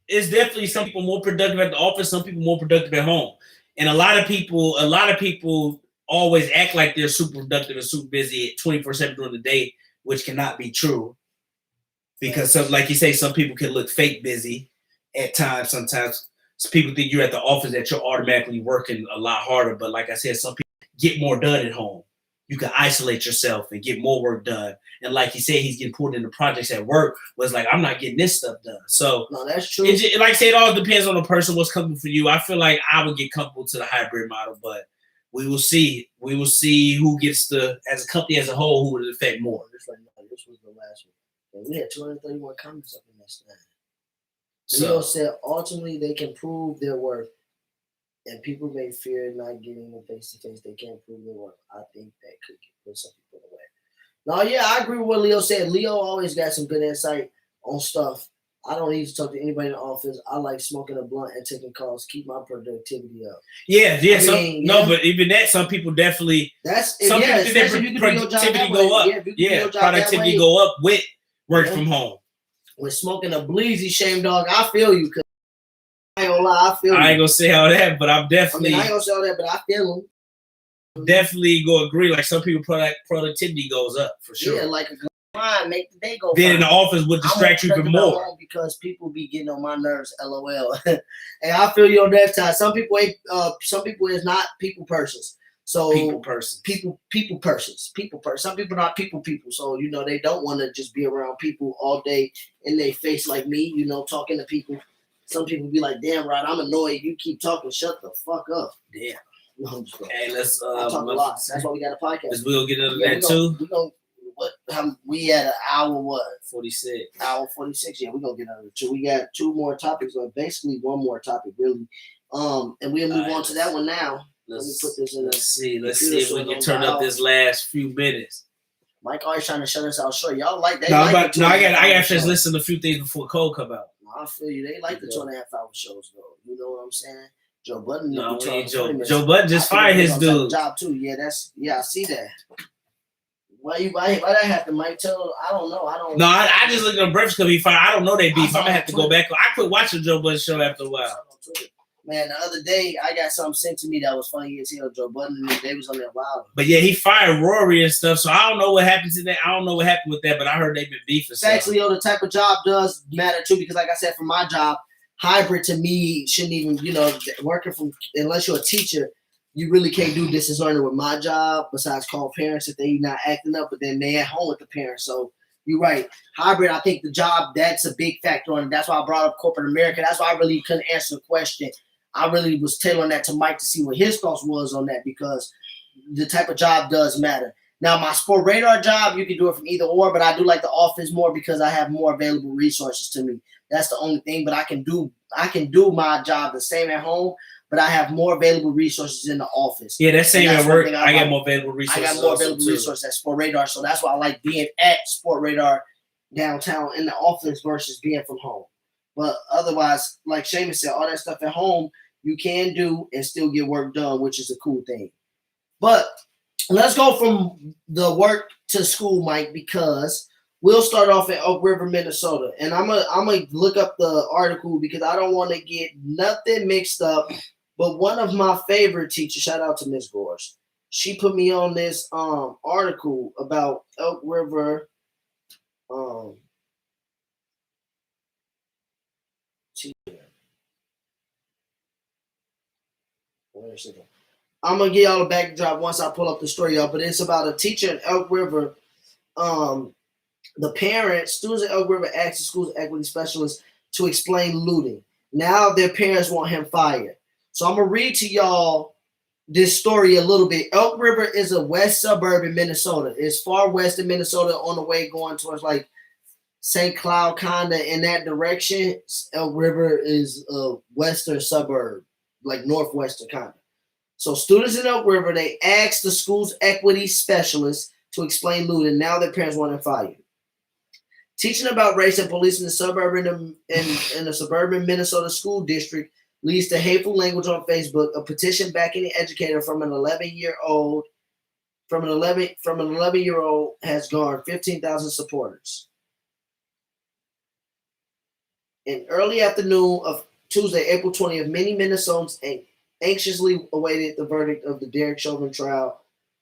it's definitely some people more productive at the office, some people more productive at home. And a lot of people always act like they're super productive and super busy 24/7 during the day, which cannot be true. Because like you say, some people can look fake busy at times. Sometimes people think you're at the office, that you're automatically working a lot harder. But like I said, some people get more done at home. You can isolate yourself and get more work done. And like he said, he's getting pulled into projects at work was like, I'm not getting this stuff done. So no, that's true. Like I said, it all depends on the person, what's comfortable for you. I feel like I would get comfortable to the hybrid model, but we will see. We will see who gets as a company as a whole, who would it affect more. This was the last one. And we had 231 comments up in this thing. So, Leo said, ultimately, they can prove their worth. And people may fear not getting them face-to-face. They can't prove their worth. I think that could put some people away. No, yeah, I agree with what Leo said. Leo always got some good insight on stuff. I don't need to talk to anybody in the office. I like smoking a blunt and taking calls. Keep my productivity up. Yeah. No, but even that, some people definitely. Some people think productivity go up. Yeah, productivity go up with work from home. When smoking a bleezy, shame dog, I feel you. I ain't gonna lie, I feel you. I ain't gonna say all that, but I'm definitely. I ain't gonna say all that, but I feel them. Definitely go agree. Like some people, productivity goes up for sure. Yeah, like a mind make the day go. Then in the office would distract you even more because people be getting on my nerves. LOL. And I feel you on that side. Some people ain't. Some people is not people persons. So people persons. Some people not people. So they don't want to just be around people all day in their face like me. Talking to people. Some people be like, "Damn right, I'm annoyed. You keep talking. Shut the fuck up." Damn. No, I'm just kidding. Hey, let's I talk a lot. That's why we got a podcast. We'll get into that too. We at an hour 46. Hour 46. Yeah, we're gonna get into it too. We got two more topics, or basically one more topic, really. And we'll move on to that one now. Let me put this in. Let's see if we can turn up this last few minutes. Mike always trying to shut us out short. Y'all like that? I got to just listen to a few things before Cole come out. I feel you. They like the 2.5 hour shows though. You know what I'm saying? Joe Budden. No, Joe Budden just fired his dude. Job too. Yeah, I see that. Why that happened, Mike? I don't know. No, I just looked at the Breakfast Club. He fired. I don't know they beef. I'm gonna have to go back. I quit watching Joe Budden show after a while. Man, the other day I got something sent to me that was funny as hell. Joe Budden and they was on that wild. But yeah, he fired Rory and stuff. So I don't know what happened to that. I don't know what happened with that. But I heard they've been beefing. Actually, the type of job does matter too, because like I said, for my job, hybrid to me shouldn't even, working from, unless you're a teacher, you really can't do distance learning with my job besides call parents if they not acting up, but then they at home with the parents. So you're right. Hybrid, I think the job, that's a big factor on it. That's why I brought up corporate America. That's why I really couldn't answer the question. I really was tailoring that to Mike to see what his thoughts was on that, because the type of job does matter. Now, my Sport Radar job, you can do it from either or, but I do like the office more because I have more available resources to me. That's the only thing, but I can do my job the same at home, but I have more available resources in the office. Yeah, that's same at work. I got more available resources. I got more available resources at Sport Radar, so that's why I like being at Sport Radar downtown in the office versus being from home. But otherwise, like Seamus said, all that stuff at home you can do and still get work done, which is a cool thing. But let's go from the work to school, Mike, because we'll start off at Oak River, Minnesota. And I'm gonna look up the article because I don't want to get nothing mixed up. But one of my favorite teachers, shout out to Miss Gorse, she put me on this article about Elk River. I'm gonna give y'all a backdrop once I pull up the story, y'all. But it's about a teacher in Elk River, The parents, students at Elk River asked the school's equity specialist to explain looting. Now their parents want him fired. So I'm going to read to y'all this story a little bit. Elk River is a west suburb in Minnesota. It's far west in Minnesota on the way going towards like St. Cloud, kind of in that direction. Elk River is a western suburb, like northwestern kind of. So students in Elk River, they asked the school's equity specialist to explain looting. Now their parents want him fired. Teaching about race and police in the suburban in the suburban Minnesota school district leads to hateful language on Facebook. A petition backing the educator from an 11-year-old has garnered 15,000 supporters. In early afternoon of Tuesday, April 20th, many Minnesotans anxiously awaited the verdict of the Derek Chauvin trial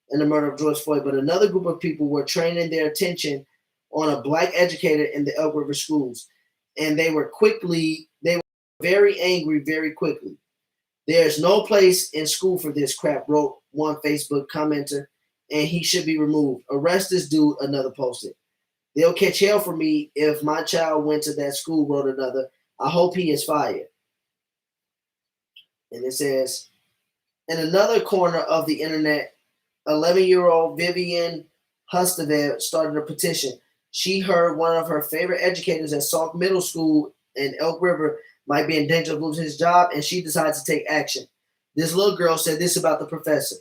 and the murder of George Floyd, but another group of people were training their attention on a black educator in the Elk River schools, and they were very angry very quickly. There's no place in school for this crap, wrote one Facebook commenter, and he should be removed. Arrest this dude, another posted. They'll catch hell for me if my child went to that school, wrote another. I hope he is fired. And it says, in another corner of the internet, 11-year-old Vivian Hustvedt started a petition. She heard one of her favorite educators at Salk Middle School in Elk River might be in danger of losing his job, and she decided to take action. This little girl said this about the professor.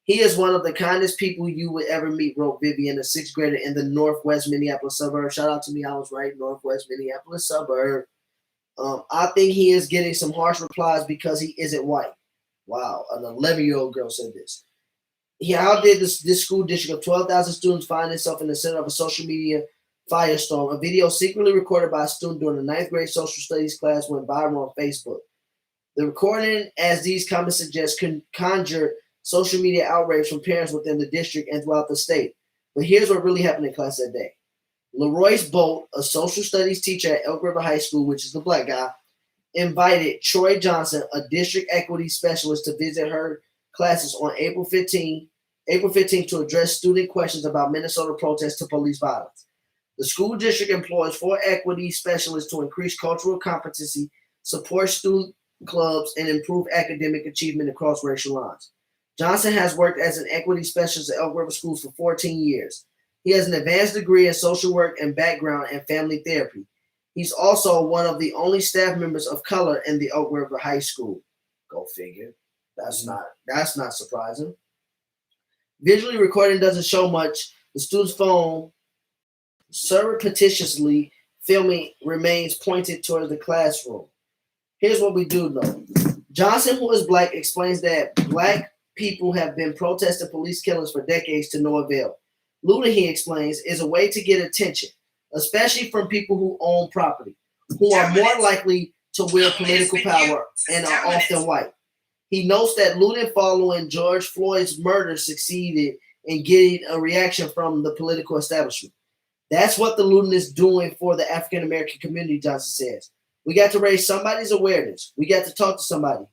He is one of the kindest people you would ever meet, wrote Vivian, a sixth grader in the northwest Minneapolis suburb. Shout out to me, I was right, northwest Minneapolis suburb. I think he is getting some harsh replies because he isn't white. Wow, an 11-year-old girl said this. How did this school district of 12,000 students find itself in the center of a social media firestorm? A video secretly recorded by a student during a 9th grade social studies class went viral on Facebook. The recording, as these comments suggest, can conjure social media outrage from parents within the district and throughout the state. But here's what really happened in class that day. LaRoyce Bolt, a social studies teacher at Elk River High School, which is the black guy, invited Troy Johnson, a district equity specialist, to visit her classes on April 15th to address student questions about Minnesota protests to police violence. The school district employs 4 equity specialists to increase cultural competency, support student clubs, and improve academic achievement across racial lines. Johnson has worked as an equity specialist at Elk River Schools for 14 years. He has an advanced degree in social work and background in family therapy. He's also one of the only staff members of color in the Elk River High School. Go figure. That's not surprising. Visually recording doesn't show much. The student's phone surreptitiously filming remains pointed towards the classroom. Here's what we do know. Johnson, who is black, explains that black people have been protesting police killings for decades to no avail. Looting, he explains, is a way to get attention, especially from people who own property, who are more likely to wield political power and are often white. He notes that looting following George Floyd's murder succeeded in getting a reaction from the political establishment. That's what the looting is doing for the African American community, Johnson says. We got to raise somebody's awareness. We got to talk to somebody.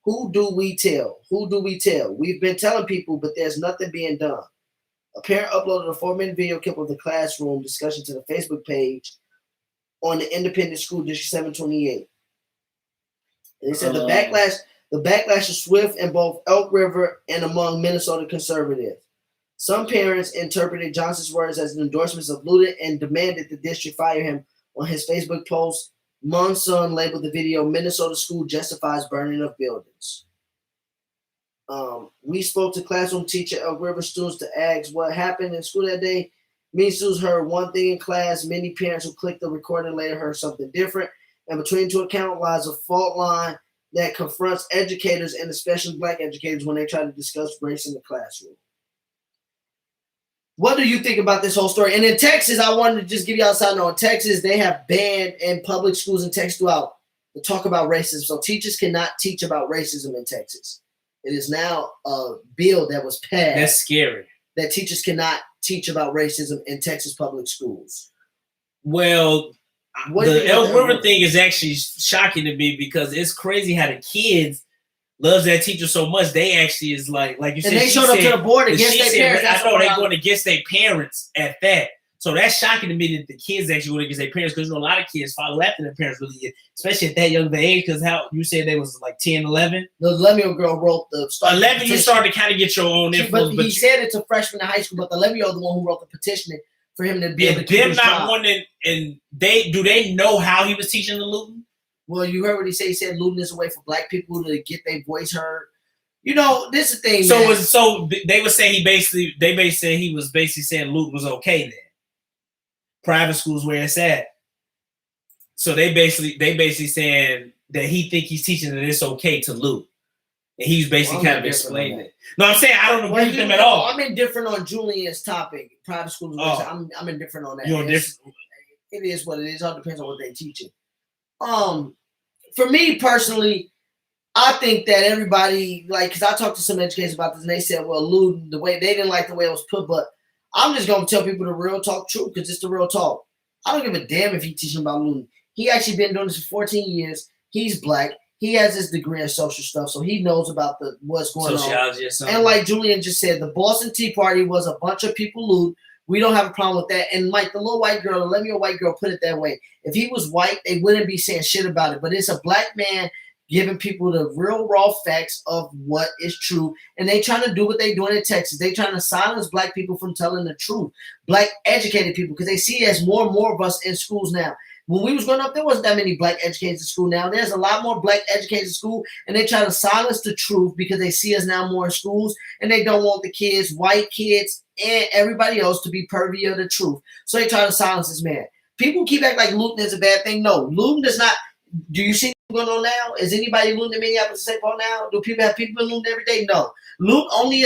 Who do we tell? Who do we tell? We've been telling people, but there's nothing being done. A parent uploaded a 4-minute video clip of the classroom discussion to the Facebook page on the Independent School District 728. And they said the backlash is swift in both Elk River and among Minnesota conservatives. Some parents interpreted Johnson's words as an endorsement of looting and demanded the district fire him. On his Facebook post, Monson labeled the video "Minnesota School Justifies Burning of Buildings." We spoke to classroom teacher Elk River students to ask what happened in school that day. Many students heard one thing in class. Many parents who clicked the recording later heard something different. And between two accounts lies a fault line that confronts educators and especially black educators when they try to discuss race in the classroom. What do you think about this whole story? And in Texas, I wanted to just give you all a side note. In Texas, they have banned in public schools in Texas throughout to talk about racism. So teachers cannot teach about racism in Texas. It is now a bill that was passed. That's scary. That teachers cannot teach about racism in Texas public schools. Well, the Elk River thing is actually shocking to me because it's crazy how the kids loves that teacher so much. They actually is like you said. And they showed up to the board against their parents. I know they're going against their parents at that. So that's shocking to me that the kids actually went against their parents, because a lot of kids follow after their parents really, especially at that young of an age, because how you said they was like 10, 11? The Lemuel girl wrote the 11, you started to kind of get your own influence. But he said it's a freshman in high school, but the Lemuel the one who wrote the petition for him to be able to keep his job. Wanting, and they know how he was teaching the looting? Well, you heard what he said. He said looting is a way for black people to get their voice heard. You know, this is the thing. So they were saying they said he was basically saying looting was okay then. Private schools where it's at. So they basically saying that he think he's teaching that it's okay to loot. And he's basically kind of explaining it. No, I'm saying I don't agree with them at all. I'm indifferent on Julian's topic. Private schools. I'm indifferent on that. You're indifferent. It is what it is. It all depends on what they teach it. For me personally, I think that everybody, because I talked to some educators about this, and they said, well, looting, the way they didn't like the way it was put, but I'm just going to tell people the real talk truth, because it's the real talk. I don't give a damn if he's teaching about looting. He actually been doing this for 14 years. He's black. He has his degree in social stuff, so he knows about what's going Sociology on. Or something. And like Julian just said, the Boston Tea Party was a bunch of people loot. We don't have a problem with that. And like the little white girl, the Lemuel white girl put it that way. If he was white, they wouldn't be saying shit about it. But it's a black man giving people the real raw facts of what is true. And they trying to do what they doing in Texas. They trying to silence black people from telling the truth. Black educated people, because they see as more and more of us in schools now. When we was growing up, there wasn't that many black educators in school. Now there's a lot more black educators in school, and they try to silence the truth because they see us now more in schools, and they don't want the kids, white kids, and everybody else to be privy of the truth. So they try to silence this man. People keep acting like looting is a bad thing. No, looting does not. Do you see what's going on now? Is anybody looting in Minneapolis and St. Paul now? Do people have people looting every day? No. Loot only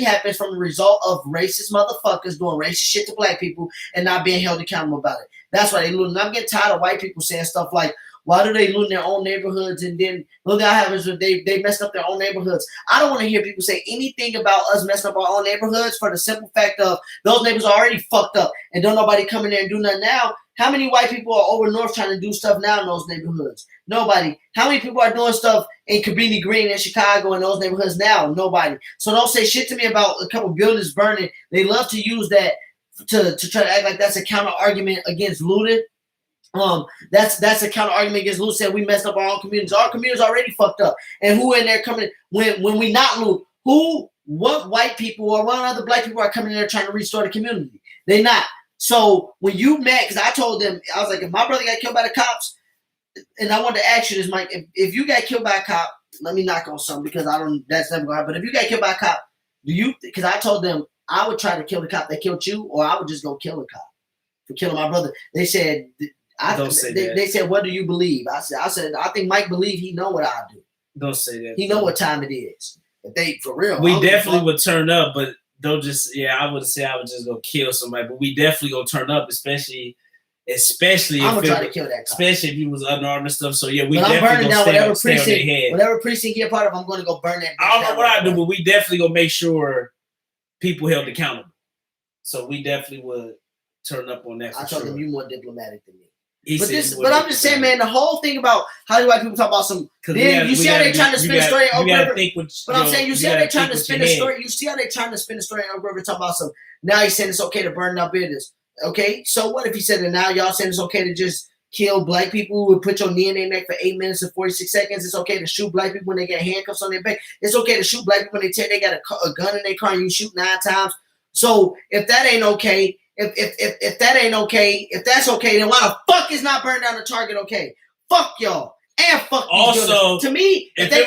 happens from the result of racist motherfuckers doing racist shit to black people and not being held accountable about it. That's why they loot. And I'm getting tired of white people saying stuff like, why do they loot in their own neighborhoods? And then look what happens when they messed up their own neighborhoods. I don't want to hear people say anything about us messing up our own neighborhoods for the simple fact of those neighbors are already fucked up and don't nobody come in there and do nothing now. How many white people are over north trying to do stuff now in those neighborhoods? Nobody. How many people are doing stuff in Cabrini Green in Chicago in those neighborhoods now? Nobody. So don't say shit to me about a couple buildings burning. They love to use that to try to act like that's a counter argument against looting. That's a counter argument against loot. Said we messed up our own communities. Our communities already fucked up. And who in there coming when we not loot? What white people or what other black people are coming in there trying to restore the community? They not. So when you met, because I told them, I was like, if my brother got killed by the cops, and I wanted to ask you this, Mike, if you got killed by a cop, let me knock on something because that's never going to happen. But if you got killed by a cop, because I told them I would try to kill the cop that killed you, or I would just go kill the cop for killing my brother. They said, they said, what do you believe? I said, I think Mike believe he know what I do. Don't say that. He know what time it is. If they, for real. We definitely would turn up, but don't just, I would say I would just go kill somebody, but we definitely go turn up, especially I'm gonna try to kill that cop. Especially if he was unarmed and stuff. So yeah, we but definitely I'm burning down whatever precinct you're part of. I'm gonna go burn that. I don't know what I do, but we definitely gonna make sure people held accountable. So we definitely would turn up on that. I told him you more diplomatic than me. But I'm just saying, man, the whole thing about how do white people talk about some. Then you see how they trying to spin a story on Oak River. But I'm saying, you see how they trying to spin a story. You see how they trying to spin a story on Oak River, talk about some. Now he's saying it's okay to burn down business. Okay, so what if he said that now y'all saying it's okay to just kill black people who put your knee in their neck for 8 minutes and 46 seconds? It's okay to shoot black people when they get handcuffs on their back. It's okay to shoot black people when they got a gun in their car and you shoot 9 times. So if that ain't okay. If that ain't okay, if that's okay, then why the fuck is not burn down the Target okay? Fuck y'all. And fuck these also, buildings. To me, if they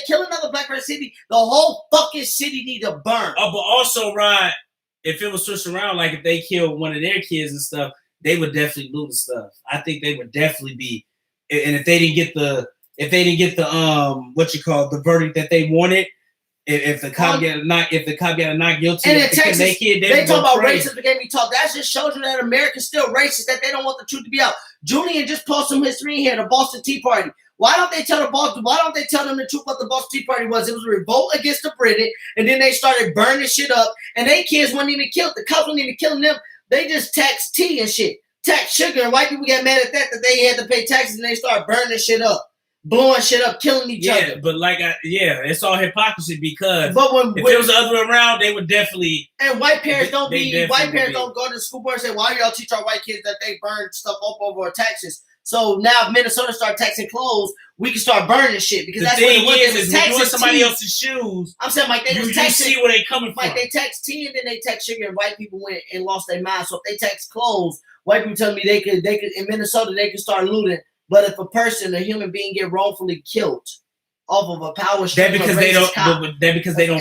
kill another black person city, the whole fucking city need to burn. But also, Ryan, if it was switched around, like if they killed one of their kids and stuff, they would definitely loot the stuff. I think they would definitely be, and if they didn't get the the verdict that they wanted. If the cop got not guilty, and in Texas, they talk about racism again. We talk. That just shows you that America's still racist. That they don't want the truth to be out. Julian just posted some history here. The Boston Tea Party. Why don't they tell them the truth what the Boston Tea Party was? It was a revolt against the British, and then they started burning shit up. And they kids weren't even killed. The cops weren't even killing them. They just taxed tea and shit, taxed sugar, and white people got mad at that they had to pay taxes and they started burning shit up. blowing shit up, killing each other. But it's all hypocrisy because But when if it was the other way around, they would definitely. And white parents don't go to the school board and say, "Why y'all teach our white kids that they burn stuff up over taxes?" So now if Minnesota start taxing clothes, we can start burning shit because that's what it was. When you're in somebody else's shoes, I'm saying, Mike, they you tax see where they coming from. Like they tax tea and then they tax sugar, and white people went and lost their mind. So if they tax clothes, white people tell me they could in Minnesota they could start looting. But if a human being, get wrongfully killed off of a power struggle, because they don't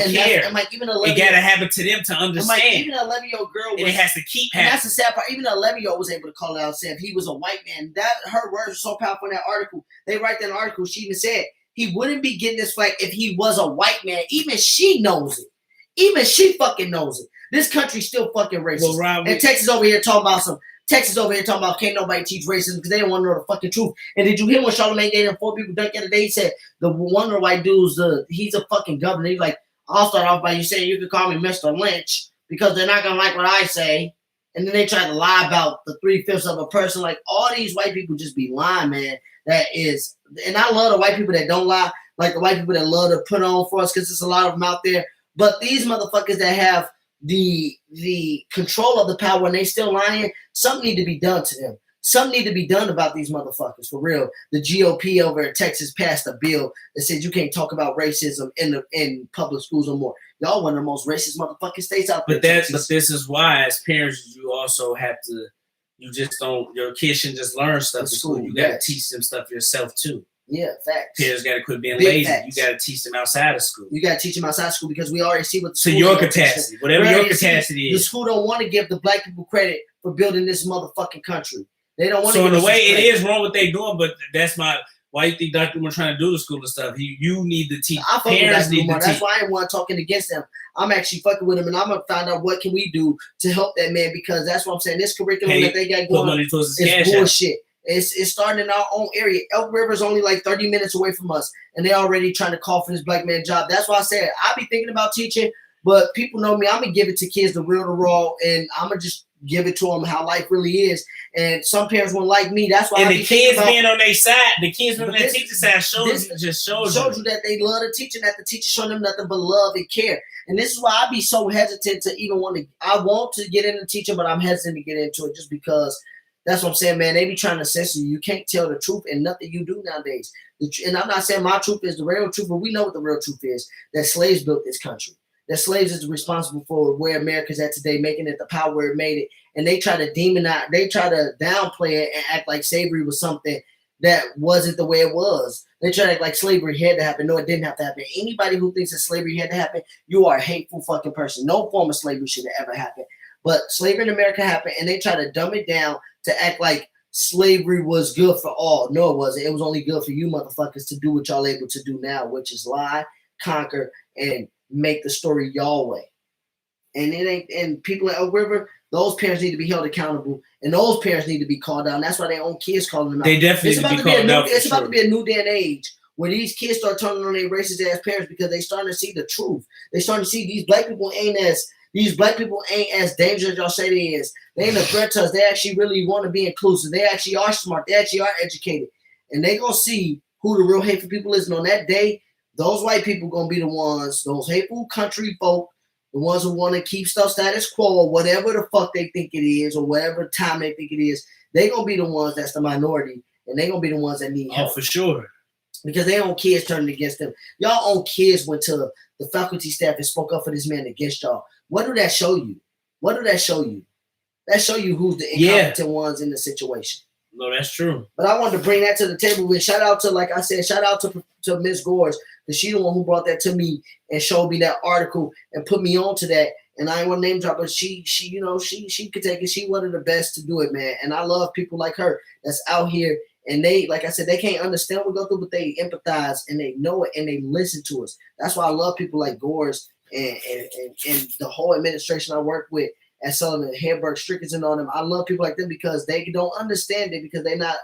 care. And like even it gotta happen to them to understand. Like even an 11-year-old girl, and it has to keep happening. And that's the sad part. Even an 11-year-old was able to call it out, saying if he was a white man. That her words were so powerful in that article. They write that article. She even said he wouldn't be getting this flag if he was a white man. Even she knows it. Even she fucking knows it. This country's still fucking racist. Well, Rob, and Texas over here talking about can't nobody teach racism because they don't want to know the fucking truth. And did you hear when Charlamagne gave them 4 people dunked the other day? He said the one of the white dudes, he's a fucking governor. He's like, I'll start off by you saying you can call me Mr. Lynch because they're not gonna like what I say. And then they try to lie about the 3/5 of a person. Like all these white people just be lying, man. And I love the white people that don't lie, like the white people that love to put on for us because there's a lot of them out there. But these motherfuckers that have the control of the power and they still lying, something need to be done to them. Something need to be done about these motherfuckers, for real. The GOP over in Texas passed a bill that said you can't talk about racism in public schools no more. Y'all one of the most racist motherfucking states out there. But this is why, as parents, you also have to. You just don't. Your kids shouldn't just learn stuff in school. You got to teach them stuff yourself too. Yeah, facts. Parents got to quit being lazy. Facts. You got to teach them outside of school. You got to teach them outside of school because we already see what the school. To your capacity, whatever your capacity is. The school don't want to give the black people credit for building this motherfucking country. They don't want to. So in a way, it is wrong what they doing, but that's why you think Dr. Umar trying to do the school and stuff. You need to teach. Parents need to teach. That's why I ain't want talking against them. I'm actually fucking with him, and I'm gonna find out what can we do to help that man because that's what I'm saying. This curriculum that they got going is bullshit. It's starting in our own area. Elk River is only like 30 minutes away from us, and they're already trying to call for this black man job. That's why I said I be thinking about teaching, but people know me. I'm gonna give it to kids the real, the raw, and I'm gonna just give it to them how life really is. And some parents won't like me. That's why. And the kids being on their side, the kids on their teacher side shows you that they love the teacher, that the teacher showing them nothing but love and care. And this is why I be so hesitant to even want to. I want to get into teaching, but I'm hesitant to get into it just because. That's what I'm saying, man. They be trying to censor you. You can't tell the truth in nothing you do nowadays. And I'm not saying my truth is the real truth, but we know what the real truth is. That slaves built this country. That slaves is responsible for where America's at today, making it the power where it made it. And they try to demonize, they try to downplay it and act like slavery was something that wasn't the way it was. They try to act like slavery had to happen. No, it didn't have to happen. Anybody who thinks that slavery had to happen, you are a hateful fucking person. No form of slavery should have ever happened. But slavery in America happened, and they try to dumb it down to act like slavery was good for all. No, it wasn't. It was only good for you motherfuckers to do what y'all able to do now, which is lie, conquer, and make the story y'all way. And it ain't. And people at Elk River, those parents need to be held accountable, and those parents need to be called out. And that's why their own kids calling them out. They definitely need to be called out. It's about to be a new day and age where these kids start turning on their racist ass parents because they starting to see the truth. They starting to see these black people ain't as dangerous as y'all say they is. They ain't a threat to us. They actually really want to be inclusive. They actually are smart. They actually are educated. And they going to see who the real hateful people is. And on that day, those white people going to be the ones, those hateful country folk, the ones who want to keep stuff status quo, or whatever the fuck they think it is, or whatever time they think it is. They going to be the ones that's the minority. And they going to be the ones that need help. Oh, for sure. Because their own kids turning against them. Y'all own kids went to the faculty staff and spoke up for this man against y'all. What do that show you? What do that show you? That show you who's the incompetent ones in the situation. No, that's true. But I wanted to bring that to the table with shout out to, like I said, shout out to Miss Gores, because she's the one who brought that to me and showed me that article and put me on to that. And I ain't want to name drop, but she could take it. She one of the best to do it, man. And I love people like her that's out here. And they, like I said, they can't understand what we go through, but they empathize and they know it and they listen to us. That's why I love people like Gores and the whole administration I work with at Sullivan, Hedberg, Strickers, and all them. I love people like them because they don't understand it because they're not,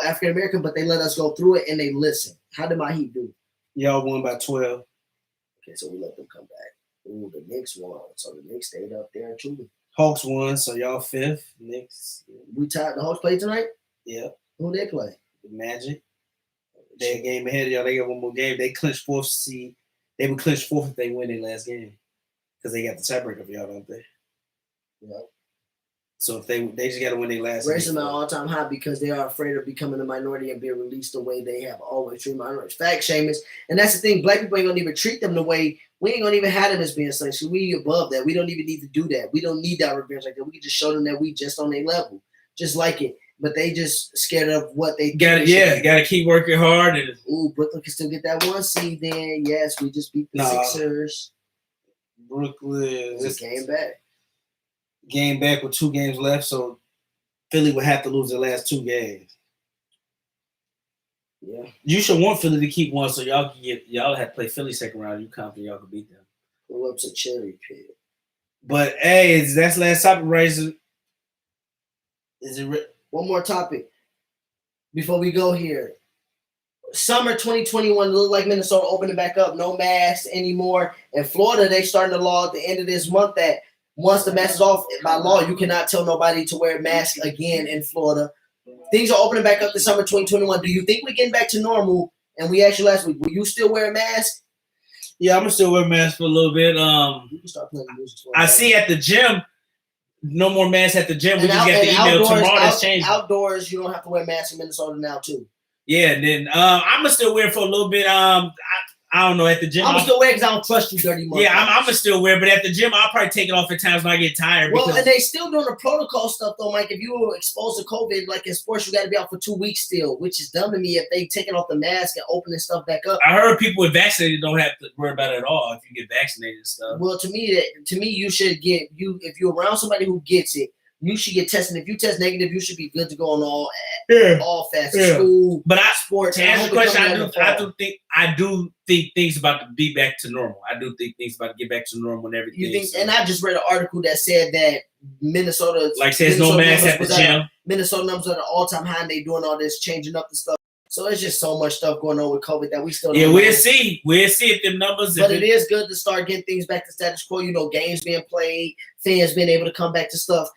African American, but they let us go through it and they listen. How did my Heat do? Y'all won by 12. Okay, so we let them come back. Ooh, the Knicks won, so the Knicks stayed up there too. Hawks won, so y'all 5th. Knicks. We tied. The Hawks played tonight? Yeah. Who they play? The Magic. They're a game ahead of y'all. They got one more game. They clinched 4th seed. They would clinch 4th if they win their last game. Because they got the tiebreaker for y'all, don't they? Yeah. So if they just got to win their last Raise them game. at all-time high because they are afraid of becoming a minority and being released the way they have always treated minorities. Fact, Seamus. And that's the thing. Black people ain't going to even treat them the way we ain't going to even have them as being slaves. So we above that. We don't even need to do that. We don't need that revenge like that. We can just show them that we just on their level. Just like it. But they just scared of what they got to keep working hard. And ooh, Brooklyn can still get that 1 seed then. Yes, we just beat the Sixers. Brooklyn. It's a game back. Game back with 2 games left, so Philly would have to lose their last 2 games. Yeah. You should want Philly to keep one so y'all have to play Philly second round. You confident y'all can beat them. Pull up to cherry pit. But hey, that's last topic, Razor. Is it one more topic before we go here? Summer 2021 look like Minnesota opening back up, no masks anymore. In Florida, they starting the law at the end of this month that once the mask is off, by law, you cannot tell nobody to wear a mask again in Florida. Things are opening back up this summer 2021. Do you think we're getting back to normal? And we asked you last week, will you still wear a mask? Yeah, I'm gonna still wear a mask for a little bit. You can start playing music. I see at the gym, no more masks at the gym. We just got the email tomorrow that's changing. Outdoors, you don't have to wear masks in Minnesota now too. Yeah, and then I'm gonna still wear it for a little bit. I don't know, at the gym. I'm still wear because I don't trust you, dirty motherfucker. Yeah, I'm gonna still wear, but at the gym, I'll probably take it off at times when I get tired. Well, and they still doing the protocol stuff though, Mike. If you were exposed to COVID, like in sports, you got to be out for 2 weeks still, which is dumb to me. If they taking off the mask and opening stuff back up, I heard people with vaccinated don't have to worry about it at all if you get vaccinated and stuff. Well, to me, you should get if you're around somebody who gets it. You should get tested. If you test negative, you should be good to go on all facets. School, but sports. To answer the question, I do think things about to be back to normal. I do think things about to get back to normal and everything. You think? So. And I just read an article that said that Minnesota, says no mask at the gym. Minnesota numbers are at an all-time high, and they doing all this changing up the stuff. So it's just so much stuff going on with COVID that we still don't know. We'll see if them numbers. But it is good to start getting things back to status quo. You know, games being played, fans being able to come back to stuff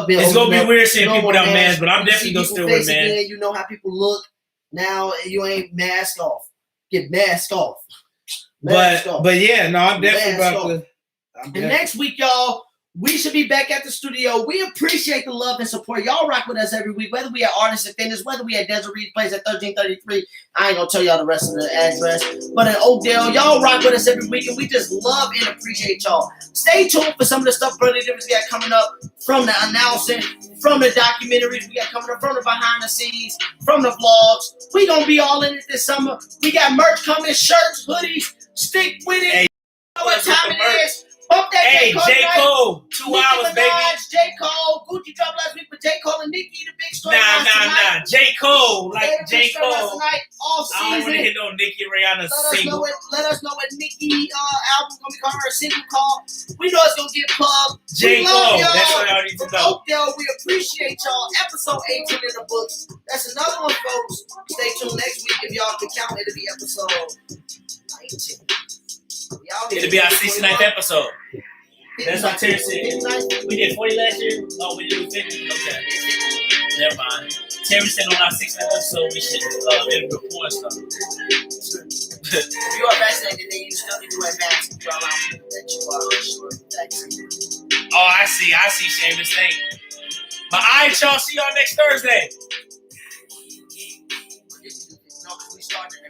being. It's gonna be weird seeing people without masks, but I'm definitely gonna still wear masks. You know how people look now. You ain't masked off. Get masked off. But yeah, no, I'm definitely about to. And next week, y'all. We should be back at the studio. We appreciate the love and support. Y'all rock with us every week, whether we at Artists and Fitness, whether we at Desert Reed Place at 1333. I ain't going to tell y'all the rest of the address. But in Oakdale, y'all rock with us every week, and we just love and appreciate y'all. Stay tuned for some of the stuff Brother Difference got coming up from the announcement, from the documentaries we got coming up, from the behind the scenes, from the vlogs. We going to be all in it this summer. We got merch coming, shirts, hoodies. Stick with it. Hey, you know what time it is. Bump that J. Cole, 2 hours, baby. J. Cole, Gucci dropped last week, but J. Cole and Nicki, the big story. Nah. J. Cole, J. Cole. Tonight, all season. I don't want to hit no Nicki Rihanna single. Let us know what Nicki album's gonna be called, her single called. We know it's gonna get pubbed. J. Cole, that's what y'all need to know. Oakdale, we appreciate y'all. Episode 18 in the books. That's another one, folks. Stay tuned next week. If y'all can count, it'll be episode 19. It'll be our 69th episode. That's what Terry said. We did 40 last year. Oh, we did 50. Okay. Never mind. Terry said on our 69th episode we should interview porn stuff. If you are vaccinated, then you still need to wear masks. You allow people that you are vaccinated. Oh, I see. Seamus. Thank you. But all right, y'all. See y'all next Thursday. No, because we started.